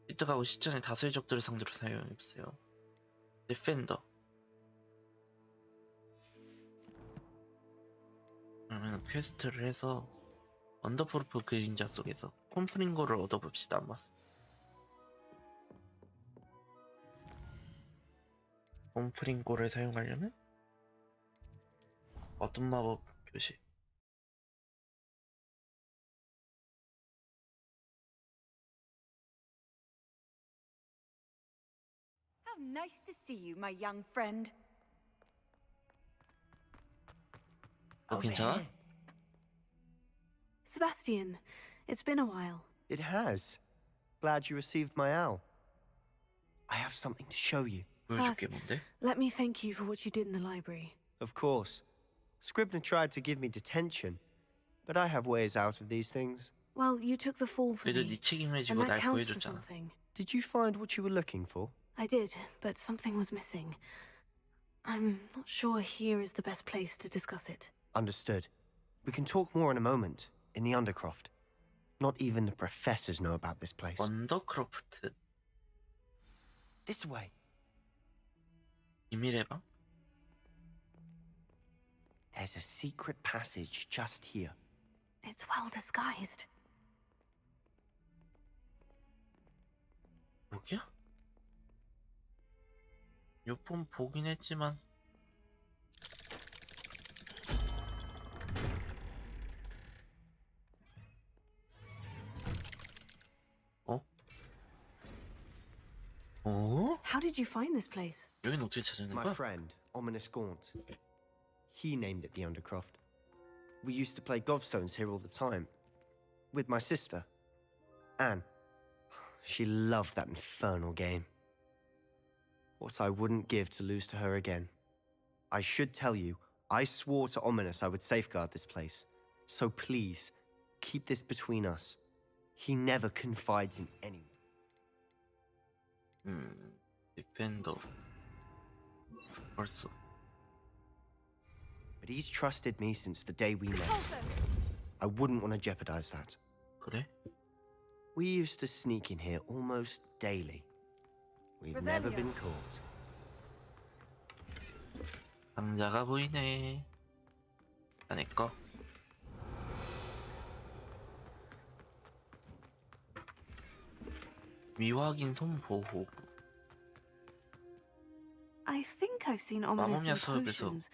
[SPEAKER 1] 획득하고 시전에 다수의 적들을 상대로 사용해보세요. 디펜더. 그러면 퀘스트를 해서 언더포르프 그림자 속에서 콤프링고를 얻어봅시다. 한번. 콤프링고를 사용하려면 어떤 마법 교실?
[SPEAKER 2] How nice to see you, my young friend.
[SPEAKER 1] 괜찮아?
[SPEAKER 10] Sebastian, it's been a while.
[SPEAKER 6] It has. Glad you received my owl. I have something to show you.
[SPEAKER 10] First, let me thank you for what you did in the library.
[SPEAKER 6] Of course. Scribner tried to give me detention, but I have ways out of these things.
[SPEAKER 10] Well, you took the fall for
[SPEAKER 1] 그래도
[SPEAKER 10] me,
[SPEAKER 1] 네 책임을
[SPEAKER 10] and
[SPEAKER 1] 지고
[SPEAKER 10] that
[SPEAKER 1] 날
[SPEAKER 10] counts for
[SPEAKER 1] 구해줬잖아.
[SPEAKER 10] something.
[SPEAKER 6] Did you find what you were looking for?
[SPEAKER 10] I did, but something was missing. I'm not sure here is the best place to discuss it.
[SPEAKER 6] Understood. We can talk more in a moment, in the Undercroft. Not even the professors know about this place.
[SPEAKER 1] 언더크로프트.
[SPEAKER 6] This way.
[SPEAKER 1] 비밀의 방?
[SPEAKER 6] There's a secret passage just here.
[SPEAKER 10] It's well disguised.
[SPEAKER 1] 여기야? 몇 번 보긴 했지만
[SPEAKER 10] How did you find this place?
[SPEAKER 1] 여긴 어떻게 찾아낸
[SPEAKER 6] My
[SPEAKER 1] 거야?
[SPEAKER 6] friend, Ominous Gaunt. He named it the Undercroft. We used to play gobstones here all the time. With my sister, Anne. She loved that infernal game. What I wouldn't give to lose to her again. I should tell you, I swore to Ominous I would safeguard this place. So please, keep this between us. He never confides in anyone.
[SPEAKER 1] 디펜더. 벌써.
[SPEAKER 6] But he's trusted me since the day we met. I wouldn't want to jeopardize that.
[SPEAKER 1] 그래?
[SPEAKER 6] We used to sneak in here almost daily. We've never been caught.
[SPEAKER 1] 상자가 보이네. 다 내 거. 미확인 손보호.
[SPEAKER 10] I think I've seen Ominous in
[SPEAKER 1] 마법약 수업에서
[SPEAKER 10] potions.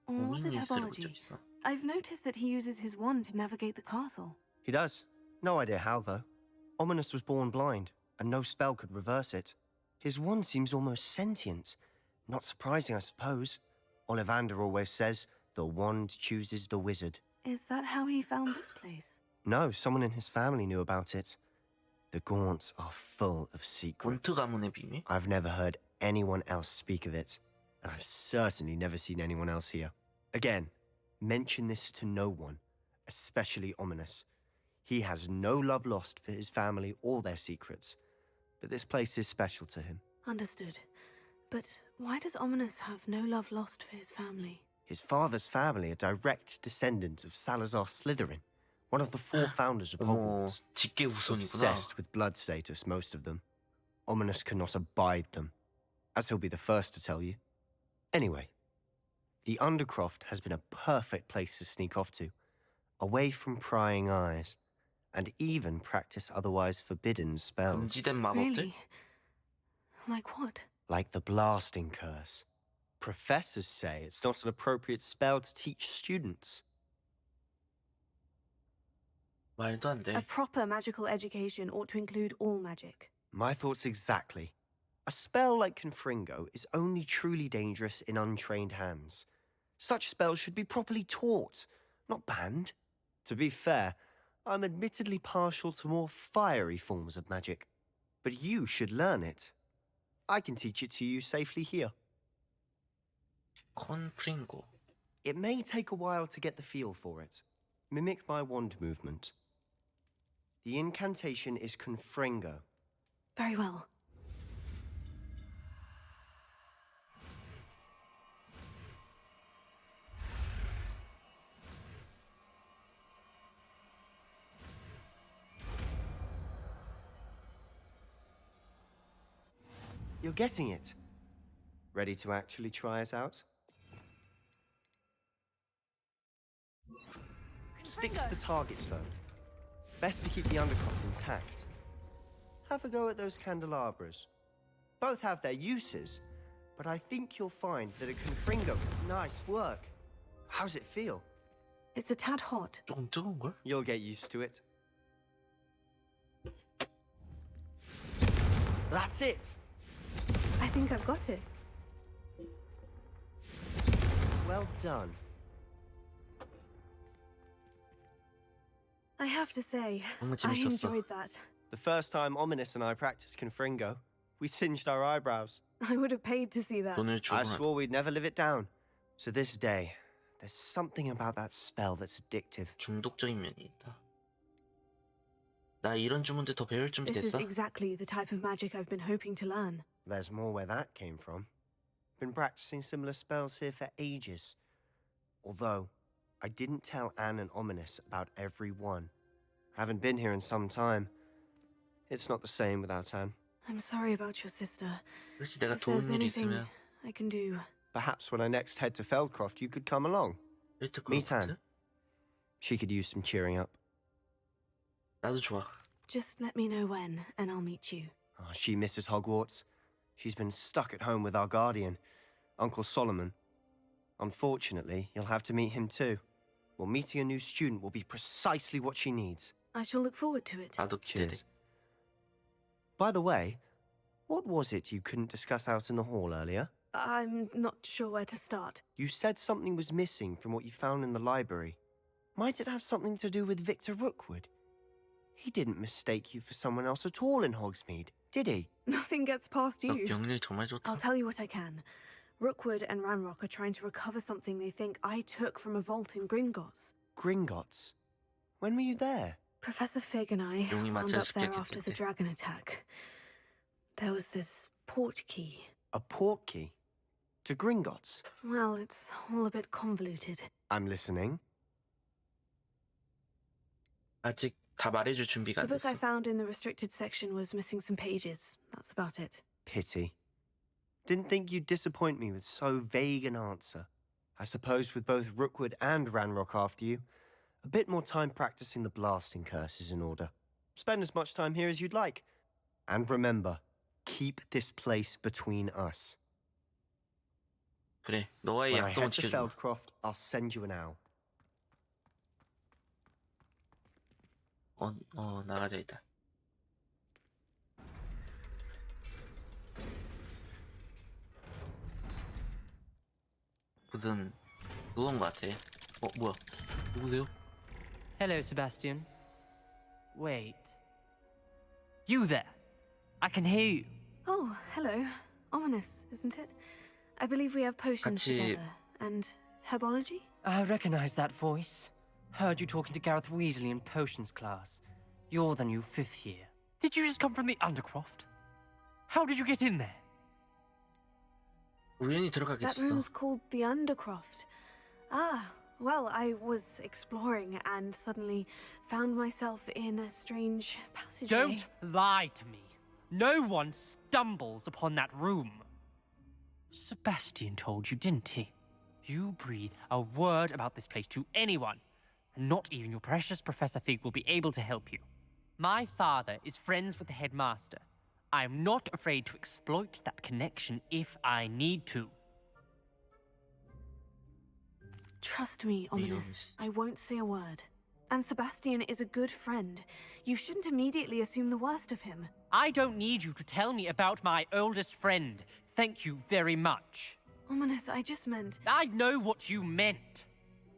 [SPEAKER 10] Or was it
[SPEAKER 1] 고민이 있을 본 적
[SPEAKER 10] herbology?
[SPEAKER 1] 있어.
[SPEAKER 10] I've noticed that he uses his wand to navigate the castle.
[SPEAKER 6] He does. No idea how, though. Ominous was born blind, and no spell could reverse it. His wand seems almost sentient. Not surprising, I suppose. Ollivander always says, the wand chooses the wizard.
[SPEAKER 10] Is that how he found this place?
[SPEAKER 6] No, someone in his family knew about it. The Gaunts are full of secrets.
[SPEAKER 1] 곤트 가문의 비밀?
[SPEAKER 6] I've never heard anyone else speak of it, and I've certainly never seen anyone else here. Again, mention this to no one, especially Ominous. He has no love lost for his family or their secrets, but this place is special to him.
[SPEAKER 10] Understood. But why does Ominous have no love lost for his family?
[SPEAKER 6] His father's family are direct descendants of Salazar Slytherin, one of the four founders of Hogwarts.
[SPEAKER 1] 직계 후손이구나.
[SPEAKER 6] Obsessed with blood status, most of them. Ominous cannot abide them, as he'll be the first to tell you. Anyway, The Undercroft has been a perfect place to sneak off to, away from prying eyes, and even practice otherwise forbidden spells.
[SPEAKER 1] 금지된 마법들?
[SPEAKER 10] Really? Like what?
[SPEAKER 6] Like the blasting curse. Professors say it's not an appropriate spell to teach students.
[SPEAKER 1] 말도 안 돼.
[SPEAKER 10] A proper magical education ought to include all magic.
[SPEAKER 6] My thoughts exactly. A spell like Confringo is only truly dangerous in untrained hands. Such spells should be properly taught, not banned. To be fair, I'm admittedly partial to more fiery forms of magic. But you should learn it. I can teach it to you safely here.
[SPEAKER 1] 콘프링고.
[SPEAKER 6] It may take a while to get the feel for it. Mimic my wand movement. The incantation is Confringo.
[SPEAKER 10] Very well.
[SPEAKER 6] You're getting it. Ready to actually try it out? Stick to the targets, though. Best to keep the Undercroft intact. Have a go at those candelabras. Both have their uses, but I think you'll find that a Confringo... Nice work. How's it feel?
[SPEAKER 10] It's a tad hot.
[SPEAKER 1] 조금 뜨거운걸?
[SPEAKER 6] You'll get used to it. That's it!
[SPEAKER 10] I think I've got it.
[SPEAKER 6] Well done.
[SPEAKER 10] I have to say,
[SPEAKER 1] 정말
[SPEAKER 10] I
[SPEAKER 1] 재밌었어.
[SPEAKER 10] enjoyed that.
[SPEAKER 6] The first time Ominous and I practiced Confringo, we singed our eyebrows.
[SPEAKER 10] I would have paid to see that.
[SPEAKER 1] 돈을
[SPEAKER 6] I
[SPEAKER 1] 주고
[SPEAKER 6] swore we'd never live it down. So this day, there's something about that spell that's addictive.
[SPEAKER 1] 중독적인 면이 있다. 나 이런 주문들 더 배울 준비
[SPEAKER 10] This is
[SPEAKER 1] 됐어?
[SPEAKER 10] exactly the type of magic I've been hoping to learn.
[SPEAKER 6] There's more where that came from. Been practicing similar spells here for ages. Although, I didn't tell Anne and Ominous about every one. Haven't been here in some time. It's not the same without Anne.
[SPEAKER 10] I'm sorry about your sister.
[SPEAKER 1] 그렇지, 내가
[SPEAKER 10] If there's
[SPEAKER 1] 도울 일이
[SPEAKER 10] anything
[SPEAKER 1] 있으면
[SPEAKER 10] I can do.
[SPEAKER 6] Perhaps when I next head to Feldcroft, you could come along. Meet Anne. She could use some cheering up.
[SPEAKER 1] 나도 좋아.
[SPEAKER 10] Just let me know when, and I'll meet you.
[SPEAKER 6] Oh, she misses Hogwarts. She's been stuck at home with our guardian, Uncle Solomon. Unfortunately, you'll have to meet him too. Well, meeting a new student will be precisely what she needs.
[SPEAKER 10] I shall look forward to it.
[SPEAKER 1] 나도 기대돼.
[SPEAKER 6] Cheers. By the way, what was it you couldn't discuss out in the hall earlier?
[SPEAKER 10] I'm not sure where to start.
[SPEAKER 6] You said something was missing from what you found in the library. Might it have something to do with Victor Rookwood? He didn't mistake you for someone else at all in Hogsmeade, did he?
[SPEAKER 10] Nothing gets past
[SPEAKER 1] 너
[SPEAKER 10] you.
[SPEAKER 1] 경력 정말 좋다.
[SPEAKER 10] I'll tell you what I can. Rookwood and Ranrock are trying to recover something they think I took from a vault in Gringotts.
[SPEAKER 6] Gringotts? When were you there?
[SPEAKER 10] Professor Fig and I
[SPEAKER 1] 용이
[SPEAKER 10] wound up there
[SPEAKER 1] 맞춰서
[SPEAKER 10] after the
[SPEAKER 1] 깼겠지.
[SPEAKER 10] dragon attack. There was this port key.
[SPEAKER 6] A port key? To Gringotts?
[SPEAKER 10] Well, it's all a bit convoluted.
[SPEAKER 6] I'm listening.
[SPEAKER 1] 아직 다 말해줄 준비가
[SPEAKER 10] The
[SPEAKER 1] 안
[SPEAKER 10] book I
[SPEAKER 1] 됐어.
[SPEAKER 10] found in the restricted section was missing some pages. That's about it.
[SPEAKER 6] Pity. Didn't think you'd disappoint me with so vague an answer. I suppose with both Rookwood and Ranrock after you, a bit more time practicing the blasting curse is in order. Spend as much time here as you'd like. And remember, keep this place between us.
[SPEAKER 1] 그래, 너와의
[SPEAKER 6] When I
[SPEAKER 1] 약속은
[SPEAKER 6] head to
[SPEAKER 1] 지켜줘.
[SPEAKER 6] Feldcroft, I'll send you an owl.
[SPEAKER 1] 나가자 일단. 무슨 그건 것 같아. 뭐야? 누구세요?
[SPEAKER 16] Hello, Sebastian. Wait. You there? I can hear you.
[SPEAKER 10] Oh, hello. Ominous, isn't it? I believe we have potions
[SPEAKER 16] 같이-
[SPEAKER 10] together. And herbology?
[SPEAKER 16] I recognize that voice. Heard you talking to Gareth Weasley in potions class. You're the new 5th year. Did you just come from the Undercroft? How did you get in there?
[SPEAKER 1] 우연히 들어가게
[SPEAKER 10] That
[SPEAKER 1] 됐어.
[SPEAKER 10] room's called the Undercroft. Ah, well, I was exploring and suddenly found myself in a strange passageway.
[SPEAKER 16] Don't lie to me. No one stumbles upon that room. Sebastian told you, didn't he? you breathe a word about this place to anyone, and not even your precious Professor Fig will be able to help you. My father is friends with the headmaster. I am not afraid to exploit that connection if I need to.
[SPEAKER 10] Trust me, Ominous. I won't say a word. And Sebastian is a good friend. You shouldn't immediately assume the worst of him.
[SPEAKER 16] I don't need you to tell me about my oldest friend. Thank you very much.
[SPEAKER 10] Ominous, I just meant...
[SPEAKER 16] I know what you meant.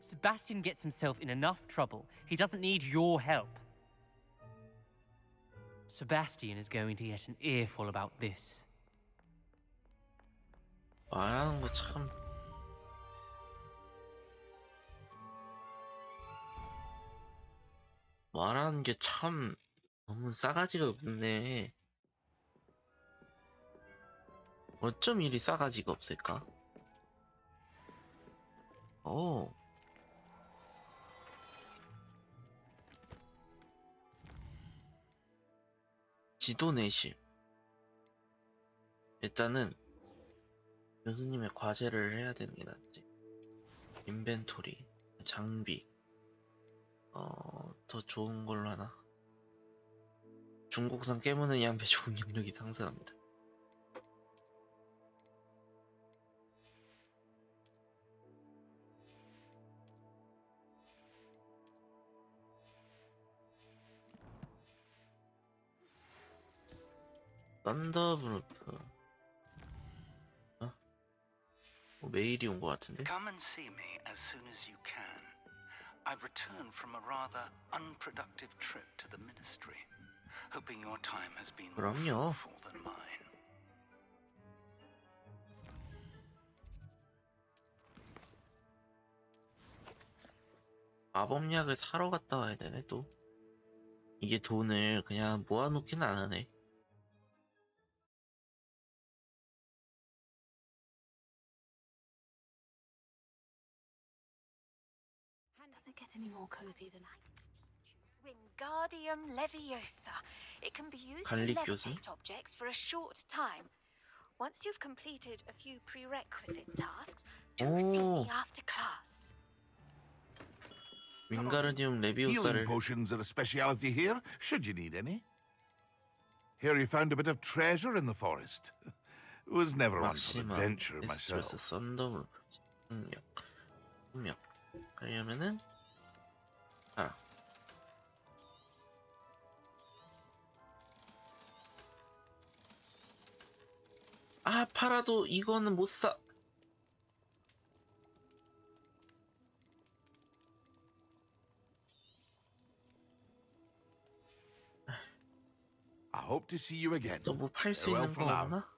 [SPEAKER 16] Sebastian gets himself in enough trouble. He doesn't need your help. Sebastian is going to get an earful about this.
[SPEAKER 1] 말하는 거 참. 말하는 게 참 너무 싸가지가 없네. 어쩜 이리 싸가지가 없을까? 오. 지도 내심. 일단은 교수님의 과제를 해야 되는 게 낫지. 인벤토리, 장비. 더 좋은 걸로 하나. 중국산 깨무는 양배 조금 능력이 상승합니다. 썬더브루프. 메일이 온 것 같은데?
[SPEAKER 17] Come and see me as soon as you can. I've returned from a rather unproductive trip to the ministry, hoping your time has been more
[SPEAKER 1] 그럼요.
[SPEAKER 17] fruitful than mine.
[SPEAKER 1] 마법약을 사러 갔다 와야 되네 또. 이게 돈을 그냥 모아놓기는 안 하네.
[SPEAKER 10] Doesn't get any more cozy than I...
[SPEAKER 18] Wingardium Leviosa. It can be used to
[SPEAKER 1] 관리 교수?
[SPEAKER 18] levitate objects for a short time. Once you've completed a few prerequisite tasks, do see me after class.
[SPEAKER 1] 윙가르디움
[SPEAKER 7] Healing
[SPEAKER 1] 레비오사를
[SPEAKER 7] potions are a speciality here, should you need any. Here you found a bit of treasure in the forest. Was never on for an
[SPEAKER 1] 막시마,
[SPEAKER 7] adventure
[SPEAKER 1] 에스트레스,
[SPEAKER 7] myself.
[SPEAKER 1] 썬더블, 흥력. 하려면은 팔아도 이거는 못 사.
[SPEAKER 7] I hope to see you again.
[SPEAKER 1] 또 뭐 팔 수
[SPEAKER 7] Farewell
[SPEAKER 1] 있는
[SPEAKER 7] for
[SPEAKER 1] 거
[SPEAKER 7] now.
[SPEAKER 1] 없나?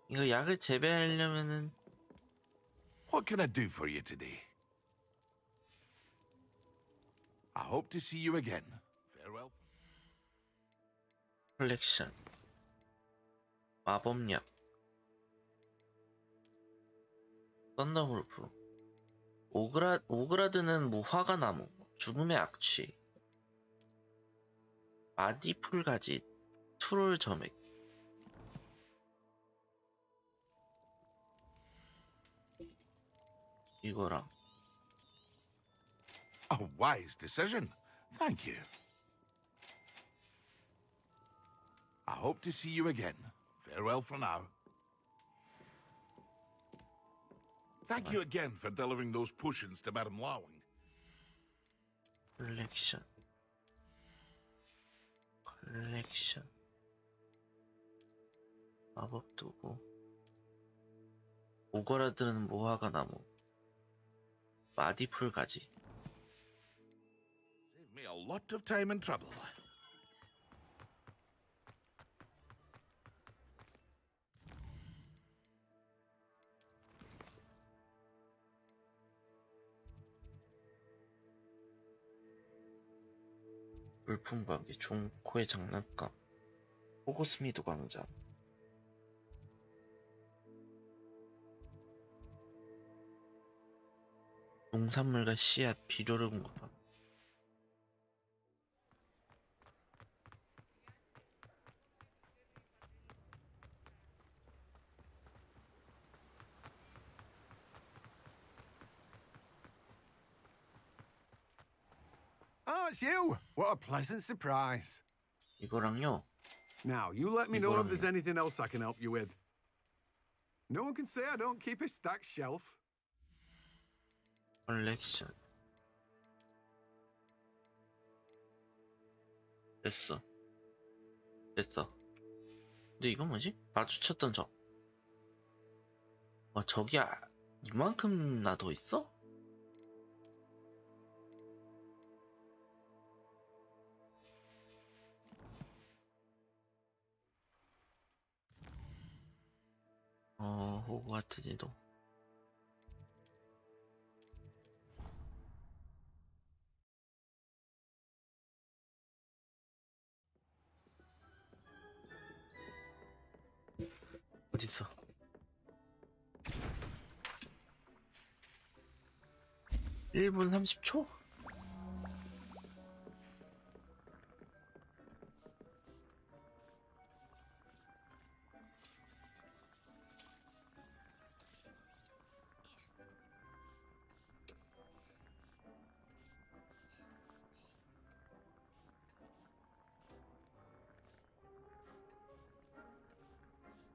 [SPEAKER 1] 이거 약을 재배하려면은
[SPEAKER 7] What can I do for you today? I hope to see you again. Farewell.
[SPEAKER 1] 컬렉션, 마법약, 썬더볼프, 오그라드는 뭐 화가나무, 죽음의 악취, 마디풀가지, 트롤 점액. 이거랑
[SPEAKER 7] A wise decision. Thank you. I hope to see you again. Farewell for now. Thank you again for delivering those potions to Madame Lowing.
[SPEAKER 1] 컬렉션, 마법도구, 오그라드는 모화가나무, 마디풀가지.
[SPEAKER 7] Saved me a lot of time and trouble.
[SPEAKER 1] 물품가게, 종코의 장난감, 호그스미드 광장. 농산물과 씨앗, 비료를 공급함.
[SPEAKER 9] Oh, it's you! What a pleasant surprise.
[SPEAKER 1] 이거랑요.
[SPEAKER 9] Now, you let me know if there's
[SPEAKER 1] 이거랑요.
[SPEAKER 9] anything else I can help you with. No one can say I don't keep a stacked shelf.
[SPEAKER 1] 컬렉션. 됐어. 됐어. 근데 이건 뭐지? 마주쳤던 적. 저기 이만큼나 더 있어? 호그와트 지도. 어딨어? (1분 30초)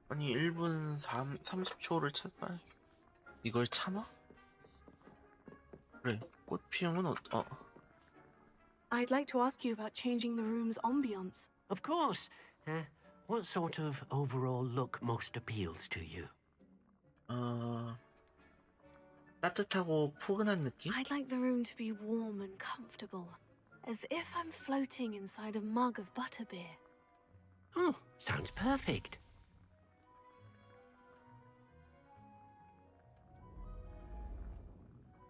[SPEAKER 1] 아니 1분 30초를 찾아. 이걸 참아? 그래. 꽃 피우면
[SPEAKER 10] I'd like to ask you about changing the room's ambience.
[SPEAKER 15] Of course. What sort of overall look most appeals to you?
[SPEAKER 1] 따뜻하고 포근한 느낌?
[SPEAKER 10] I'd like the room to be warm and comfortable, as if I'm floating inside a mug of butterbeer.
[SPEAKER 15] Oh, sounds perfect.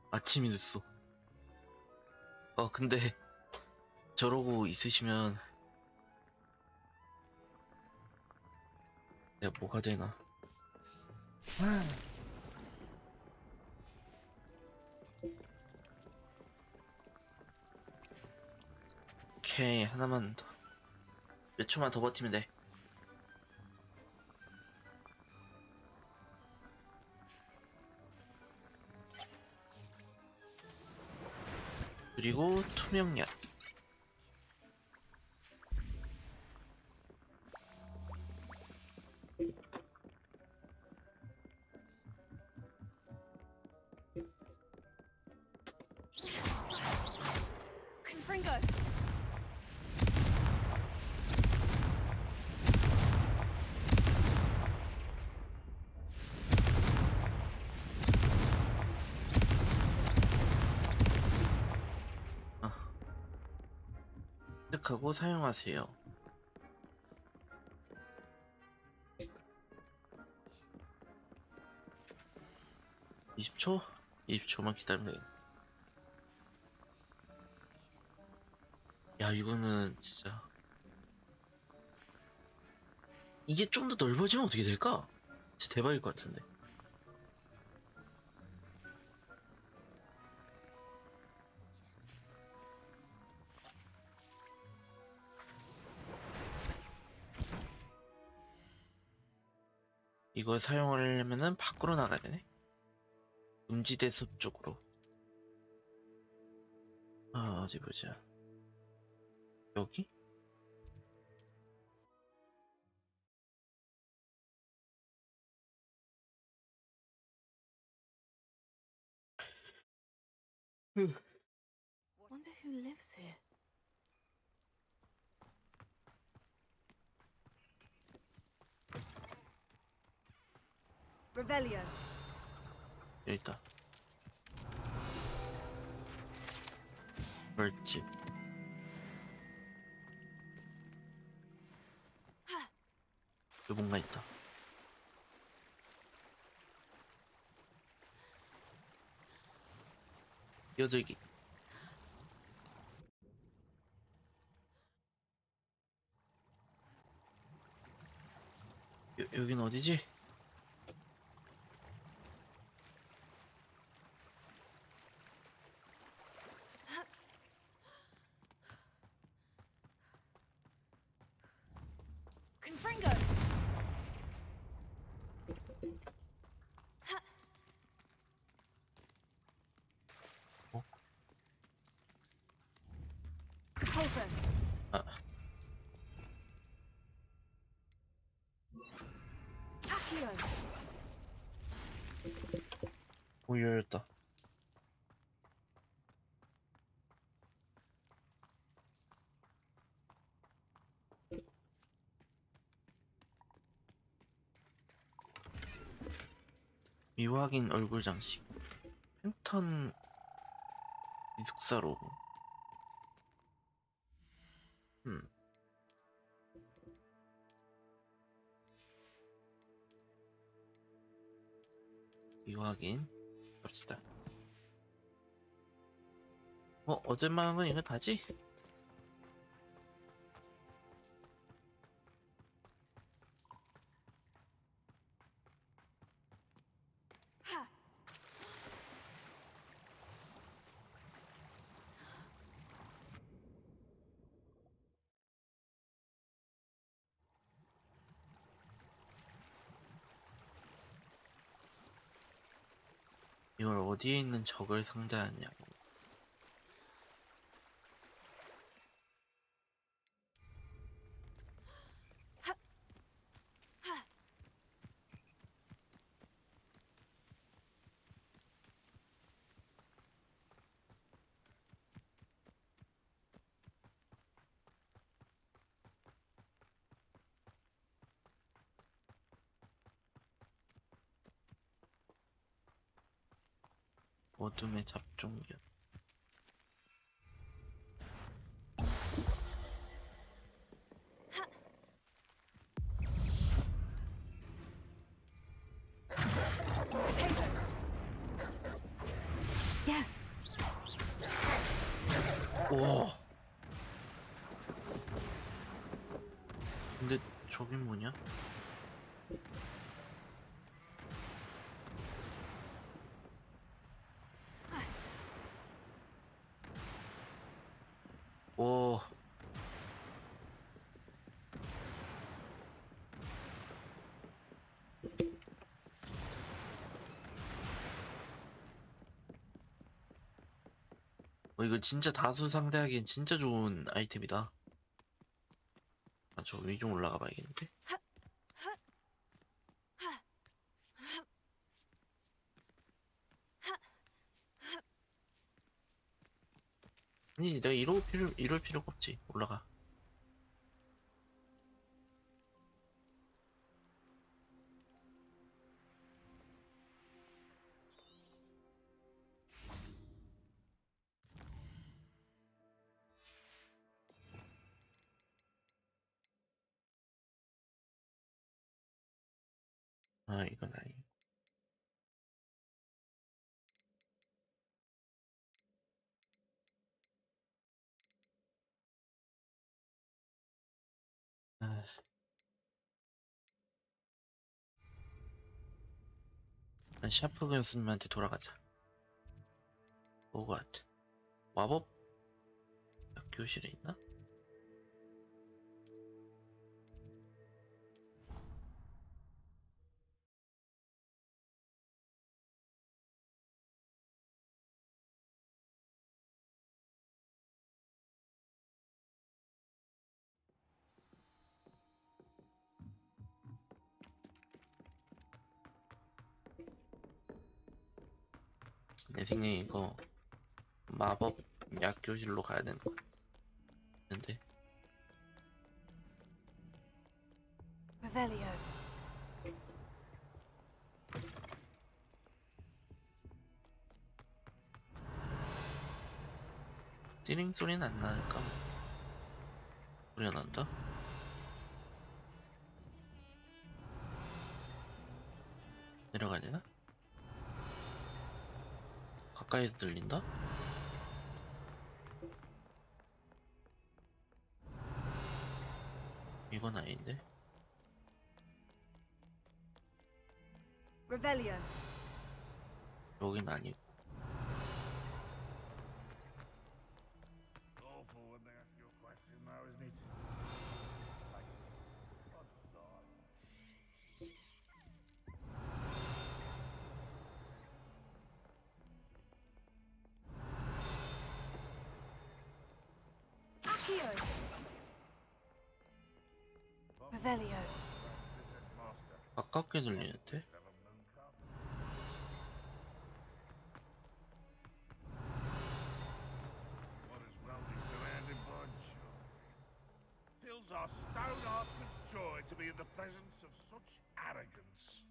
[SPEAKER 1] 아침이 됐어. 근데 저러고 있으시면 내가 뭐가 되나? 오케이, 하나만 더. 몇 초만 더 버티면 돼. 그리고 투명약.
[SPEAKER 10] Confringo!
[SPEAKER 1] 획득하고 사용하세요. (20초) 20초만 기다리면 되겠네. 야, 이거는 진짜 이게 좀 더 넓어지면 어떻게 될까? 진짜 대박일 것 같은데. 이걸 사용하려면은 밖으로 나가야 되네. 음지대 숲 쪽으로. 어디 보자. 여기?
[SPEAKER 10] Wonder who lives here. Revelio.
[SPEAKER 1] 여기 있다. 벌집. 여기 뭔가 있다. 여저기. 여긴 어디지?
[SPEAKER 10] Confringo! Also,
[SPEAKER 1] 아,
[SPEAKER 10] Accio.
[SPEAKER 1] 오, 열렸다. 미확인 얼굴 장식. 팬턴 기숙사로. 미확인. 갑시다. 어제 말한 건 이거 다지? 이걸 어디에 있는 적을 상대하냐고. 어둠의 잡종견.
[SPEAKER 2] Yes.
[SPEAKER 1] 오. 근데 저긴 뭐냐? 오. 이거 진짜 다수 상대하기엔 진짜 좋은 아이템이다. 아, 저 위 좀 올라가 봐야겠는데? 아니, 내가 이럴 필요가 없지. 올라가. 아, 이건 아니. 아, 샤프 교수님한테 돌아가자. 호그와트. 마법 교실에 있나? 내 생각에 이거 마법 약교실로 가야 되는 거 같은데.
[SPEAKER 10] Revelio.
[SPEAKER 1] 띠링 소리는 안 나니까. 소리가 난다? 내려가야 되나? 가까이서 들린다? 이건 아닌데?
[SPEAKER 10] Revelio.
[SPEAKER 1] 여긴 아니고.
[SPEAKER 7] Awful when they ask you a question now, isn't it?
[SPEAKER 10] Accio. Accio. Revelio.
[SPEAKER 1] 가깝게 들리는데?
[SPEAKER 7] What is well be surrounding bunch. Fills our stone hearts with joy to be in the presence of such arrogance.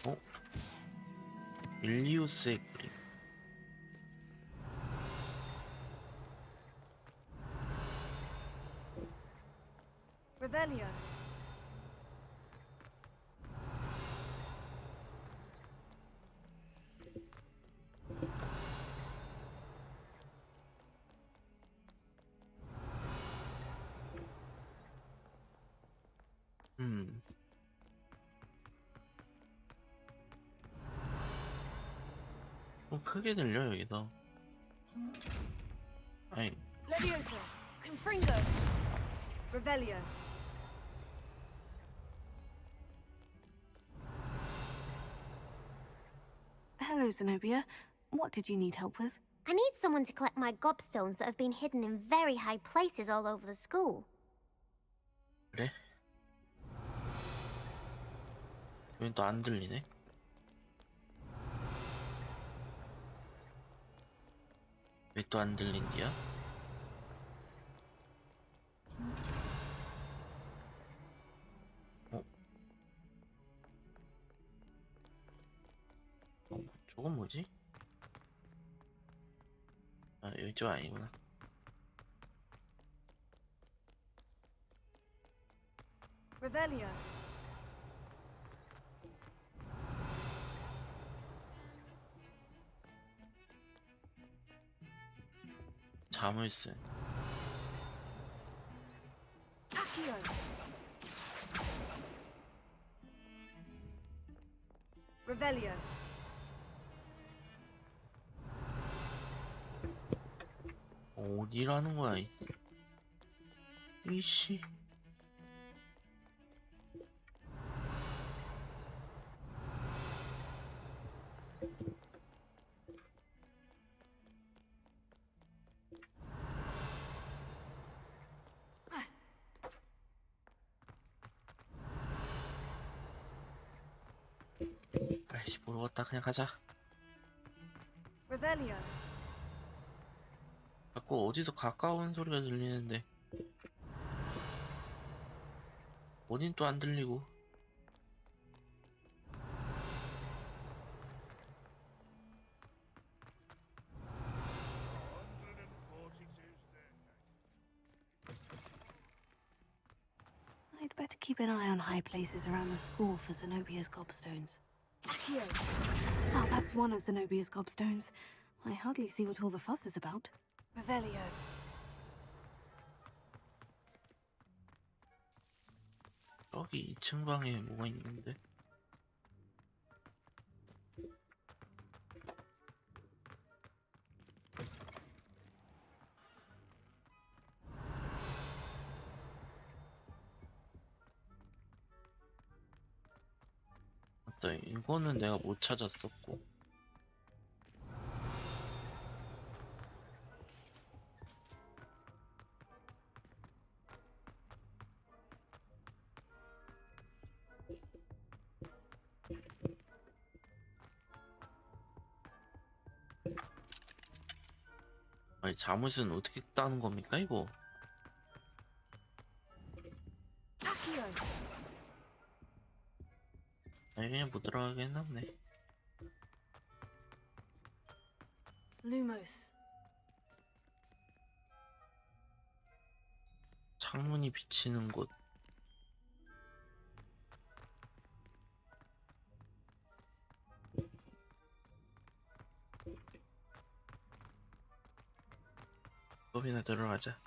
[SPEAKER 1] 어? 일리우스의 그림.
[SPEAKER 10] Revelio.
[SPEAKER 1] 좀 크게 들려 여기서. 아니,
[SPEAKER 10] Levioso. Confringo. Revelio. Hello, Zenobia. What did you need help with?
[SPEAKER 19] I need someone to collect my gobstones that have been hidden in very high places all over the school.
[SPEAKER 1] 그래? 여긴 또 안 들리네. 왜 또 안 들린디야? 저건 뭐지? 아, 이쪽 아니구나.
[SPEAKER 10] Revelio.
[SPEAKER 1] 자물쇠.
[SPEAKER 10] Accio. Revelio.
[SPEAKER 1] 어디라는 거야, 이씨. 아이씨, 모르겠다. 그냥 가자.
[SPEAKER 10] Revelio.
[SPEAKER 1] 자꾸 어디서 가까운 소리가 들리는데 어딘 또 안 들리고.
[SPEAKER 10] I'd better keep an eye on high places around the school for Zenobia's gobstones. Accio. Oh, that's one of Zenobia's gobstones. I hardly see what all the fuss is about. Revelio.
[SPEAKER 1] 저기 2층 방에 뭐가 있는데? 맞다, 이거는 내가 못 찾았었고. 아니, 잠옷은 어떻게 따는 겁니까, 이거?
[SPEAKER 10] Accio.
[SPEAKER 1] 아니, 그냥 못 들어가게 해놨네.
[SPEAKER 10] Lumos.
[SPEAKER 1] 창문이 비치는 곳. 법이나 들어가자.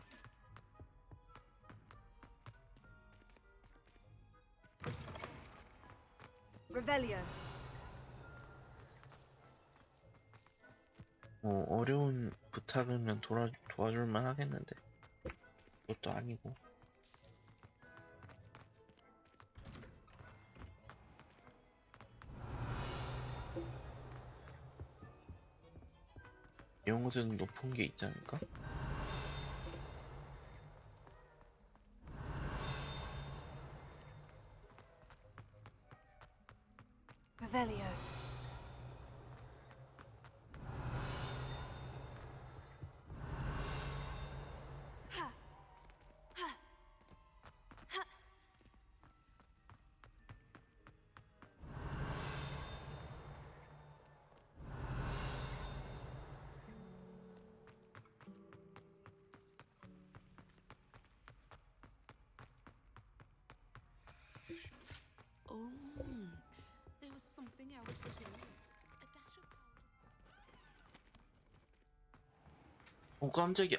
[SPEAKER 10] Revelio.
[SPEAKER 1] 뭐 어려운 부탁이면 도와줄만 하겠는데 그것도 아니고. 이런 곳에는 높은 게 있지 않을까?
[SPEAKER 14] Revelio.
[SPEAKER 18] Oh, there was something else too. A dash of
[SPEAKER 1] 오, 깜짝이야.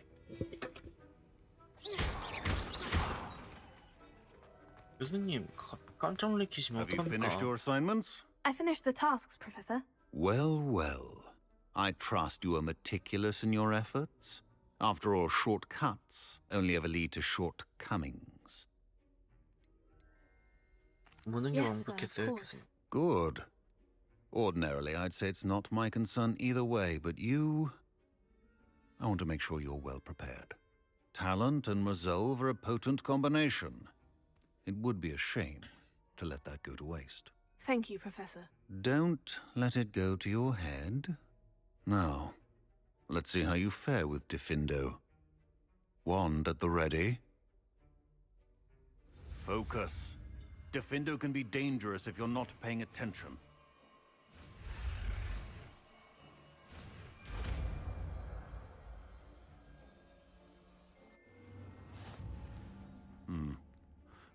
[SPEAKER 1] 교수님, 깜짝 놀래키시면
[SPEAKER 13] Have you finished
[SPEAKER 1] 어떡합니까?
[SPEAKER 13] your assignments?
[SPEAKER 10] I finished the tasks, Professor.
[SPEAKER 13] Well, well. I trust you are meticulous in your efforts. After all, shortcuts only ever lead to shortcomings.
[SPEAKER 1] 모든 게
[SPEAKER 10] Yes, sir, of
[SPEAKER 1] 완벽했어요,
[SPEAKER 10] course.
[SPEAKER 1] 교수님.
[SPEAKER 13] Good. Ordinarily, I'd say it's not my concern either way, but you... I want to make sure you're well prepared. Talent and resolve are a potent combination. It would be a shame to let that go to waste.
[SPEAKER 10] Thank you, Professor.
[SPEAKER 13] Don't let it go to your head. Now, let's see how you fare with Diffindo. Wand at the ready. Focus. Diffindo can be dangerous if you're not paying attention.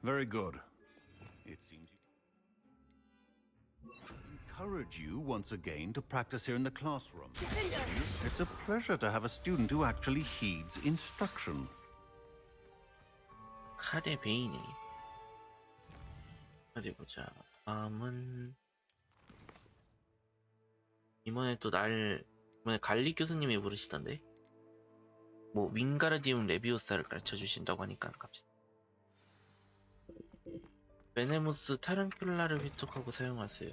[SPEAKER 13] Very good. It seems encourage you once again to practice here in the classroom. It's a pleasure to have a student who actually heeds instruction.
[SPEAKER 1] 칼의 베인이. 어디 보자. 다음은 이번에 갈리 교수님이 부르시던데. 뭐 윙가르디움 레비오사를 가르쳐 주신다고 하니까 갑시다. 베네무스 타란큘라를 획득하고 사용하세요.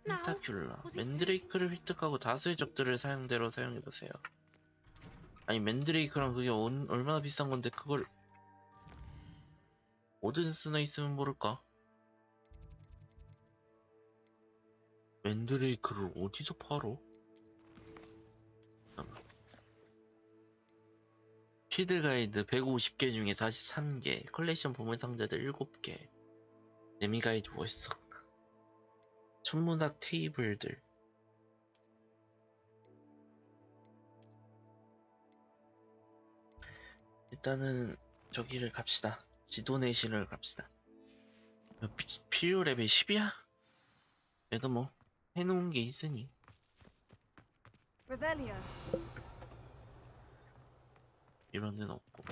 [SPEAKER 1] 펜타큘라, 맨드레이크를 획득하고 다수의 적들을 사용대로 사용해보세요. 아니 맨드레이크랑 그게 얼마나 비싼 건데 그걸 오든스나 있으면 모를까? 맨드레이크를 어디서 팔어? 필드 가이드 150개 중에 43개, 컬렉션 보물 상자들 7개, 데미 가이드 뭐였어? 천문학 테이블들. 일단은 저기를 갑시다. 지도 내시를 갑시다. 필요 레벨 10이야? 그래도 뭐 해놓은 게 있으니.
[SPEAKER 14] Revelio.
[SPEAKER 1] 이런 데는 없고.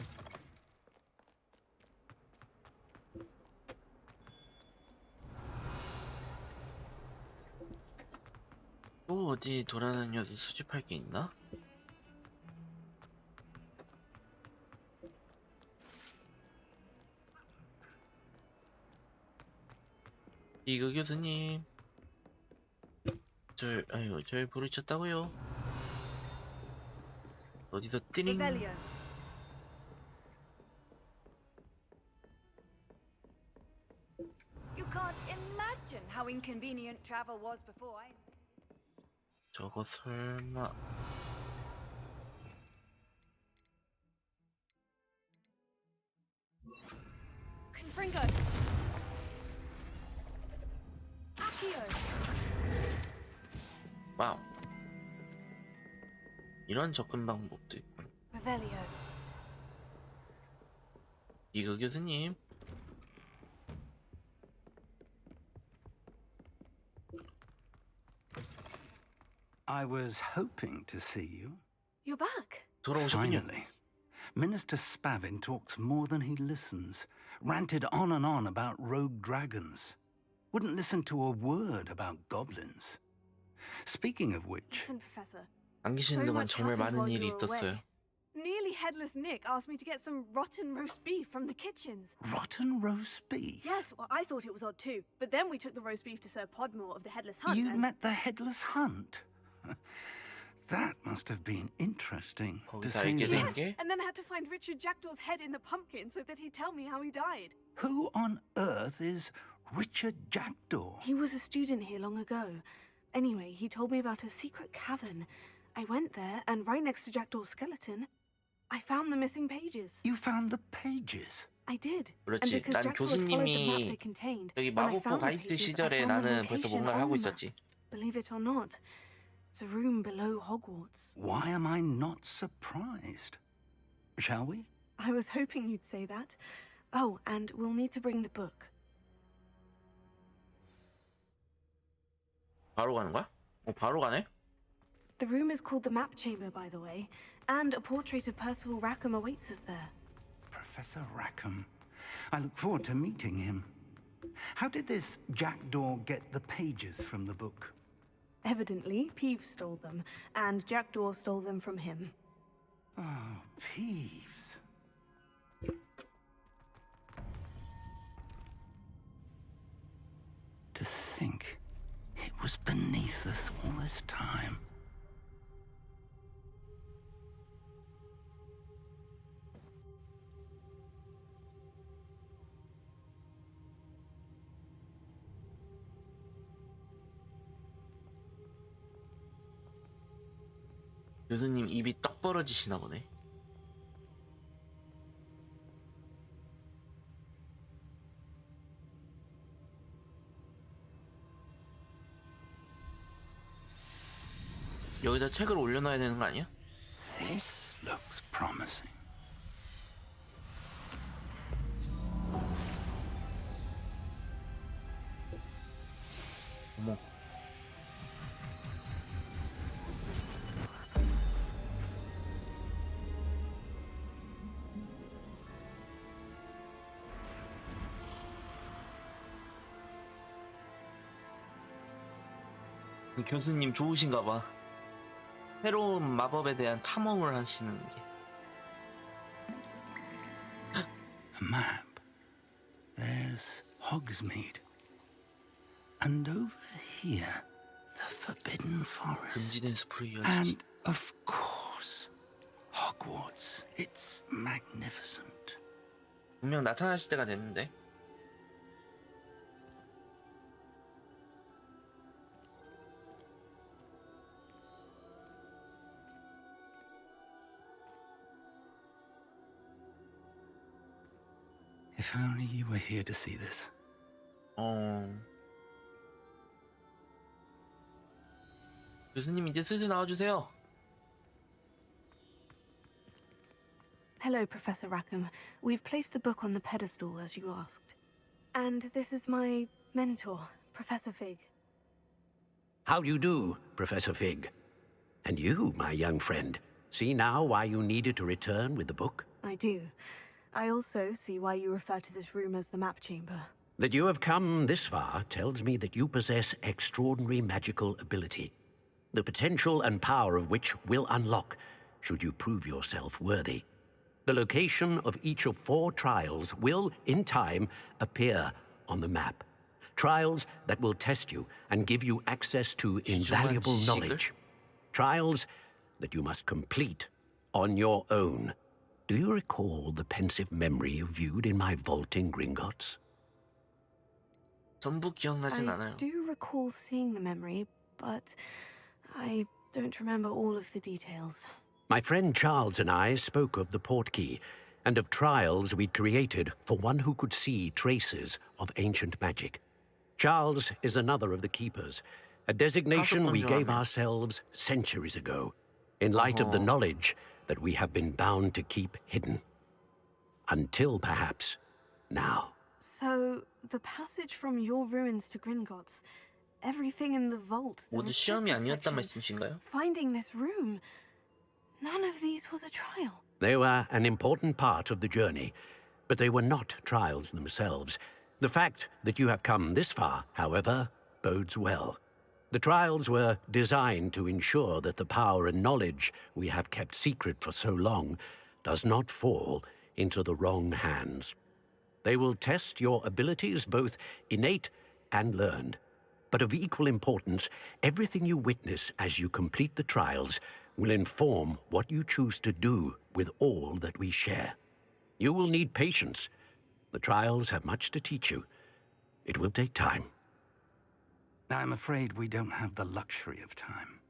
[SPEAKER 1] 또 어디 돌아다녀서 수집할 게 있나? 이거 교수님, 절 부르셨다고요? 어디서 띠링?
[SPEAKER 14] Revelio. You can't imagine how inconvenient travel was before I...
[SPEAKER 1] 저거 설마...
[SPEAKER 14] Confringo. Accio.
[SPEAKER 1] 와우. 이런 접근 방법도 있군.
[SPEAKER 14] Revelio.
[SPEAKER 1] 이거 교수님.
[SPEAKER 17] I was hoping to see you.
[SPEAKER 14] You're back.
[SPEAKER 1] 돌아오셨군요.
[SPEAKER 17] Finally. Minister Spavin talks more than he listens. Ranted on and on about rogue dragons. Wouldn't listen to a word about goblins. Speaking of which...
[SPEAKER 14] Listen, Professor.
[SPEAKER 1] 안 계시는 동안 정말 많은 일이 있었어요.
[SPEAKER 14] Nearly headless Nick asked me to get some rotten roast beef from the kitchens.
[SPEAKER 17] Rotten roast beef?
[SPEAKER 14] Yes, well, I thought it was odd too. But then we took the roast beef to Sir Podmore of the Headless Hunt.
[SPEAKER 17] You met the Headless Hunt? That must have been interesting, to
[SPEAKER 1] 거기서
[SPEAKER 17] say
[SPEAKER 1] 알게
[SPEAKER 17] the
[SPEAKER 1] 된
[SPEAKER 17] least.
[SPEAKER 1] 게
[SPEAKER 14] And then I had to find Richard Jackdaw's head in the pumpkin so that he'd tell me how he died.
[SPEAKER 17] Who on earth is Richard Jackdaw?
[SPEAKER 14] He was a student here long ago. Anyway, he told me about a secret cavern. I went there, and right next to Jackdaw's skeleton, I found the missing pages.
[SPEAKER 17] You found the pages?
[SPEAKER 14] I did. And
[SPEAKER 1] 그렇지.
[SPEAKER 14] because
[SPEAKER 1] 난
[SPEAKER 14] Jackdaw had followed the map they
[SPEAKER 1] 교수님이
[SPEAKER 14] contained,
[SPEAKER 1] 여기
[SPEAKER 14] when I
[SPEAKER 1] 마법부
[SPEAKER 14] found the
[SPEAKER 1] 가이드
[SPEAKER 14] pages, I
[SPEAKER 1] 시절에
[SPEAKER 14] found the
[SPEAKER 1] 나는 벌써
[SPEAKER 14] location
[SPEAKER 1] 뭔가를
[SPEAKER 14] on
[SPEAKER 1] 하고
[SPEAKER 14] the map.
[SPEAKER 1] 있었지.
[SPEAKER 14] Believe it or not, it's a room below Hogwarts.
[SPEAKER 17] Why am I not surprised? Shall we?
[SPEAKER 14] I was hoping you'd say that. Oh, and we'll need to bring the book.
[SPEAKER 1] 바로 가는 거야? 바로 가네?
[SPEAKER 14] The room is called the Map Chamber, by the way, and a portrait of Percival Rackham awaits us there.
[SPEAKER 17] Professor Rackham. I look forward to meeting him. How did this Jackdaw get the pages from the book?
[SPEAKER 14] Evidently, Peeves stole them, and Jackdaw stole them from him.
[SPEAKER 17] Oh, Peeves. To think it was beneath us all this time.
[SPEAKER 1] 교수님 입이 떡 벌어지시나 보네. 여기다 책을 올려놔야 되는 거 아니야?
[SPEAKER 17] This looks promising.
[SPEAKER 1] 어머. 교수님 좋으신가 봐. 새로운 마법에 대한 탐험을 하시는 게.
[SPEAKER 17] A map. There's Hogsmeade. And over here, the Forbidden Forest.
[SPEAKER 1] 금지된 숲으로 이어지지.
[SPEAKER 17] And, of course, Hogwarts. It's magnificent.
[SPEAKER 1] 분명 나타나실 때가 됐는데.
[SPEAKER 17] If only you were here to see this.
[SPEAKER 1] 교수님 이제 슬슬 나와주세요.
[SPEAKER 14] Hello, Professor Rackham. We've placed the book on the pedestal as you asked. And this is my mentor, Professor Fig.
[SPEAKER 15] How do you do, Professor Fig? And you, my young friend, see now why you needed to return with the book?
[SPEAKER 14] I do. I also see why you refer to this room as the Map Chamber.
[SPEAKER 15] That you have come this far tells me that you possess extraordinary magical ability, the potential and power of which will unlock should you prove yourself worthy. The location of each of 4 trials will, in time, appear on the map. Trials that will test you and give you access to invaluable knowledge. Trials that you must complete on your own. Do you recall the pensive memory you viewed in my vault in Gringotts?
[SPEAKER 1] 전부 기억나진 않아요.
[SPEAKER 14] I do recall seeing the memory, but I don't remember all of the details.
[SPEAKER 15] My friend Charles and I spoke of the portkey and of trials we'd created for one who could see traces of ancient magic. Charles is another of the keepers, a designation we gave ourselves centuries ago, in light of the knowledge that we have been bound to keep hidden. Until, perhaps, now.
[SPEAKER 14] So, the passage from your ruins to Gringotts, everything in the vault, the
[SPEAKER 1] 모두 시험이
[SPEAKER 14] restricted
[SPEAKER 1] 아니었단
[SPEAKER 14] section,
[SPEAKER 1] 말씀이신가요?
[SPEAKER 14] finding this room, none of these was a trial.
[SPEAKER 15] They were an important part of the journey, but they were not trials themselves. The fact that you have come this far, however, bodes well. The trials were designed to ensure that the power and knowledge we have kept secret for so long does not fall into the wrong hands. They will test your abilities, both innate and learned. But of equal importance, everything you witness as you complete the trials will inform what you choose to do with all that we share. You will need patience. The trials have much to teach you. It will take time.
[SPEAKER 17] I'm afraid we don't have the luxury of time.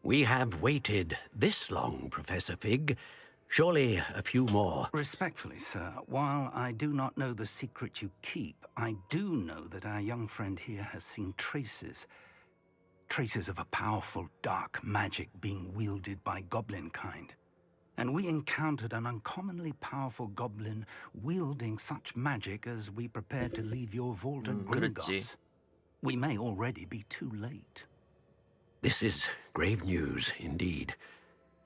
[SPEAKER 15] We have waited this long, Professor Fig. Surely a few more.
[SPEAKER 17] Respectfully, sir, while I do not know the secret you keep, I do know that our young friend here has seen traces of a powerful dark magic being wielded by goblin kind. And we encountered an uncommonly powerful goblin wielding such magic as we prepared to leave your vault at Gringotts. We may already be too late.
[SPEAKER 15] This is grave news indeed.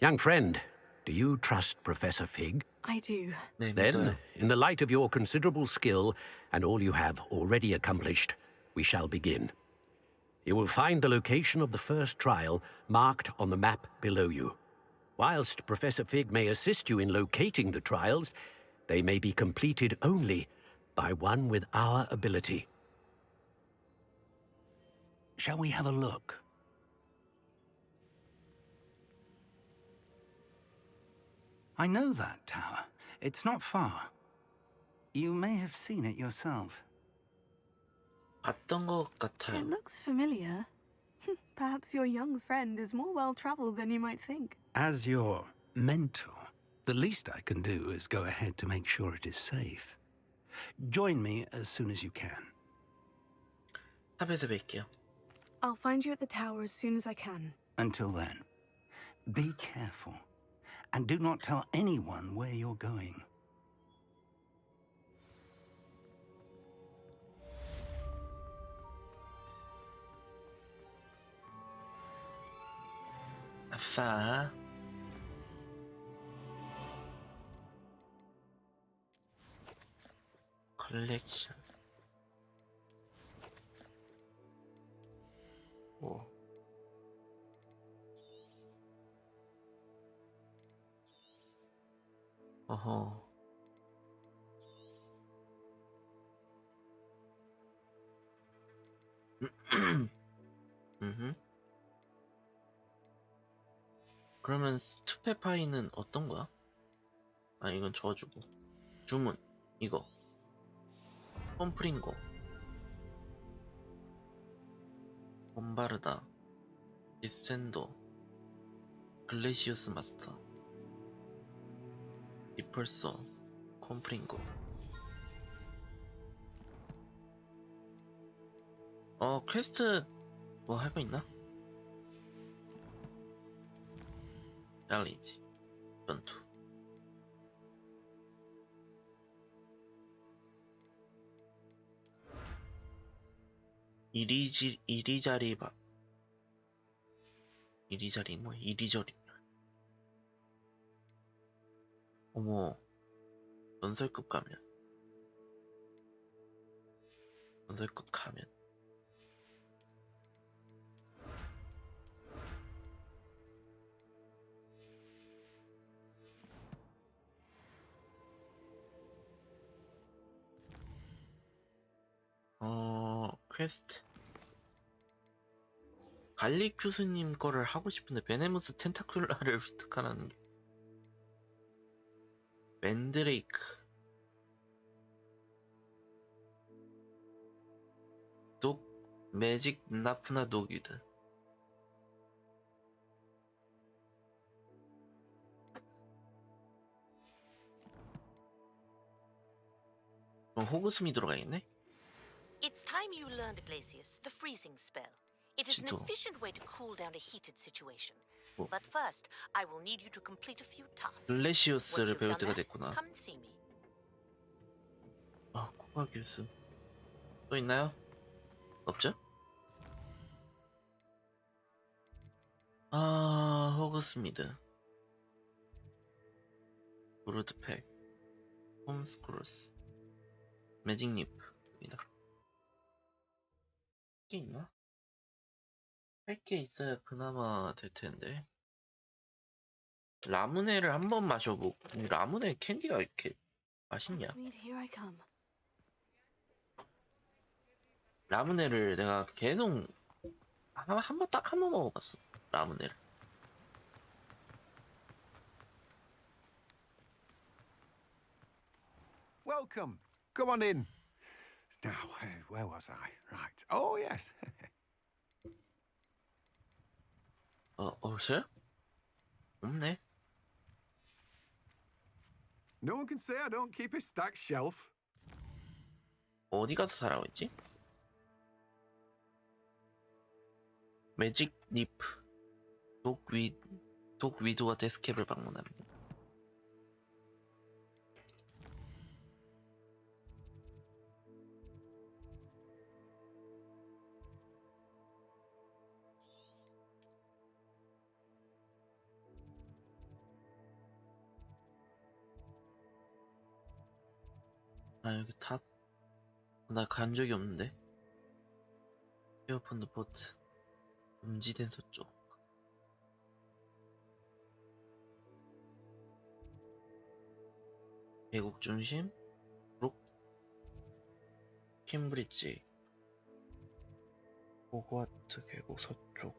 [SPEAKER 15] Young friend, do you trust Professor Fig?
[SPEAKER 14] I do.
[SPEAKER 15] Then, in the light of your considerable skill and all you have already accomplished, we shall begin. You will find the location of the first trial marked on the map below you. Whilst Professor Fig may assist you in locating the trials, they may be completed only by one with our ability.
[SPEAKER 17] Shall we have a look? I know that tower. It's not far. You may have seen it yourself.
[SPEAKER 1] 봤던 것 같아요.
[SPEAKER 14] It looks familiar. Perhaps your young friend is more well-traveled than you might think.
[SPEAKER 17] As your mentor, the least I can do is go ahead to make sure it is safe. Join me as soon as you can.
[SPEAKER 1] 탑에서 뵐게요.
[SPEAKER 14] I'll find you at the tower as soon as I can.
[SPEAKER 17] Until then, be careful. And do not tell anyone where you're going.
[SPEAKER 1] 아싸. 컬렉션. 오. 어허. 그러면 투페파이는 어떤 거야? 아, 이건 저주고. 주문, 이거. 펌프링고. bom바르다. 디센도. 글레시우스 마스터. 디펄서. 컴프링고. 퀘스트 뭐 할 거 있나? 챌린지. 전투. 이리저리 뭐 이리저리. 어머. 전설급 가면. 전설급 가면. 퀘스트. 갈리큐스님 거를 하고 싶은데 베네무스 텐타큘라를 획득하라는 게. 맨드레이크. 독 매직 나프나 독이드. 그럼 호그숨이 들어가 있네?
[SPEAKER 18] It's time you learned, Glacius, the freezing spell. It is an
[SPEAKER 1] 지도.
[SPEAKER 18] efficient way to cool down a heated situation.
[SPEAKER 1] 어.
[SPEAKER 18] But first, I will need you to complete a few tasks.
[SPEAKER 1] 글레시우스를
[SPEAKER 18] Once you've
[SPEAKER 1] 배울
[SPEAKER 18] done
[SPEAKER 1] 때가
[SPEAKER 18] that,
[SPEAKER 1] 됐구나.
[SPEAKER 18] come and see me.
[SPEAKER 1] 아, 코가기스. 또 있나요? 없죠? 아, 호그스미드. 브루드팩. 홈스크루스. 매직리프입니다. 할 게 있나? 할 게 있어야 그나마 될 텐데. 라무네를 한번 마셔보고. 라무네 캔디가 이렇게 맛있냐?
[SPEAKER 14] Hogsmeade, here I come.
[SPEAKER 1] 라무네를 내가 계속 딱 한 번 먹어봤어. 라무네를.
[SPEAKER 9] Welcome. Come on in. Now, where was I? Right. Oh, yes.
[SPEAKER 1] 없어요? 없네.
[SPEAKER 9] No one can say I don't keep a stacked shelf.
[SPEAKER 1] 어디 가서 사라고 했지? 매직 리프. 독 위드와 데스캡을 방문합니다. 아, 여기 탑? 나 간 적이 없는데. 에어컨드 포트. 금지된 서쪽. 계곡 중심. 브룩. 캠브리지. 호그와트 계곡 서쪽.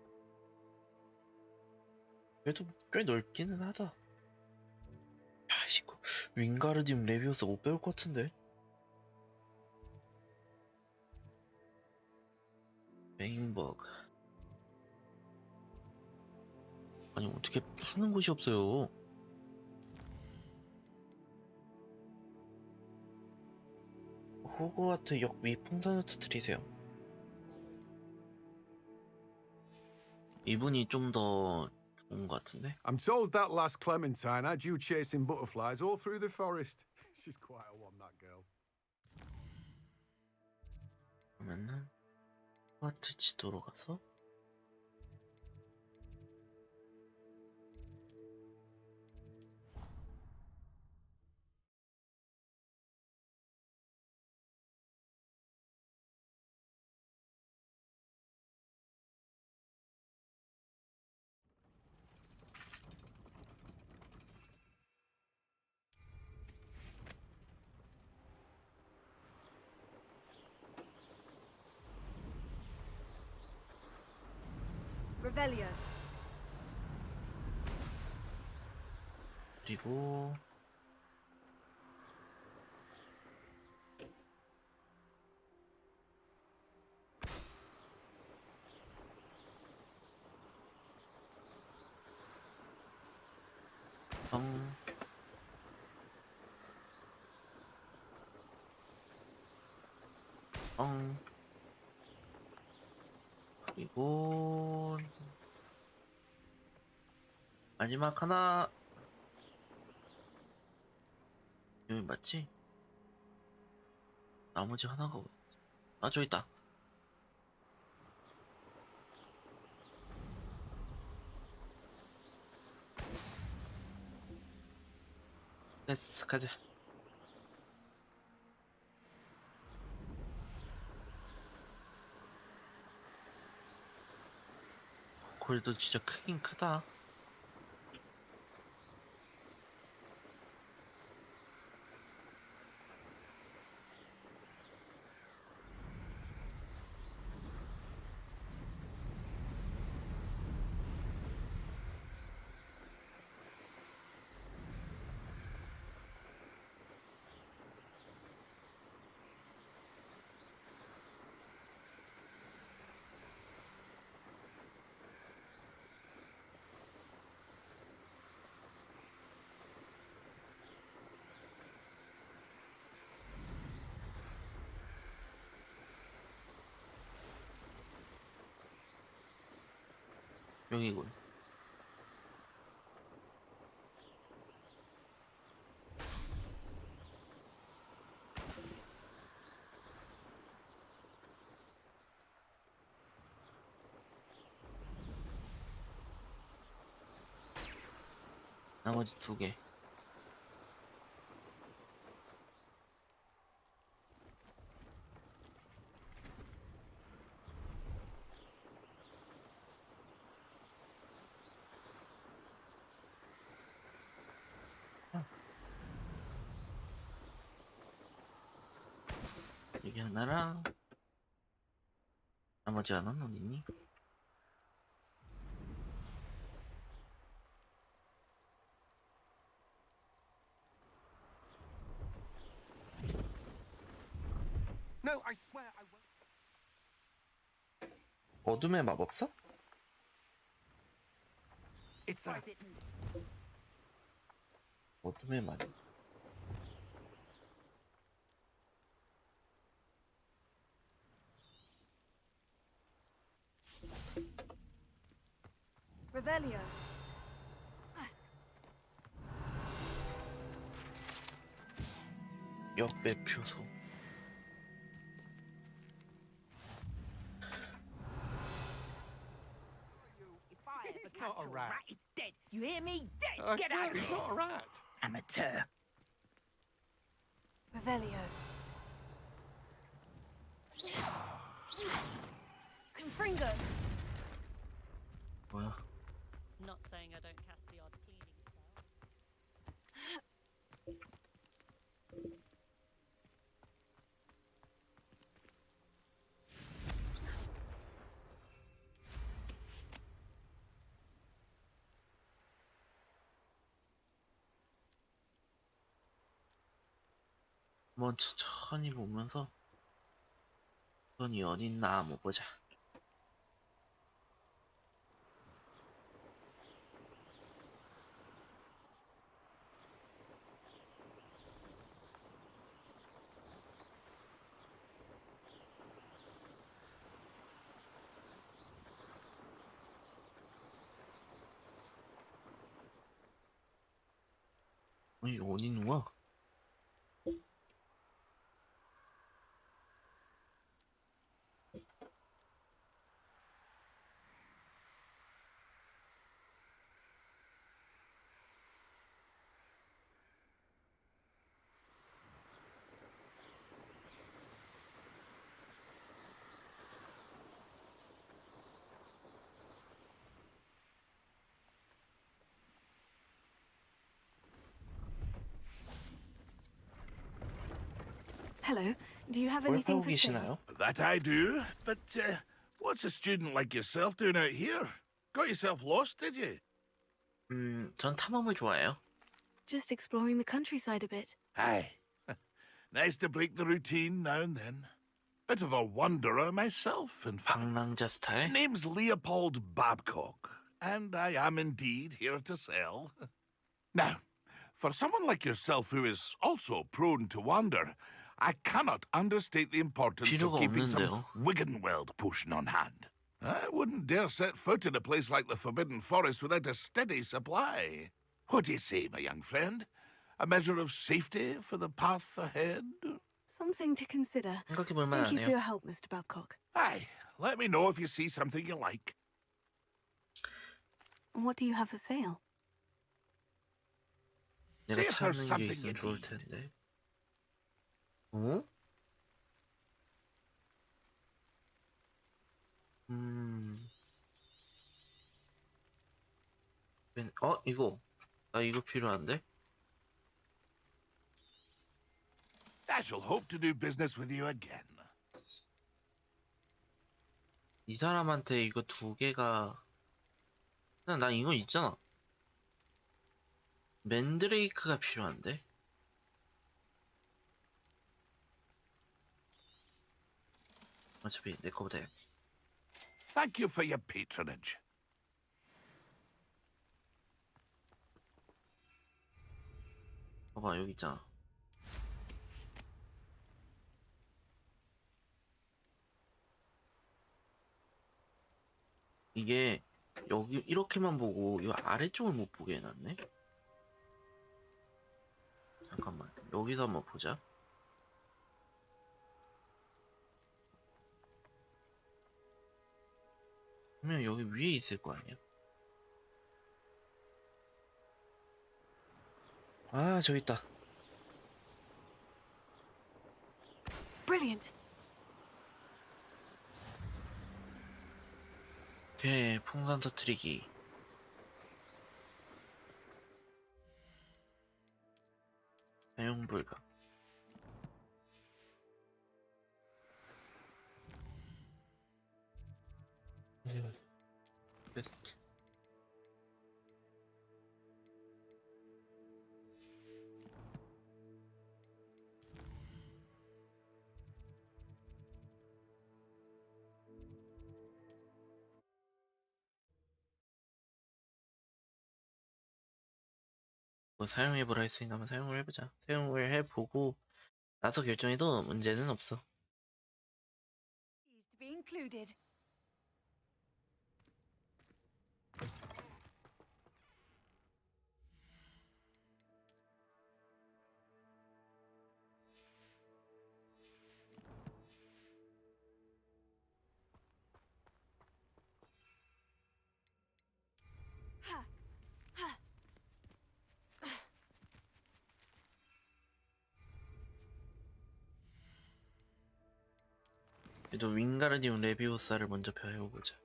[SPEAKER 1] 그래도 꽤 넓기는 하다. 야, 이거 윙가르디움 레비오스 못 배울 것 같은데. 메인버그. 아니 어떻게 파는 곳이 없어요. 호그와트 역 위 풍선을 터뜨리세요. 이분이 좀 더 좋은 것 같은데.
[SPEAKER 9] I'm told that last Clementine had you chasing butterflies all through the forest. She's quite a one, that girl.
[SPEAKER 1] 그러면은 호그와트 지도로 가서
[SPEAKER 2] Revelio.
[SPEAKER 1] 그리고 그리고 마지막 하나. 여기 맞지? 나머지 하나가 어디? 아, 저기 있다. 됐어, 가자. 골도 진짜 크긴 크다. 여기군. 나머지 2개. 여기 하나랑 나머지 하나는 어딨니?
[SPEAKER 9] No, I swear I won't.
[SPEAKER 1] 어둠의 마법사?
[SPEAKER 9] It's a...
[SPEAKER 1] 어둠의 마법.
[SPEAKER 14] Revelio.
[SPEAKER 1] 역배표소.
[SPEAKER 3] He's not a rat. It's dead. You hear me? Dead.
[SPEAKER 9] I
[SPEAKER 3] Get
[SPEAKER 9] swear
[SPEAKER 3] out.
[SPEAKER 9] he's not a rat.
[SPEAKER 3] Amateur.
[SPEAKER 14] Revelio. Confringo.
[SPEAKER 1] 뭐야?
[SPEAKER 20] Not saying I don't cast the odd cleaning spell.
[SPEAKER 1] 한번 천천히 보면서 손이 어딨나 한번 보자. 어이 어디 있는 거야?
[SPEAKER 14] Hello. Do you have
[SPEAKER 1] 뭘
[SPEAKER 14] anything
[SPEAKER 1] 팔고
[SPEAKER 14] for sale?
[SPEAKER 1] 계시나요?
[SPEAKER 7] That I do, but what's a student like yourself doing out here? Got yourself lost, did you?
[SPEAKER 1] 전 탐험을 좋아해요.
[SPEAKER 14] Just exploring the countryside a bit.
[SPEAKER 7] Aye. Nice to break the routine now and then. Bit of a wanderer myself, in fact.
[SPEAKER 1] 방랑자 스타일.
[SPEAKER 7] Name's Leopold Babcock, and I am indeed here to sell. Now, for someone like yourself who is also prone to wander, I cannot understate the importance of
[SPEAKER 1] 필요가
[SPEAKER 7] keeping some
[SPEAKER 1] 없는데요.
[SPEAKER 7] Wiggenweld potion on hand. I wouldn't dare set foot in a place like the Forbidden Forest without a steady supply. What do you say, my young friend? A measure of safety for the path ahead?
[SPEAKER 14] Something to consider.
[SPEAKER 1] 생각해볼
[SPEAKER 14] Thank you for
[SPEAKER 1] 만하네요.
[SPEAKER 14] your help, Mr. Babcock.
[SPEAKER 7] Aye, let me know if you see something you like.
[SPEAKER 14] What do you have for sale?
[SPEAKER 7] See
[SPEAKER 1] 내가
[SPEAKER 7] if there's
[SPEAKER 1] 찾는 게
[SPEAKER 7] something you
[SPEAKER 1] 있으면 좋을
[SPEAKER 7] need.
[SPEAKER 1] 텐데. 어? 이거. 나 이거 필요한데?
[SPEAKER 7] I shall hope to do business with you again.
[SPEAKER 1] 이 사람한테 이거 두 개가 그냥 난 이거 있잖아. 맨드레이크가 필요한데? 어차피 내 거보다 약해.
[SPEAKER 7] Thank you for your patronage.
[SPEAKER 1] 봐봐 여기 있잖아. 이게 여기 이렇게만 보고 이 아래쪽을 못 보게 해놨네. 잠깐만 여기서 한번 보자. 그러면 여기 위에 있을 거 아니야? 아 저기 있다.
[SPEAKER 14] Brilliant.
[SPEAKER 1] 오케이 풍선 터트리기. 사용 불가. 뭐 사용해보라 했으니까 한번 사용을 해보자. 사용을 해보고 나서 결정해도 문제는 없어.
[SPEAKER 2] To be included.
[SPEAKER 1] 그래도 윙가르디움 레비오사를 먼저 배워보자.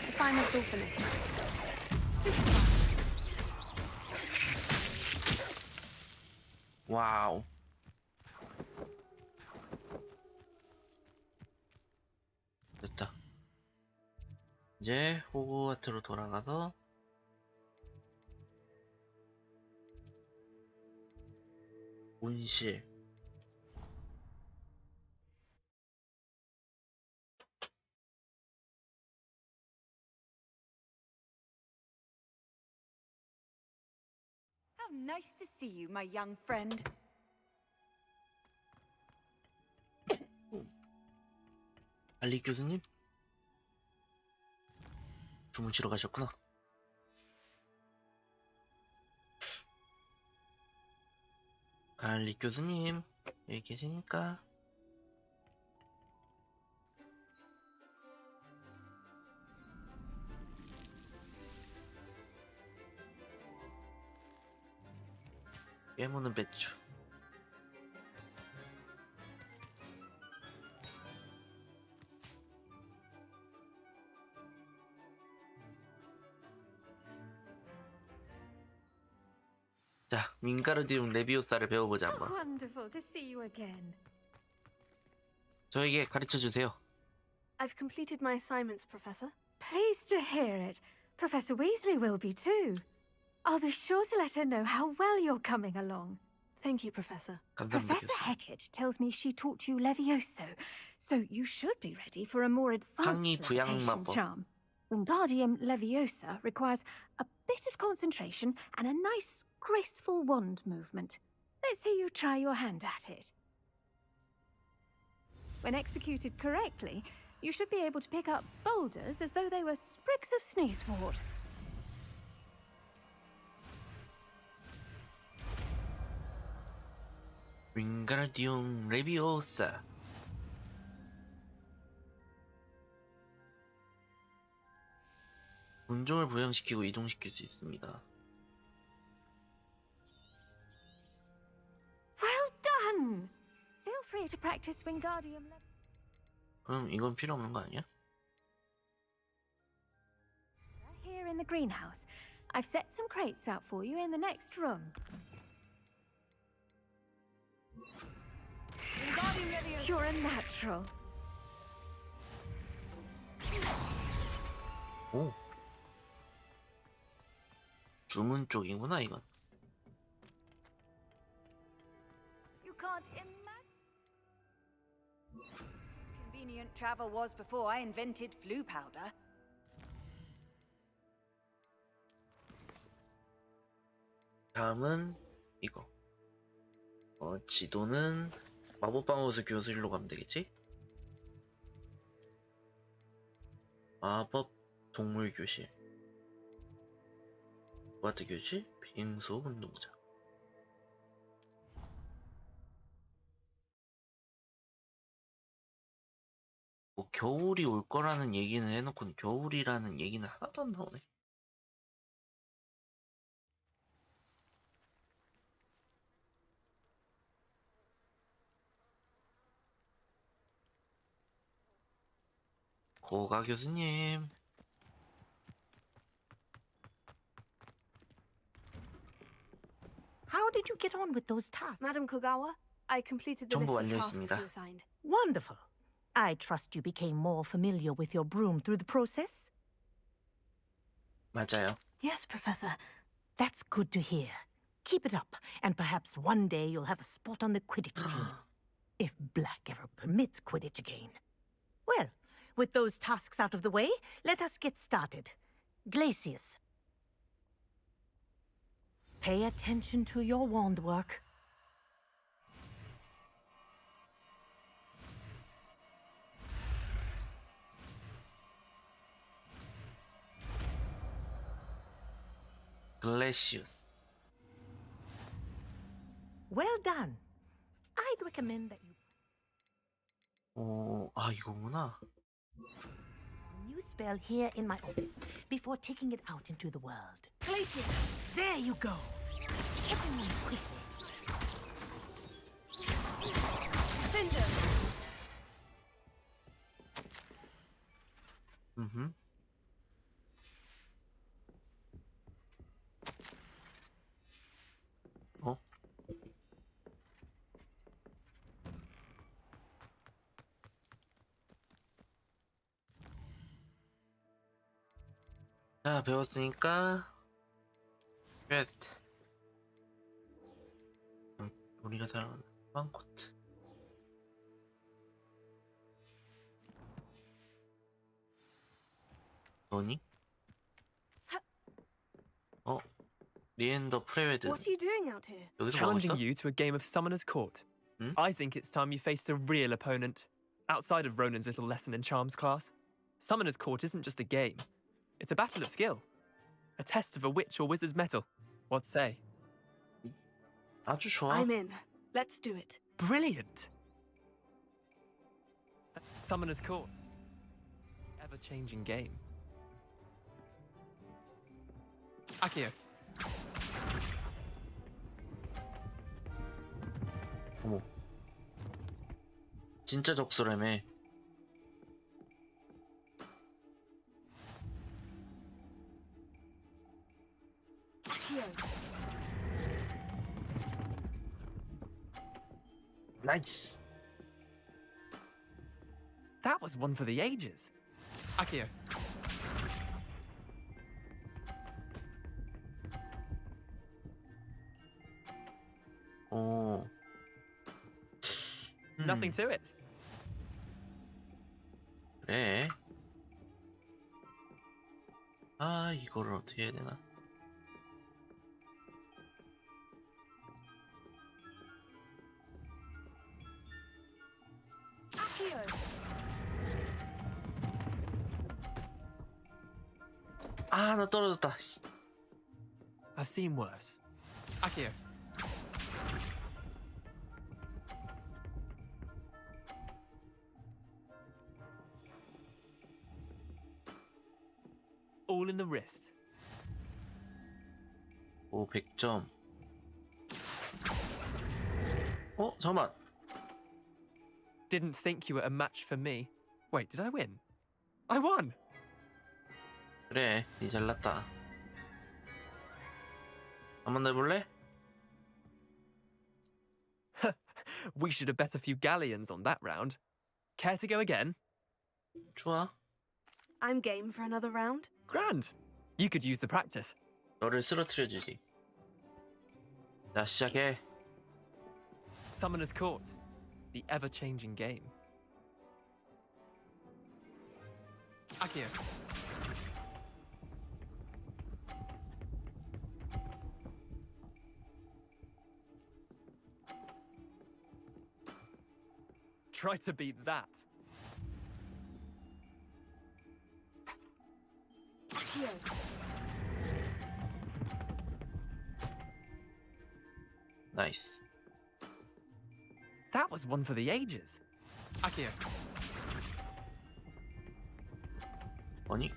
[SPEAKER 14] Assignment's all finished.
[SPEAKER 1] 와우. 됐다. 이제 호그와트로 돌아가서 온실.
[SPEAKER 2] How nice to see you, my young friend.
[SPEAKER 1] 알리 교수님? 주무시러 가셨구나. 알리 교수님, 여기 계시니까. 깨무는 배추. 자, 윙가르디움 레비오사를 배워보자 한번.
[SPEAKER 2] Wonderful to see you again.
[SPEAKER 1] 저에게 가르쳐 주세요.
[SPEAKER 14] I've completed my assignments, Professor.
[SPEAKER 10] Pleased to hear it. Professor Weasley will be too. I'll be sure to let her know how well you're coming along.
[SPEAKER 14] Thank you, Professor.
[SPEAKER 10] Professor Hecat tells me she taught you Levioso, so you should be ready for a more advanced
[SPEAKER 1] 강의
[SPEAKER 10] levitation
[SPEAKER 1] 부양마법.
[SPEAKER 10] charm. Wingardium Leviosa requires a bit of concentration and a nice, graceful wand movement. Let's see you try your hand at it. When executed correctly, you should be able to pick up boulders as though they were sprigs of sneezewort.
[SPEAKER 1] 윙가르디움 레비오사. 운종을 부양시키고 이동시킬 수 있습니다.
[SPEAKER 10] Well done! Feel free to practice Wingardium Leviosa
[SPEAKER 1] 그럼 이건 필요 없는 거 아니야?
[SPEAKER 10] here in the greenhouse. I've set some crates out for you in the next room. You're a natural.
[SPEAKER 1] 오. 주문 쪽이구나 이건.
[SPEAKER 2] You can't imagine. Convenient travel was before I invented flu powder.
[SPEAKER 1] 다음은 이거. 지도는 마법방어수 교실로 가면 되겠지? 마법 동물 교실, 호그와트 교실, 비행수업 운동장. 뭐 겨울이 올 거라는 얘기는 해놓고는 겨울이라는 얘기는 하나도 안 나오네. 고가 교수님.
[SPEAKER 3] How did you get on with those tasks?
[SPEAKER 14] Madam Kogawa, I completed the
[SPEAKER 1] 전부
[SPEAKER 14] list of tasks
[SPEAKER 1] 완료했습니다.
[SPEAKER 14] you assigned.
[SPEAKER 3] Wonderful. I trust you became more familiar with your broom through the process?
[SPEAKER 1] 맞아요.
[SPEAKER 14] Yes, Professor.
[SPEAKER 3] That's good to hear. Keep it up, and perhaps one day you'll have a spot on the Quidditch team. If Black ever permits Quidditch again. Well, with those tasks out of the way, let us get started. Glacius. Pay attention to your wand work.
[SPEAKER 1] Glacius.
[SPEAKER 3] Well done. I'd recommend that you...
[SPEAKER 1] 이거구나.
[SPEAKER 3] New spell here in my office before taking it out into the world. Glacius! There you go! Everyone quickly. Defender!
[SPEAKER 1] 자, 배웠으니까 퀘스트. 우리가 사랑하는 빵코트. 너니? 리엔더 프레웨드.
[SPEAKER 14] What are you doing out here?
[SPEAKER 1] 여기서 뭐
[SPEAKER 21] Challenging
[SPEAKER 1] 있어?
[SPEAKER 21] you to a game of Summoner's Court. I think it's time you faced a real opponent, outside of Ronan's little lesson in Charms class. Summoner's Court isn't just a game. It's a battle of skill. A test of a witch or wizard's mettle. What say?
[SPEAKER 1] 아주 좋아.
[SPEAKER 14] I'm in. Let's do it.
[SPEAKER 21] Brilliant! Summoner's Court. Ever-changing game. Akio.
[SPEAKER 1] 어머. 진짜 적소라며. Nice.
[SPEAKER 21] That was one for the ages. Akio. Nothing to it.
[SPEAKER 1] 그래. 이거를 어떻게 해야 되나? 나 떨어졌다.
[SPEAKER 21] I've seen worse. Akio. All in the wrist.
[SPEAKER 1] 오, 100점. 잠깐만.
[SPEAKER 21] Didn't think you were a match for me. Wait, did I win? I won!
[SPEAKER 1] 그래, 니 잘났다. 한 번 더 해볼래?
[SPEAKER 21] We should have bet a few galleons on that round. Care to go again?
[SPEAKER 1] 좋아.
[SPEAKER 14] I'm game for another round.
[SPEAKER 21] Grand. You could use the practice.
[SPEAKER 1] 너를 쓰러뜨려주지. 자, 시작해.
[SPEAKER 21] Summoner's Court. The ever-changing game. Akio. Try to beat that.
[SPEAKER 1] Nice.
[SPEAKER 21] That was one for the ages. Akio.
[SPEAKER 1] 아니?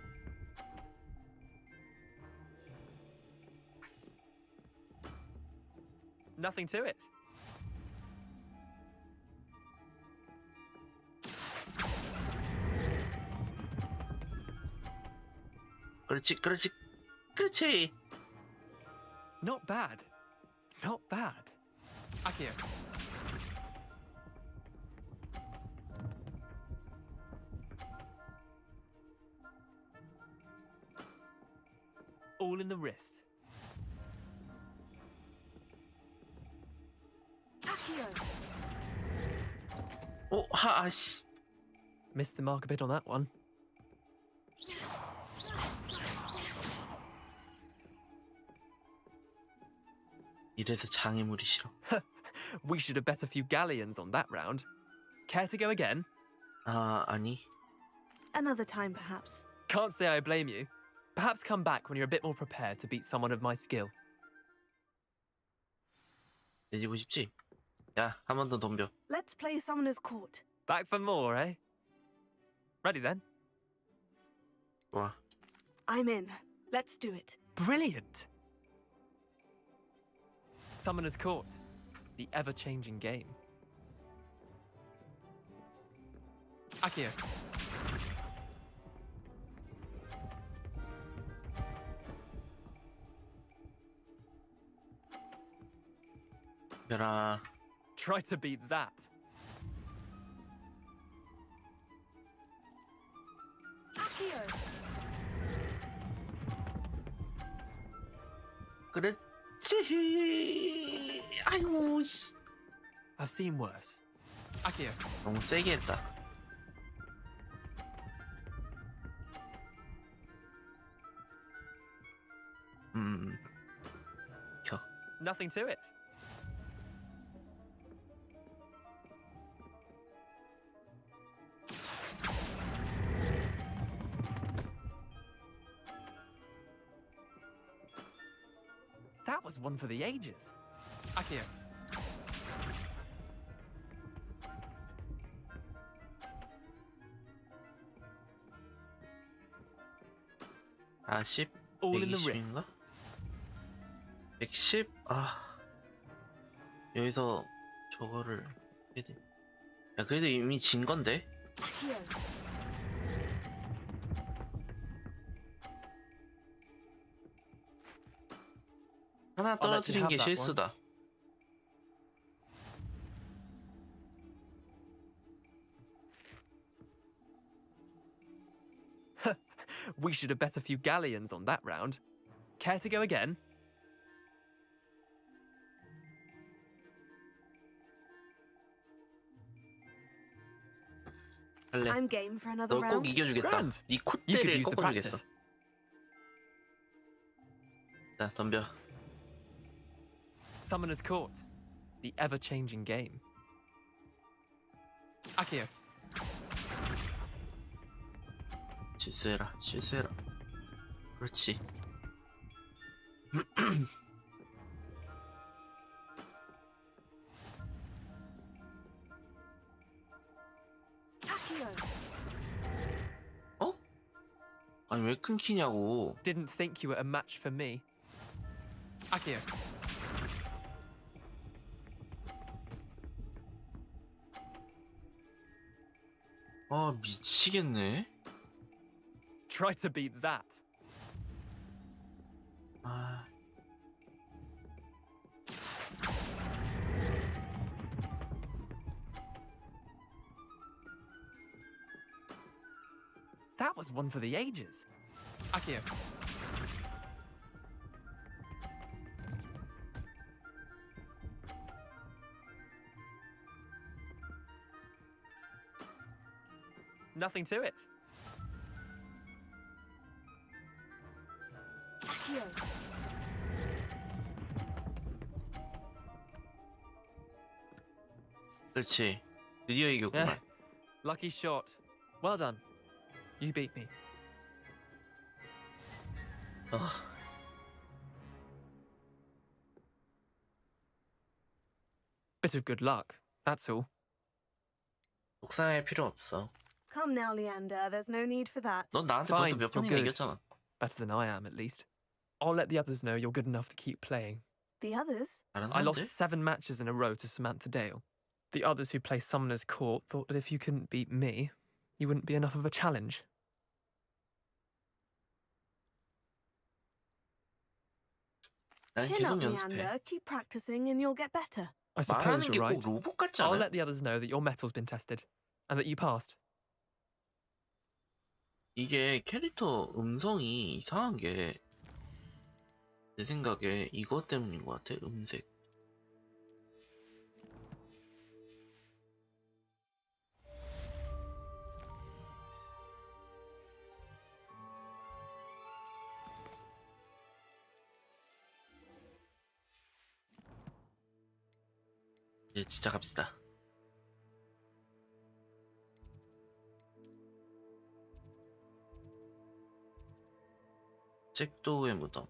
[SPEAKER 21] Nothing to it.
[SPEAKER 1] 그렇지, 그렇지, 그렇지.
[SPEAKER 21] Not bad. Not bad. Akio. All in the wrist.
[SPEAKER 1] 아씨.
[SPEAKER 21] Missed the mark a bit on that one.
[SPEAKER 1] 이래서 장애물이 싫어.
[SPEAKER 21] We should have bet a few galleons on that round. Care to go again?
[SPEAKER 1] 아니.
[SPEAKER 14] Another time, perhaps.
[SPEAKER 21] Can't say I blame you. Perhaps come back when you're a bit more prepared to beat someone of my skill.
[SPEAKER 1] 내지고 싶지? 야, 한 번 더 덤벼.
[SPEAKER 14] Let's play Summoner's Court.
[SPEAKER 21] Back for more, eh? Ready then?
[SPEAKER 1] 와.
[SPEAKER 14] I'm in. Let's do it.
[SPEAKER 21] Brilliant! Summoner's Court, the ever-changing game. Akio.
[SPEAKER 1] 벼라.
[SPEAKER 21] Try to beat that.
[SPEAKER 14] Akio.
[SPEAKER 1] 그렇지. 아이고 씨.
[SPEAKER 21] I've seen worse. Akio.
[SPEAKER 1] 너무 세게 했다. 켜.
[SPEAKER 21] Nothing to it. That was one for the ages. Akio.
[SPEAKER 1] 아, 10?
[SPEAKER 21] All in the wrist.
[SPEAKER 1] 120인가? 110? 여기서 저거를 야, 그래도 이미 진 건데? 하나 떨어뜨린 게 실수다.
[SPEAKER 21] We should have bet a few galleons on that round. Care to go again?
[SPEAKER 1] 할래.
[SPEAKER 14] I'm game for another
[SPEAKER 1] 널 꼭
[SPEAKER 14] round.
[SPEAKER 1] 이겨주겠다.
[SPEAKER 21] Grand.
[SPEAKER 1] 네
[SPEAKER 21] You could
[SPEAKER 1] 콧대를
[SPEAKER 21] use the
[SPEAKER 1] 꺾어주겠어.
[SPEAKER 21] practice.
[SPEAKER 1] 자, 덤벼.
[SPEAKER 21] Summoner's Court, the ever-changing game. Akio.
[SPEAKER 1] 실수해라, 실수해라. 그렇지.
[SPEAKER 14] Akio.
[SPEAKER 1] 어? 아니 왜 끊기냐고.
[SPEAKER 21] Didn't think you were a match for me. Akio.
[SPEAKER 1] 아 미치겠네.
[SPEAKER 21] Try to beat that.
[SPEAKER 1] 아.
[SPEAKER 21] That was one for the ages. Akio. Nothing to it.
[SPEAKER 14] Akio.
[SPEAKER 1] 그렇지. 드디어 이겼구만.
[SPEAKER 21] Lucky shot. Well done. You beat me. Bit of good luck, that's all.
[SPEAKER 1] 속상할 필요 없어.
[SPEAKER 14] Come now, Leander. There's no need for that.
[SPEAKER 1] 넌 나한테
[SPEAKER 21] Fine,
[SPEAKER 1] 벌써 몇
[SPEAKER 21] you're
[SPEAKER 1] 번이나
[SPEAKER 21] good.
[SPEAKER 1] 이겼잖아.
[SPEAKER 21] Better than I am, at least. I'll let the others know you're good enough to keep playing.
[SPEAKER 14] The others?
[SPEAKER 1] 다른
[SPEAKER 21] I lost
[SPEAKER 1] 사람들?
[SPEAKER 21] 7 matches in a row to Samantha Dale. The others who play Summoner's Court thought that if you couldn't beat me, you wouldn't be enough of a challenge.
[SPEAKER 1] 난
[SPEAKER 14] Chin up,
[SPEAKER 1] 계속 연습해.
[SPEAKER 14] Leander. Keep practicing and you'll get better.
[SPEAKER 21] I
[SPEAKER 1] 말하는
[SPEAKER 21] suppose
[SPEAKER 1] 게
[SPEAKER 21] you're
[SPEAKER 1] 꼭
[SPEAKER 21] right.
[SPEAKER 1] 로봇 같지
[SPEAKER 21] I'll
[SPEAKER 1] 않아?
[SPEAKER 21] let the others know that your metal's been tested and that you passed.
[SPEAKER 1] 이게 캐릭터 음성이 이상한 게 내 생각에 이것 때문인 것 같아. 음색. 이제 진짜 갑시다. 잭도우의 무덤.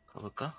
[SPEAKER 1] 가볼까?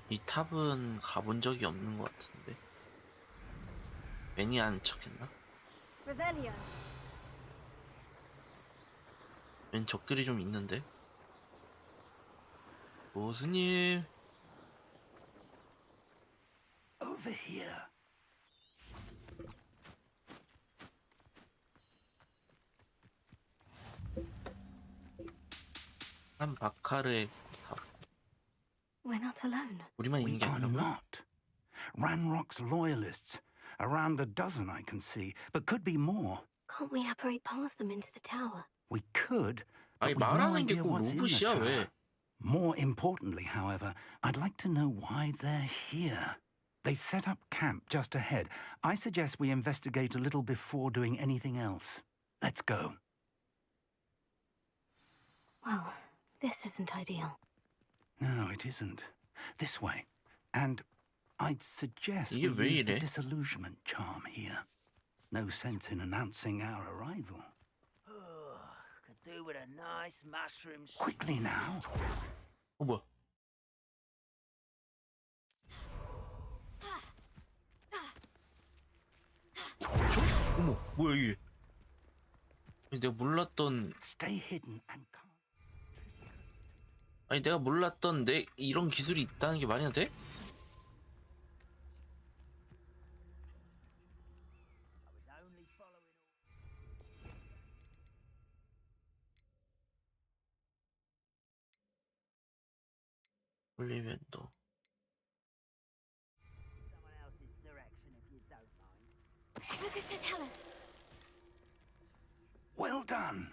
[SPEAKER 1] 이 탑은 가본 적이 없는 것 같은데. 괜히 안 척했나?
[SPEAKER 10] Revelio.
[SPEAKER 1] 웬 적들이 좀 있는데? 보스님.
[SPEAKER 17] Over here.
[SPEAKER 1] 한 바카르의 탑.
[SPEAKER 10] We're not alone.
[SPEAKER 1] 우리만 있는
[SPEAKER 17] We
[SPEAKER 1] 게
[SPEAKER 17] are
[SPEAKER 1] 아니라고?
[SPEAKER 17] not. Ranrock's loyalists. Around a dozen I can see, but could be more.
[SPEAKER 10] Can't we apparate past them into the tower?
[SPEAKER 17] We could,
[SPEAKER 1] 아니
[SPEAKER 17] but we've no
[SPEAKER 1] 말하는 게
[SPEAKER 17] idea
[SPEAKER 1] 꼭
[SPEAKER 17] what's in the
[SPEAKER 1] 로봇이야 왜?
[SPEAKER 17] tower. More importantly, however, I'd like to know why they're here. They've set up camp just ahead. I suggest we investigate a little before doing anything else. Let's go.
[SPEAKER 10] Well, this isn't ideal.
[SPEAKER 17] No, it isn't. This way. And I'd suggest we
[SPEAKER 1] 이게 왜
[SPEAKER 17] use the
[SPEAKER 1] 이래?
[SPEAKER 17] disillusionment charm here. No sense in announcing our arrival.
[SPEAKER 5] Could do with a nice mushroom soup.
[SPEAKER 17] Quickly now.
[SPEAKER 1] 뭐야? 어머, 뭐야 이게? 아니, 내가 몰랐던
[SPEAKER 17] Stay hidden and calm.
[SPEAKER 1] 아니 내가 몰랐던 내 이런 기술이 있다는 게 말이 돼? 올리면도
[SPEAKER 5] Someone else's direction if you don't mind.
[SPEAKER 10] Focus to tell us.
[SPEAKER 17] Well done.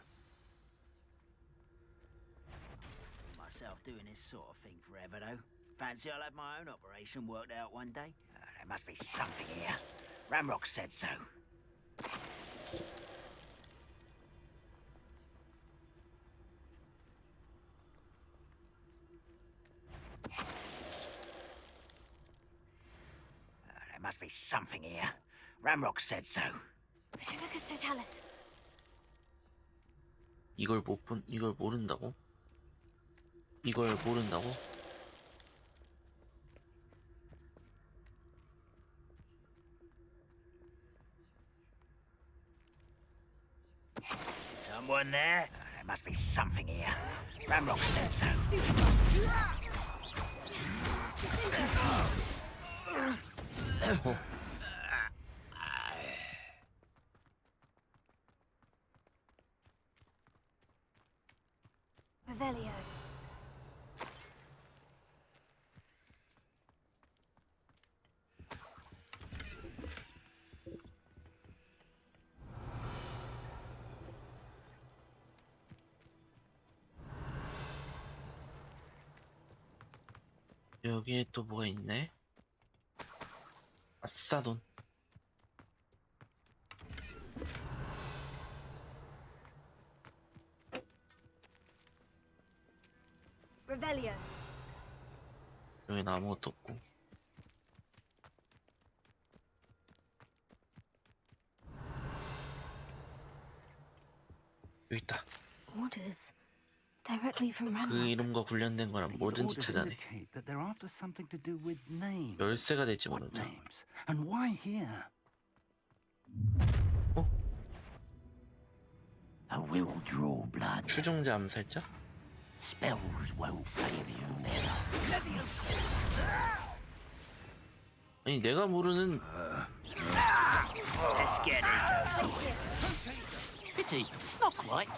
[SPEAKER 5] Myself doing this sort of thing forever, though. Fancy I'll have my own operation worked out one day. There must be something here. Ramrock said so. There must be something here. Ramrock said so.
[SPEAKER 10] Focus to tell us.
[SPEAKER 1] 이걸 이걸 모른다고? 이걸 모른다고?
[SPEAKER 5] Someone there? There must be something here. Ramrock said so.
[SPEAKER 10] Revelio.
[SPEAKER 1] 여기에 또 뭐가 있네? 아싸 돈.
[SPEAKER 10] Revelio.
[SPEAKER 1] 여기는 아무것도 없고. 여기 있다.
[SPEAKER 10] Orders. Directly from
[SPEAKER 1] 그
[SPEAKER 10] Ranrock.
[SPEAKER 1] 이름과 관련된 거랑
[SPEAKER 17] These
[SPEAKER 1] 뭐든지
[SPEAKER 17] orders
[SPEAKER 1] 찾아내.
[SPEAKER 17] indicate that they're after something to do with names.
[SPEAKER 1] 열쇠가 될지
[SPEAKER 17] What
[SPEAKER 1] 모른다.
[SPEAKER 17] names? And why here?
[SPEAKER 15] I will draw blood.
[SPEAKER 1] 추종자 암살자?
[SPEAKER 15] Spells won't save you now.
[SPEAKER 1] 아니 내가 모르는
[SPEAKER 5] Let's get this over.
[SPEAKER 15] Pity, not quite.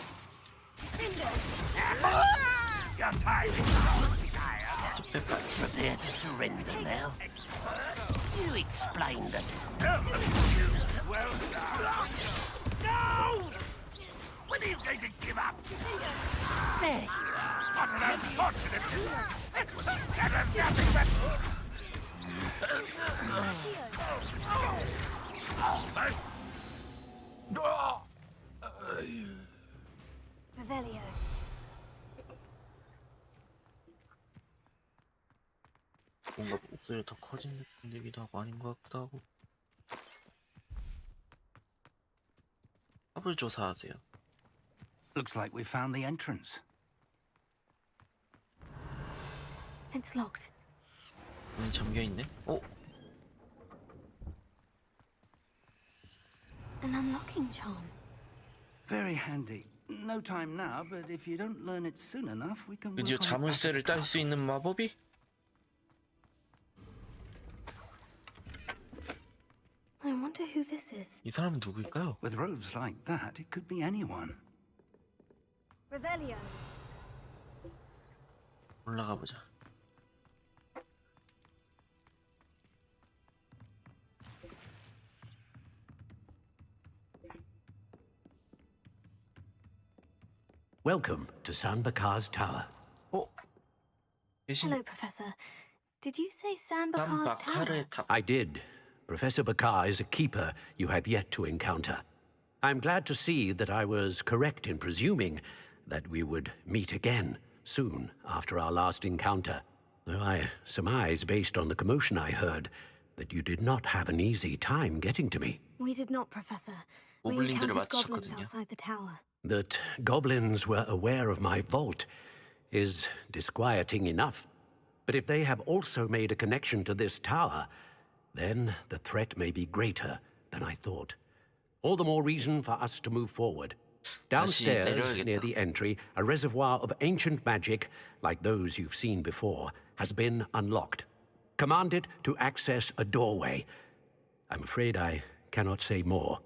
[SPEAKER 5] Your time
[SPEAKER 15] Prepare to surrender now. You explain this.
[SPEAKER 5] Well done. No! When are you going to give up?
[SPEAKER 15] There you
[SPEAKER 5] What an unfortunate... It was better than nothing but...
[SPEAKER 18] Revelio.
[SPEAKER 1] 뭔가 목소리가 더 커진 느낌 들기도 하고 아닌 것 같기도 하고. 탑을 조사하세요.
[SPEAKER 17] Looks like we found the entrance.
[SPEAKER 14] It's locked.
[SPEAKER 1] 문이 잠겨있네? 어?
[SPEAKER 14] An unlocking charm.
[SPEAKER 17] Very handy. No time now, but if you don't learn it soon enough, we can
[SPEAKER 1] 드디어
[SPEAKER 17] work on it back at
[SPEAKER 1] 자물쇠를
[SPEAKER 17] the
[SPEAKER 1] 딸 수
[SPEAKER 17] castle.
[SPEAKER 1] 있는 마법이?
[SPEAKER 14] I wonder who this is.
[SPEAKER 1] 이 사람은 누구일까요?
[SPEAKER 17] With robes like that, it could be anyone.
[SPEAKER 18] Revelio.
[SPEAKER 1] 올라가 보자.
[SPEAKER 15] Welcome to San Bakar's tower.
[SPEAKER 14] Hello, Professor. Did you say San Bakar's tower?
[SPEAKER 15] I did. Professor Bakar is a keeper you have yet to encounter. I'm glad to see that I was correct in presuming that we would meet again soon after our last encounter. Though I surmise, based on the commotion I heard, that you did not have an easy time getting to me.
[SPEAKER 14] We did not, Professor. We
[SPEAKER 1] 고블린들을
[SPEAKER 14] encountered goblins
[SPEAKER 1] 맞추셨거든요.
[SPEAKER 14] outside the tower.
[SPEAKER 15] That goblins were aware of my vault is disquieting enough. But if they have also made a connection to this tower, then the threat may be greater than I thought. All the more reason for us to move forward. Downstairs, near the entry, a reservoir of ancient magic, like those you've seen before, has been unlocked. Command it to access a doorway. I'm afraid I cannot say more.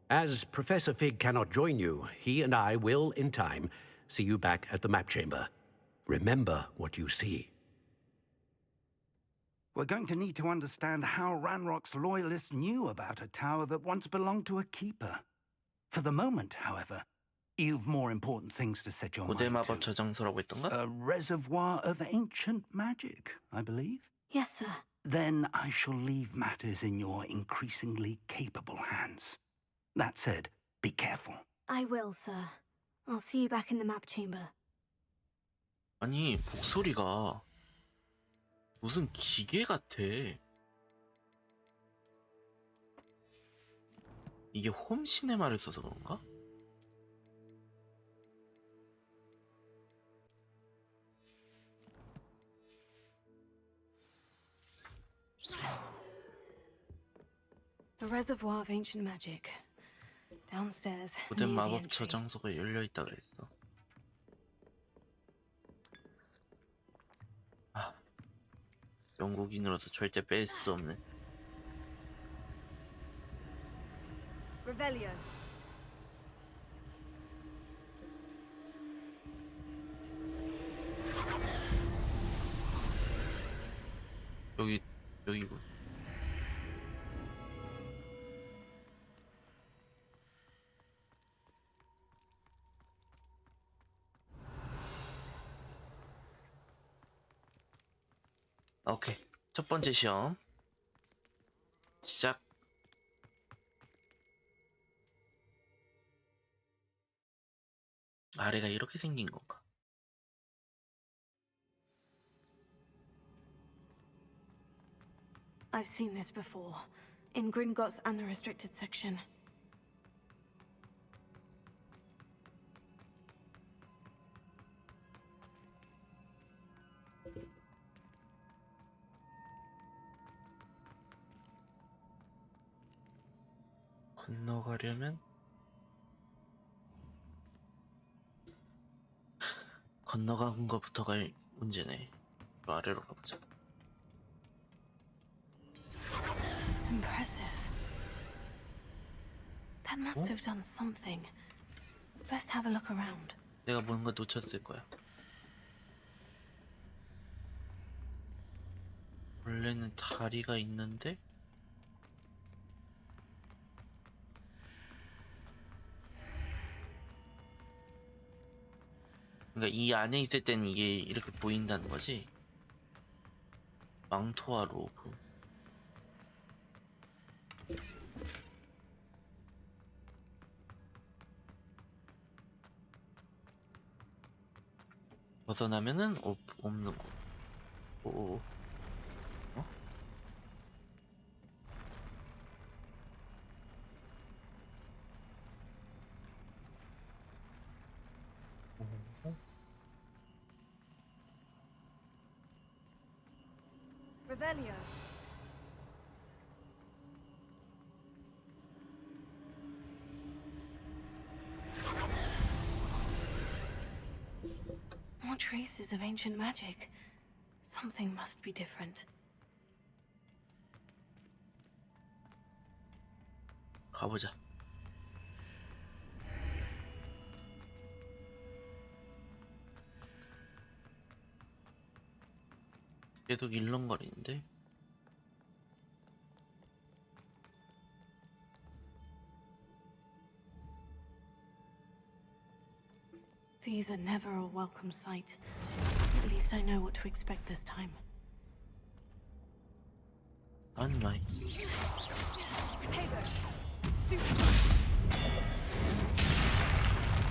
[SPEAKER 15] As Professor Fig cannot join you, he and I will, in time, see you back at the map chamber. Remember what you see.
[SPEAKER 17] We're going to need to understand how Ranrock's loyalists knew about a tower that once belonged to a keeper. For the moment, however, you've more important things to set your
[SPEAKER 1] 고대
[SPEAKER 17] mind
[SPEAKER 1] 마법
[SPEAKER 17] to.
[SPEAKER 1] 저장소라고 했던가?
[SPEAKER 17] A reservoir of ancient magic, I believe.
[SPEAKER 14] Yes, sir.
[SPEAKER 17] Then I shall leave matters in your increasingly capable hands. That said, be careful.
[SPEAKER 14] I will, sir. I'll see you back in the map chamber.
[SPEAKER 1] 아니 목소리가 무슨 기계 같아. 이게 홈 시네마를 써서 그런가?
[SPEAKER 14] A reservoir of ancient magic. Downstairs,
[SPEAKER 1] 고대
[SPEAKER 14] near the
[SPEAKER 1] 마법
[SPEAKER 14] entry.
[SPEAKER 1] 저장소가 열려 있다 그랬어. 아, 영국인으로서 절대 뺄 수 없는.
[SPEAKER 18] Revelio.
[SPEAKER 1] 여기고. 오케이. 첫 번째 시험. 시작. 아래가 이렇게 생긴 건가?
[SPEAKER 14] I've seen this before. In Gringotts and the restricted section.
[SPEAKER 1] 건너가려면 건너간 것부터가 문제네. 또 아래로 가보자.
[SPEAKER 14] Impressive. That must have done something. Best have a look around.
[SPEAKER 1] 내가 뭔가 놓쳤을 거야. 원래는 다리가 있는데 그러니까 이 안에 있을 때는 이게 이렇게 보인다는 거지. 망토와 로브. 벗어나면은 없는 거. 오. 어?
[SPEAKER 14] Revelio. More traces of ancient magic. Something must be different.
[SPEAKER 1] 가보자. 계속 일렁거리는데.
[SPEAKER 14] These are never a welcome sight. At least I know what to expect this time.
[SPEAKER 1] Right.
[SPEAKER 14] Potato. Stoop.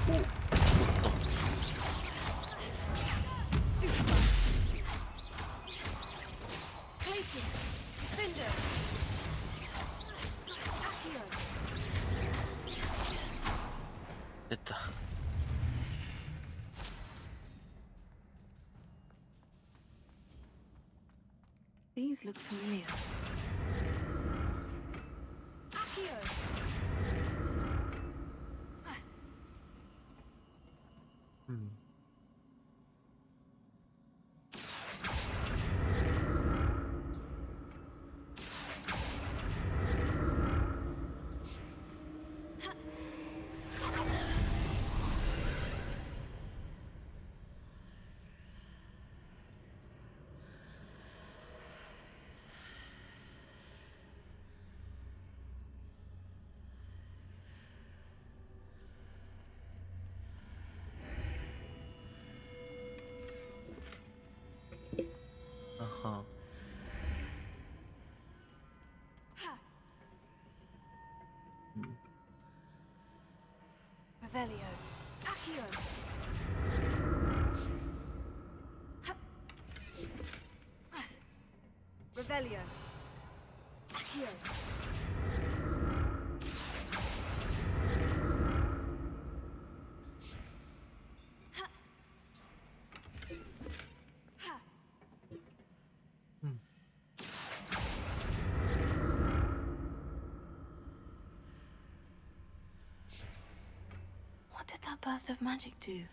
[SPEAKER 1] 오, 죽었다.
[SPEAKER 14] Stoop. Places. Defender. Accio.
[SPEAKER 1] 됐다.
[SPEAKER 14] These look familiar. Accio.
[SPEAKER 1] 아하.
[SPEAKER 14] Revelio. Accio. Revelio. Accio. What did that burst of magic do?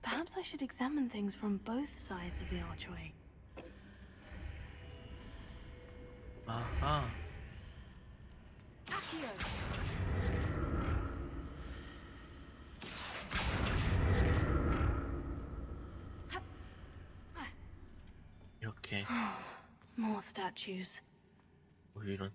[SPEAKER 14] Perhaps I should examine things from both sides of the archway.
[SPEAKER 1] 아하.
[SPEAKER 14] Accio.
[SPEAKER 1] 이렇게.
[SPEAKER 14] More statues.
[SPEAKER 1] 뭐 이런.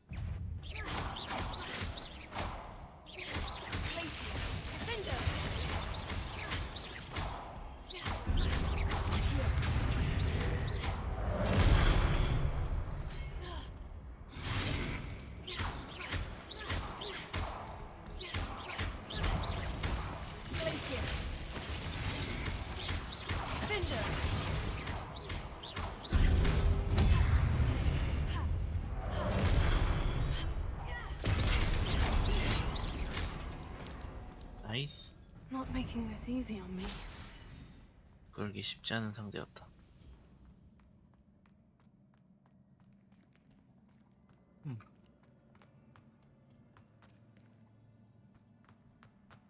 [SPEAKER 1] 나이스.
[SPEAKER 14] Not making this easy on me.
[SPEAKER 1] 끌기 쉽지 않은 상대였다.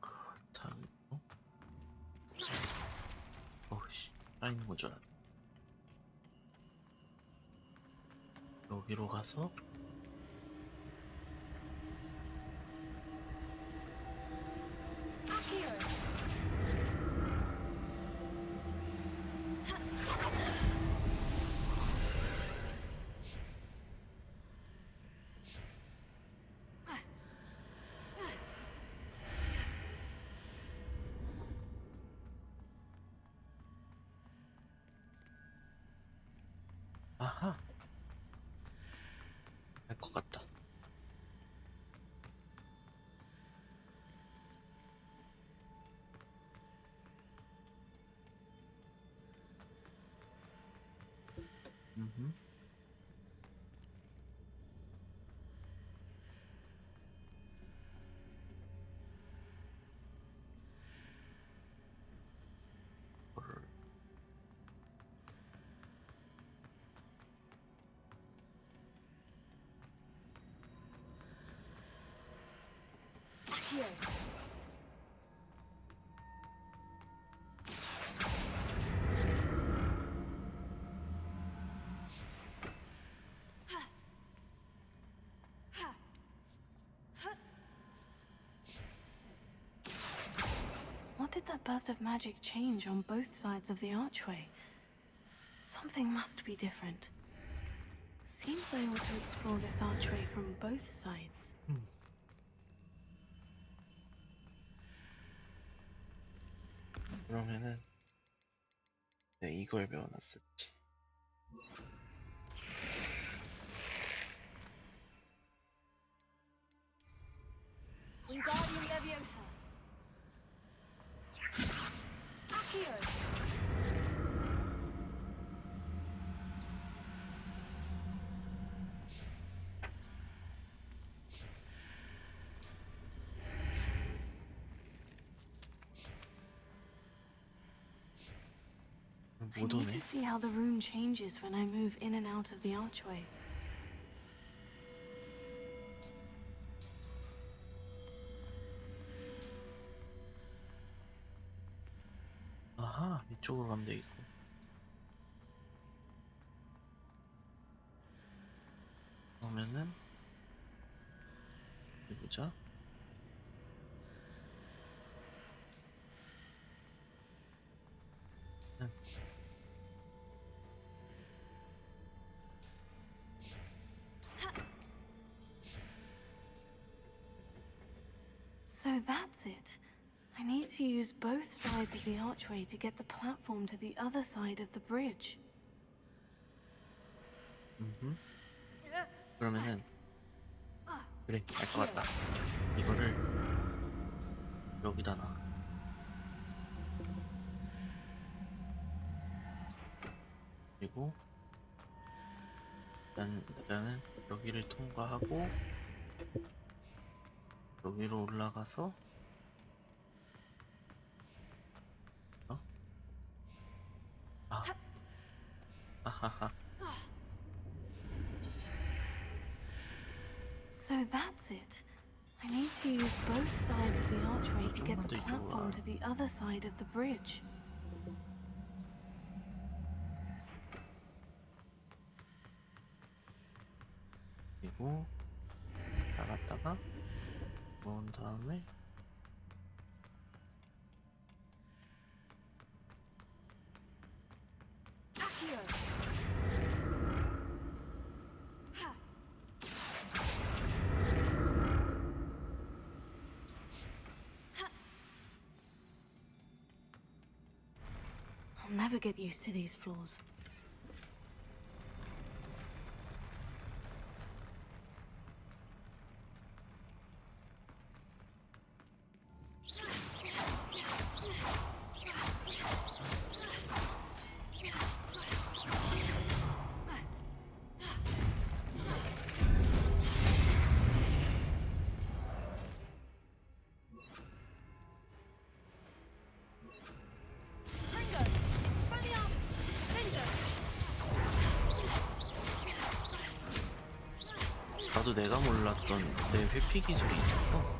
[SPEAKER 1] 그렇다고? 어우씨. 살아있는 건 줄 알았네. 여기로 가서 아하, 알 것 같다. 음흠.
[SPEAKER 14] What did that burst of magic change on both sides of the archway? Something must be different. Seems I ought to explore this archway from both sides.
[SPEAKER 1] 그러면은 네, 이걸 배워놨었지.
[SPEAKER 2] Wingardium Leviosa. Accio. I
[SPEAKER 1] 못
[SPEAKER 14] need
[SPEAKER 1] 오네.
[SPEAKER 14] to see how the room changes when I move in and out of the archway.
[SPEAKER 1] 아하, 이쪽으로 가면 되겠고. 그러면은 어디 보자.
[SPEAKER 14] So that's it. I need to use both sides of the archway to get the platform to the other side of the bridge.
[SPEAKER 1] 그러면은 그래, 알 것 같다. 이거를 여기다 놔. 그리고 일단은 여기를 통과하고 여기로 올라가서 아하하.
[SPEAKER 14] So that's it. I need to use both sides of the archway to get the platform to the other side of the bridge.
[SPEAKER 1] 그리고 나갔다가 모은 다음에
[SPEAKER 14] I'll never get used to these floors.
[SPEAKER 1] 나도 내가 몰랐던 내 회피 기술이 있었어.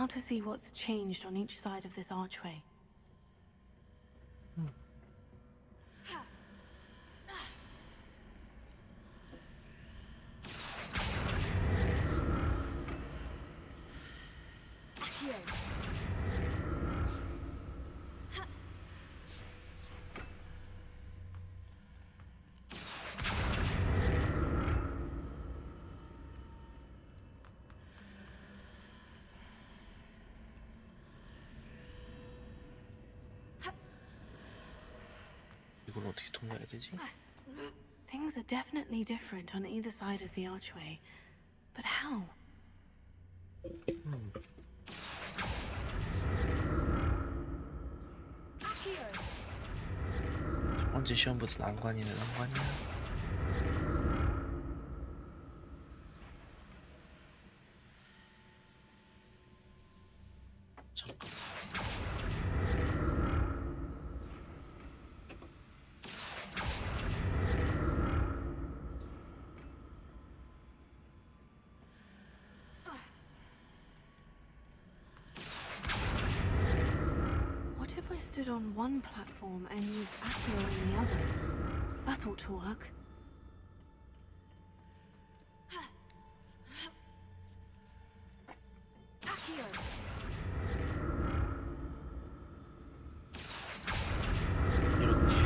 [SPEAKER 10] to see what's changed on each side of this archway.
[SPEAKER 1] 이걸 어떻게 통과해야 되지?
[SPEAKER 10] Things are definitely different on either side of the archway. But how?
[SPEAKER 1] 첫 번째 시험부터 난관이네, 난관이야.
[SPEAKER 10] What if I stood on one platform and used Accio on the other? That ought to work.
[SPEAKER 1] 이렇게.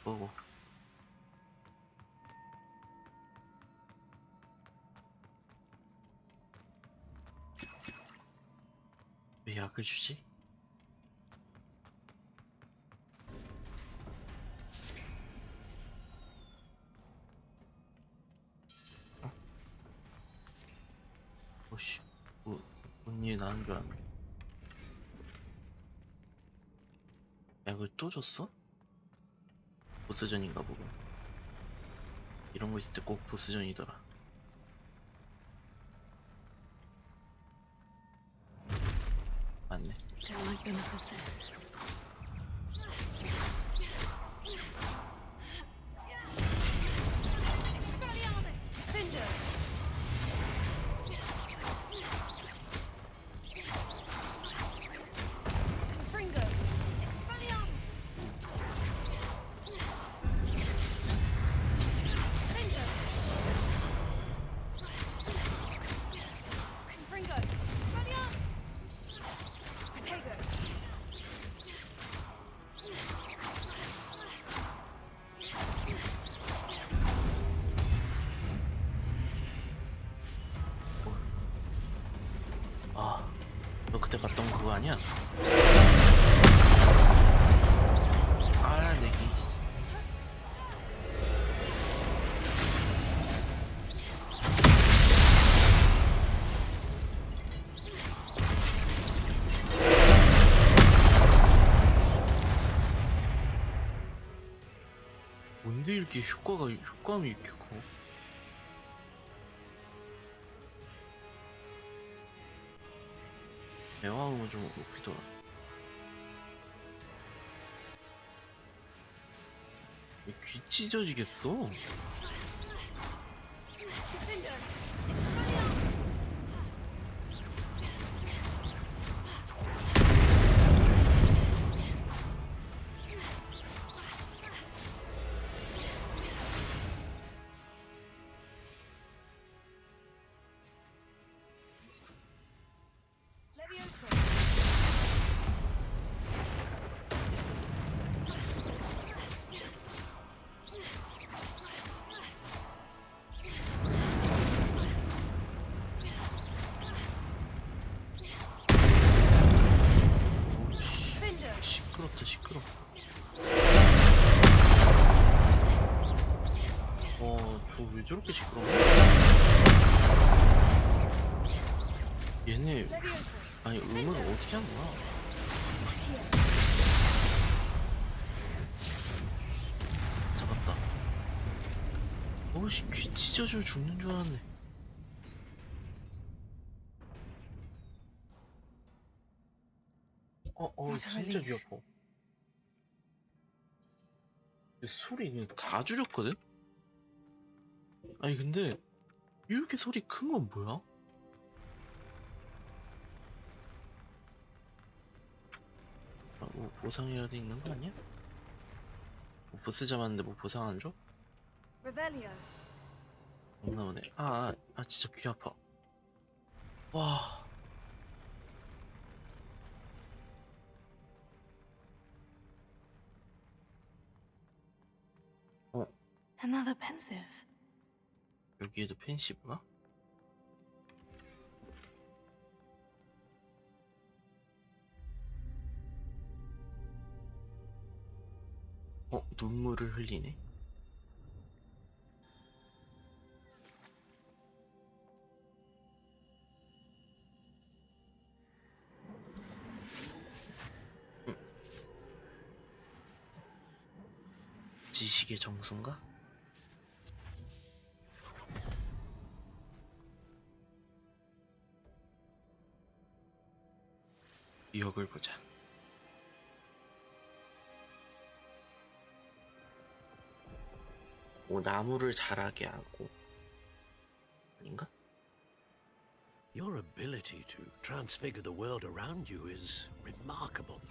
[SPEAKER 1] 보고. 왜 약을 주지? 오씨, 뭔 일 나는 줄 알았네. 약을 또 줬어? 보스전인가 보고. 이런 거 있을 때 꼭 보스전이더라. 맞네.
[SPEAKER 10] Don't like the look of this.
[SPEAKER 1] 너 그때 갔던 그거 아니야? 아, 내기. 뭔데 이렇게 효과음이 이렇게 커? 대화음은 좀 높이더라. 귀 찢어지겠어. 시끄럽다, 시끄러. 저 왜 저렇게 시끄러워? 얘네, 아니, 음을 어떻게 한 거야? 잡았다. 오씨, 귀 찢어져 죽는 줄 알았네.
[SPEAKER 2] What a
[SPEAKER 1] 진짜 귀
[SPEAKER 2] relief.
[SPEAKER 1] 아파. 소리 그냥 다 줄였거든? 아니 근데 이렇게 소리 큰 건 뭐야? 뭐 보상이라도 있는 거 아니야? 뭐 보스 잡았는데 뭐 보상 안 줘?
[SPEAKER 2] Revelio.
[SPEAKER 1] 없나 보네. 진짜 귀 아파. 와.
[SPEAKER 14] Another pensive.
[SPEAKER 1] 여기에도 펜시브가? 눈물을 흘리네. 지식의 정수인가? 미역을 보자. 나무를 자라게 하고 아닌가?
[SPEAKER 15] Your ability to transfigure the world around you is remarkable.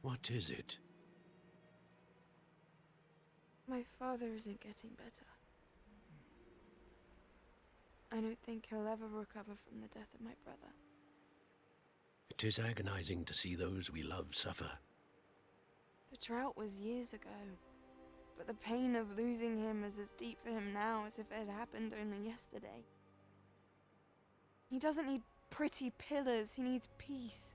[SPEAKER 15] What is it?
[SPEAKER 11] My father isn't getting better. I don't think he'll ever recover from the death of my brother.
[SPEAKER 15] It is agonizing to see those we love suffer.
[SPEAKER 11] The drought was years ago, but the pain of losing him is as deep for him now as if it had happened only yesterday. He doesn't need pretty pillars, he needs peace.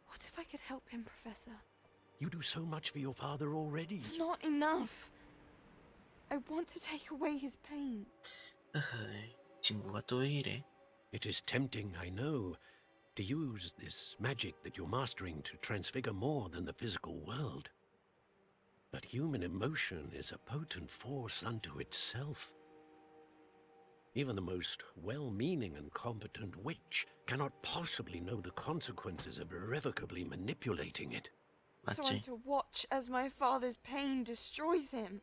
[SPEAKER 11] What if I could help him, Professor?
[SPEAKER 15] You do so much for your father already.
[SPEAKER 11] It's not enough. I want to take away his pain.
[SPEAKER 1] 친구가 또 왜 이래?
[SPEAKER 15] It is tempting, I know, to use this magic that you're mastering to transfigure more than the physical world. But human emotion is a potent force unto itself. Even the most well-meaning and competent witch cannot possibly know the consequences of irrevocably manipulating it.
[SPEAKER 11] So I'm to watch as my father's pain destroys him.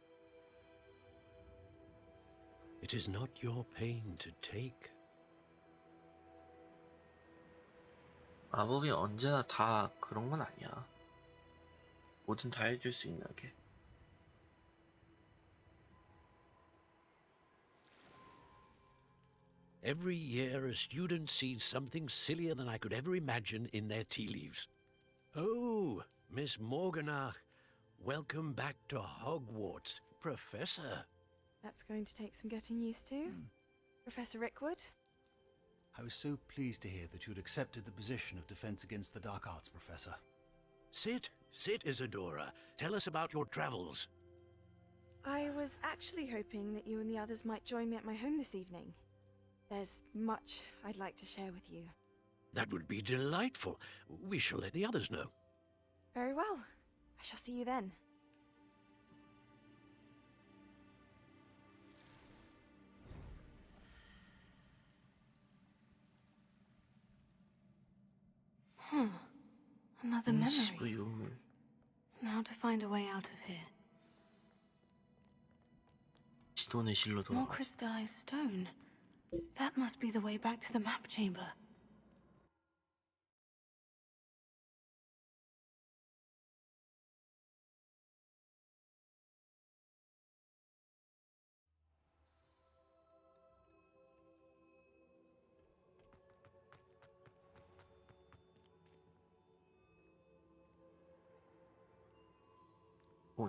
[SPEAKER 15] It is not your pain to take.
[SPEAKER 1] 마법이 언제나 다 그런 건 아니야. 뭐든 다 해줄 수 있는 게.
[SPEAKER 15] Every year a student sees something sillier than I could ever imagine in their tea leaves. Oh, Miss Morganach, welcome back to Hogwarts, Professor.
[SPEAKER 11] That's going to take some getting used to. Professor Rickwood?
[SPEAKER 22] I was so pleased to hear that you'd accepted the position of Defense Against the Dark Arts, Professor.
[SPEAKER 15] Sit, Isadora. Tell us about your travels.
[SPEAKER 11] I was actually hoping that you and the others might join me at my home this evening. There's much I'd like to share with you.
[SPEAKER 15] That would be delightful. We shall let the others know.
[SPEAKER 11] Very well. I shall see you then.
[SPEAKER 14] Another memory.
[SPEAKER 1] 유물.
[SPEAKER 14] Now to find a way out of here.
[SPEAKER 1] 지도의 실로
[SPEAKER 14] More
[SPEAKER 1] 돌아가.
[SPEAKER 14] crystallized stone. That must be the way back to the map chamber.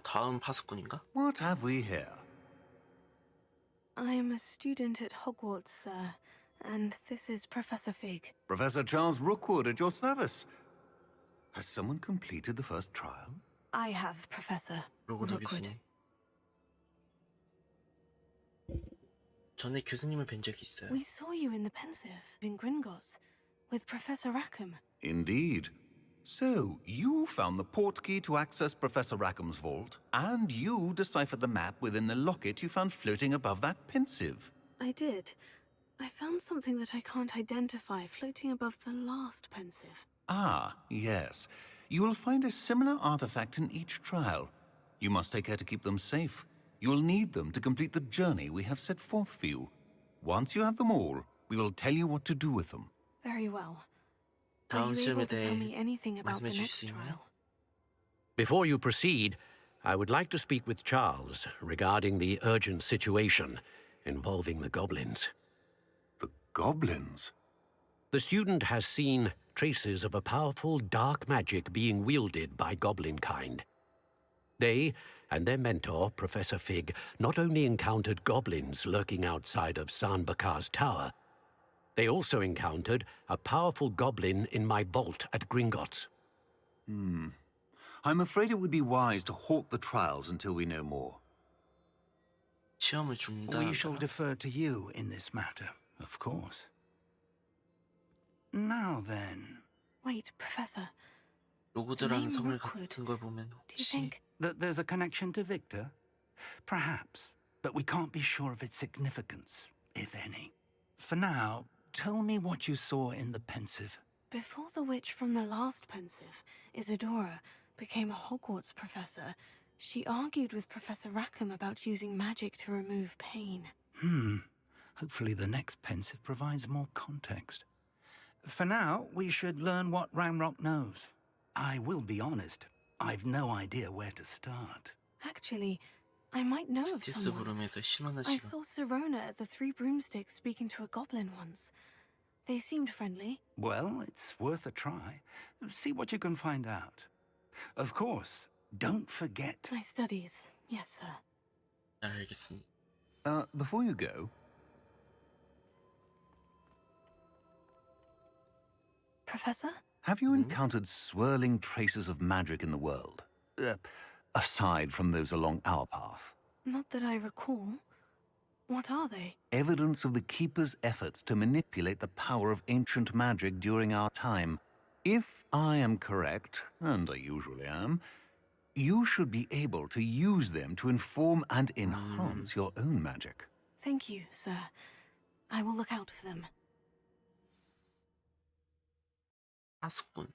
[SPEAKER 1] 다음 파수꾼인가?
[SPEAKER 9] What have we here?
[SPEAKER 14] I am a student at Hogwarts, sir, and this is Professor Fig.
[SPEAKER 9] Professor Charles Rookwood at your service. Has someone completed the first trial?
[SPEAKER 14] I have, Professor Rookwood.
[SPEAKER 1] 전에 교수님을 뵌 적이 있어요.
[SPEAKER 14] We saw you in the Pensive in Gringotts with Professor Rackham.
[SPEAKER 9] Indeed. So, you found the portkey to access Professor Rackham's vault, and you deciphered the map within the locket you found floating above that pensive.
[SPEAKER 10] I did. I found something that I can't identify floating above the last pensive.
[SPEAKER 13] Ah, yes. You will find a similar artifact in each trial. You must take care to keep them safe. You will need them to complete the journey we have set forth for you. Once you have them all, we will tell you what to do with them.
[SPEAKER 10] Very well. Are
[SPEAKER 1] 다음
[SPEAKER 10] you
[SPEAKER 1] 시험에
[SPEAKER 10] able to tell
[SPEAKER 1] 대해
[SPEAKER 10] me anything about
[SPEAKER 1] 말씀해
[SPEAKER 10] the
[SPEAKER 1] 주실
[SPEAKER 10] next
[SPEAKER 1] 수 있나요?
[SPEAKER 10] trial?
[SPEAKER 15] Before you proceed, I would like to speak with Charles regarding the urgent situation involving the goblins.
[SPEAKER 13] The goblins?
[SPEAKER 15] The student has seen traces of a powerful dark magic being wielded by goblin kind. They and their mentor, Professor Fig, not only encountered goblins lurking outside of San Bakar's tower, they also encountered a powerful goblin in my vault at Gringotts.
[SPEAKER 13] I'm afraid it would be wise to halt the trials until we know more.
[SPEAKER 1] 시험을
[SPEAKER 17] We shall
[SPEAKER 1] 중단하라.
[SPEAKER 17] defer to you in this matter, of course. Now then,
[SPEAKER 10] Wait, Professor.
[SPEAKER 1] 로그드라는
[SPEAKER 10] name
[SPEAKER 1] 성을
[SPEAKER 10] Rookwood.
[SPEAKER 1] 같은 걸 보면
[SPEAKER 10] Do you
[SPEAKER 1] 혹시
[SPEAKER 10] think?
[SPEAKER 17] that there's a connection to Victor? Perhaps, but we can't be sure of its significance, if any. For now, tell me what you saw in the pensive.
[SPEAKER 10] Before the witch from the last pensive, Isadora, became a Hogwarts professor, she argued with Professor Rackham about using magic to remove pain.
[SPEAKER 17] Hopefully the next pensive provides more context. For now, we should learn what Ramrock knows. I will be honest, I've no idea where to start.
[SPEAKER 10] Actually, I might know of
[SPEAKER 1] 스티스
[SPEAKER 10] someone.
[SPEAKER 1] 부름에서 신원한
[SPEAKER 10] I
[SPEAKER 1] 시간.
[SPEAKER 10] saw Sirona at the Three Broomsticks speaking to a goblin once. They seemed friendly.
[SPEAKER 17] Well, it's worth a try. See what you can find out. Of course, don't forget.
[SPEAKER 10] My studies, yes, sir.
[SPEAKER 1] 알겠습니다.
[SPEAKER 13] Before you go,
[SPEAKER 10] Professor?
[SPEAKER 13] have you encountered swirling traces of magic in the world? Aside from those along our path.
[SPEAKER 10] Not that I recall. What are they?
[SPEAKER 13] Evidence of the Keeper's efforts to manipulate the power of ancient magic during our time. If I am correct, and I usually am, you should be able to use them to inform and enhance your own magic.
[SPEAKER 10] Thank you, sir. I will look out for them.
[SPEAKER 1] 하숙군.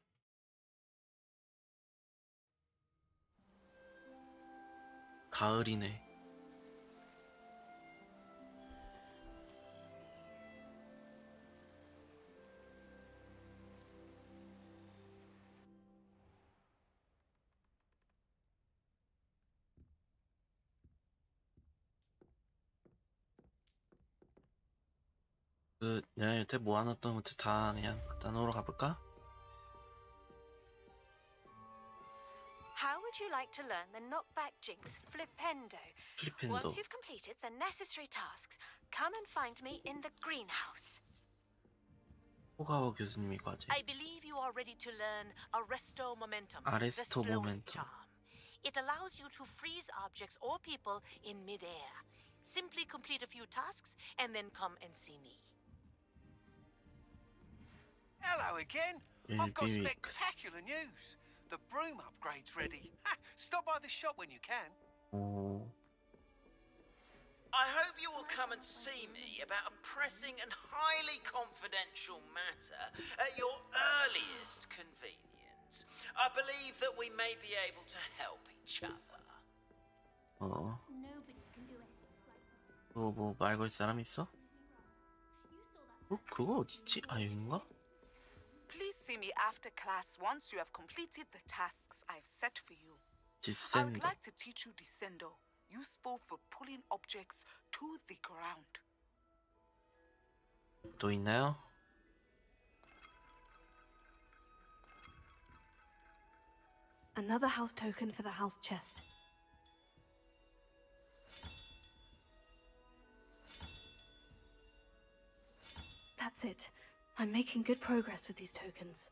[SPEAKER 1] 가을이네. 내가 여태 모아놨던 것들 다 그냥 갖다 놓으러 가볼까?
[SPEAKER 18] How would you like to learn the knockback jinx Flipendo?
[SPEAKER 1] Flipendo.
[SPEAKER 18] Once you've completed the necessary tasks, come and find me in the greenhouse.
[SPEAKER 1] 호가와 교수님이 과제.
[SPEAKER 3] I believe you are ready to learn Arresto Momentum,
[SPEAKER 1] Arresto
[SPEAKER 3] the slowing
[SPEAKER 1] Momentum.
[SPEAKER 3] charm. It allows you to freeze objects or people in midair. Simply complete a few tasks and then come and see me.
[SPEAKER 9] Hello again. I've got spectacular news. The broom upgrade's ready. Stop by the shop when you can.
[SPEAKER 4] I hope you will come and see me about a pressing and highly confidential matter at your earliest convenience. I believe that we may be able to help each other.
[SPEAKER 1] 뭐 말 걸 사람 있어? 그거 어디 있지? 아 여긴가?
[SPEAKER 12] Please see me after class once you have completed the tasks I've set for you. I would
[SPEAKER 1] Descendo.
[SPEAKER 12] like to teach you Descendo, useful for pulling objects to the ground.
[SPEAKER 1] 또 있나요?
[SPEAKER 10] Another house token for the house chest. That's it. I'm making good progress with these tokens.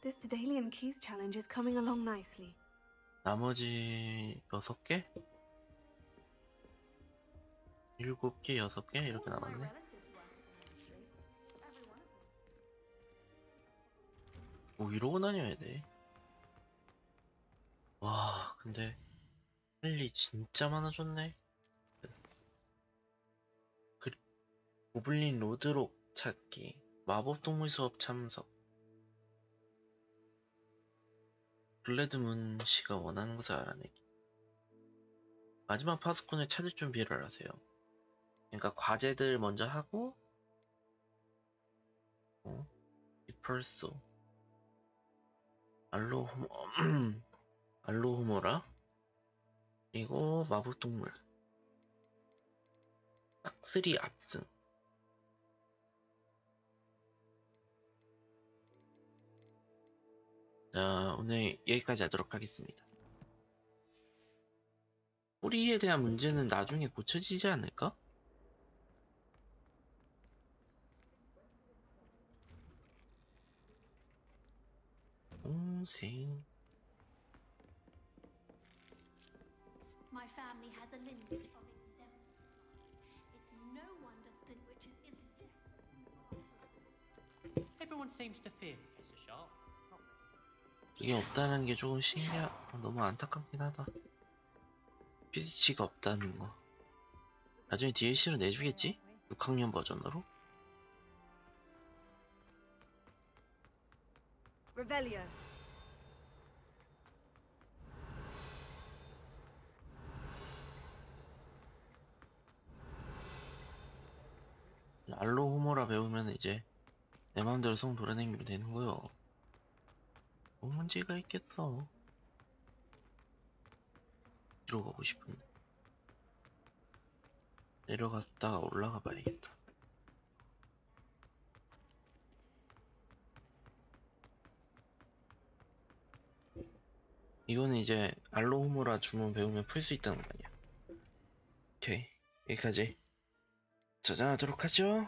[SPEAKER 10] This Daedalian Keys challenge is coming along nicely.
[SPEAKER 1] 나머지 6개? 7개, 6개 이렇게 남았네. 뭐 이러고 다녀야 돼. 와, 근데 할 일 진짜 많아졌네. 고블린 로드록 찾기, 마법동물 수업 참석. 블레드문 씨가 원하는 것을 알아내기. 마지막 파수꾼을 찾을 준비를 하세요. 그러니까 과제들 먼저 하고, 디펄소, 알로호모라, 그리고 마법동물, 싹쓸이 압승. 자, 오늘 여기까지 하도록 하겠습니다. 꼬리에 대한 문제는 나중에 고쳐지지 않을까? 동생.
[SPEAKER 6] My family has a lineage of exemplars. It's no wonder splint witches isn't.
[SPEAKER 16] Everyone seems to fear Professor Sharp.
[SPEAKER 1] 이게 없다는 게 조금 너무 안타깝긴 하다. PD치가 없다는 거. 나중에 DLC로 내주겠지? 6학년 버전으로?
[SPEAKER 2] Revelio.
[SPEAKER 1] 알로호모라 배우면 이제 내 마음대로 성 돌아다니면 되는 거요. 뭐 문제가 있겠어. 뒤로 가고 싶은데 내려갔다가 올라가 봐야겠다. 이거는 이제 알로호모라 주문 배우면 풀 수 있다는 거 아니야. 오케이, 여기까지 저장하도록 하죠.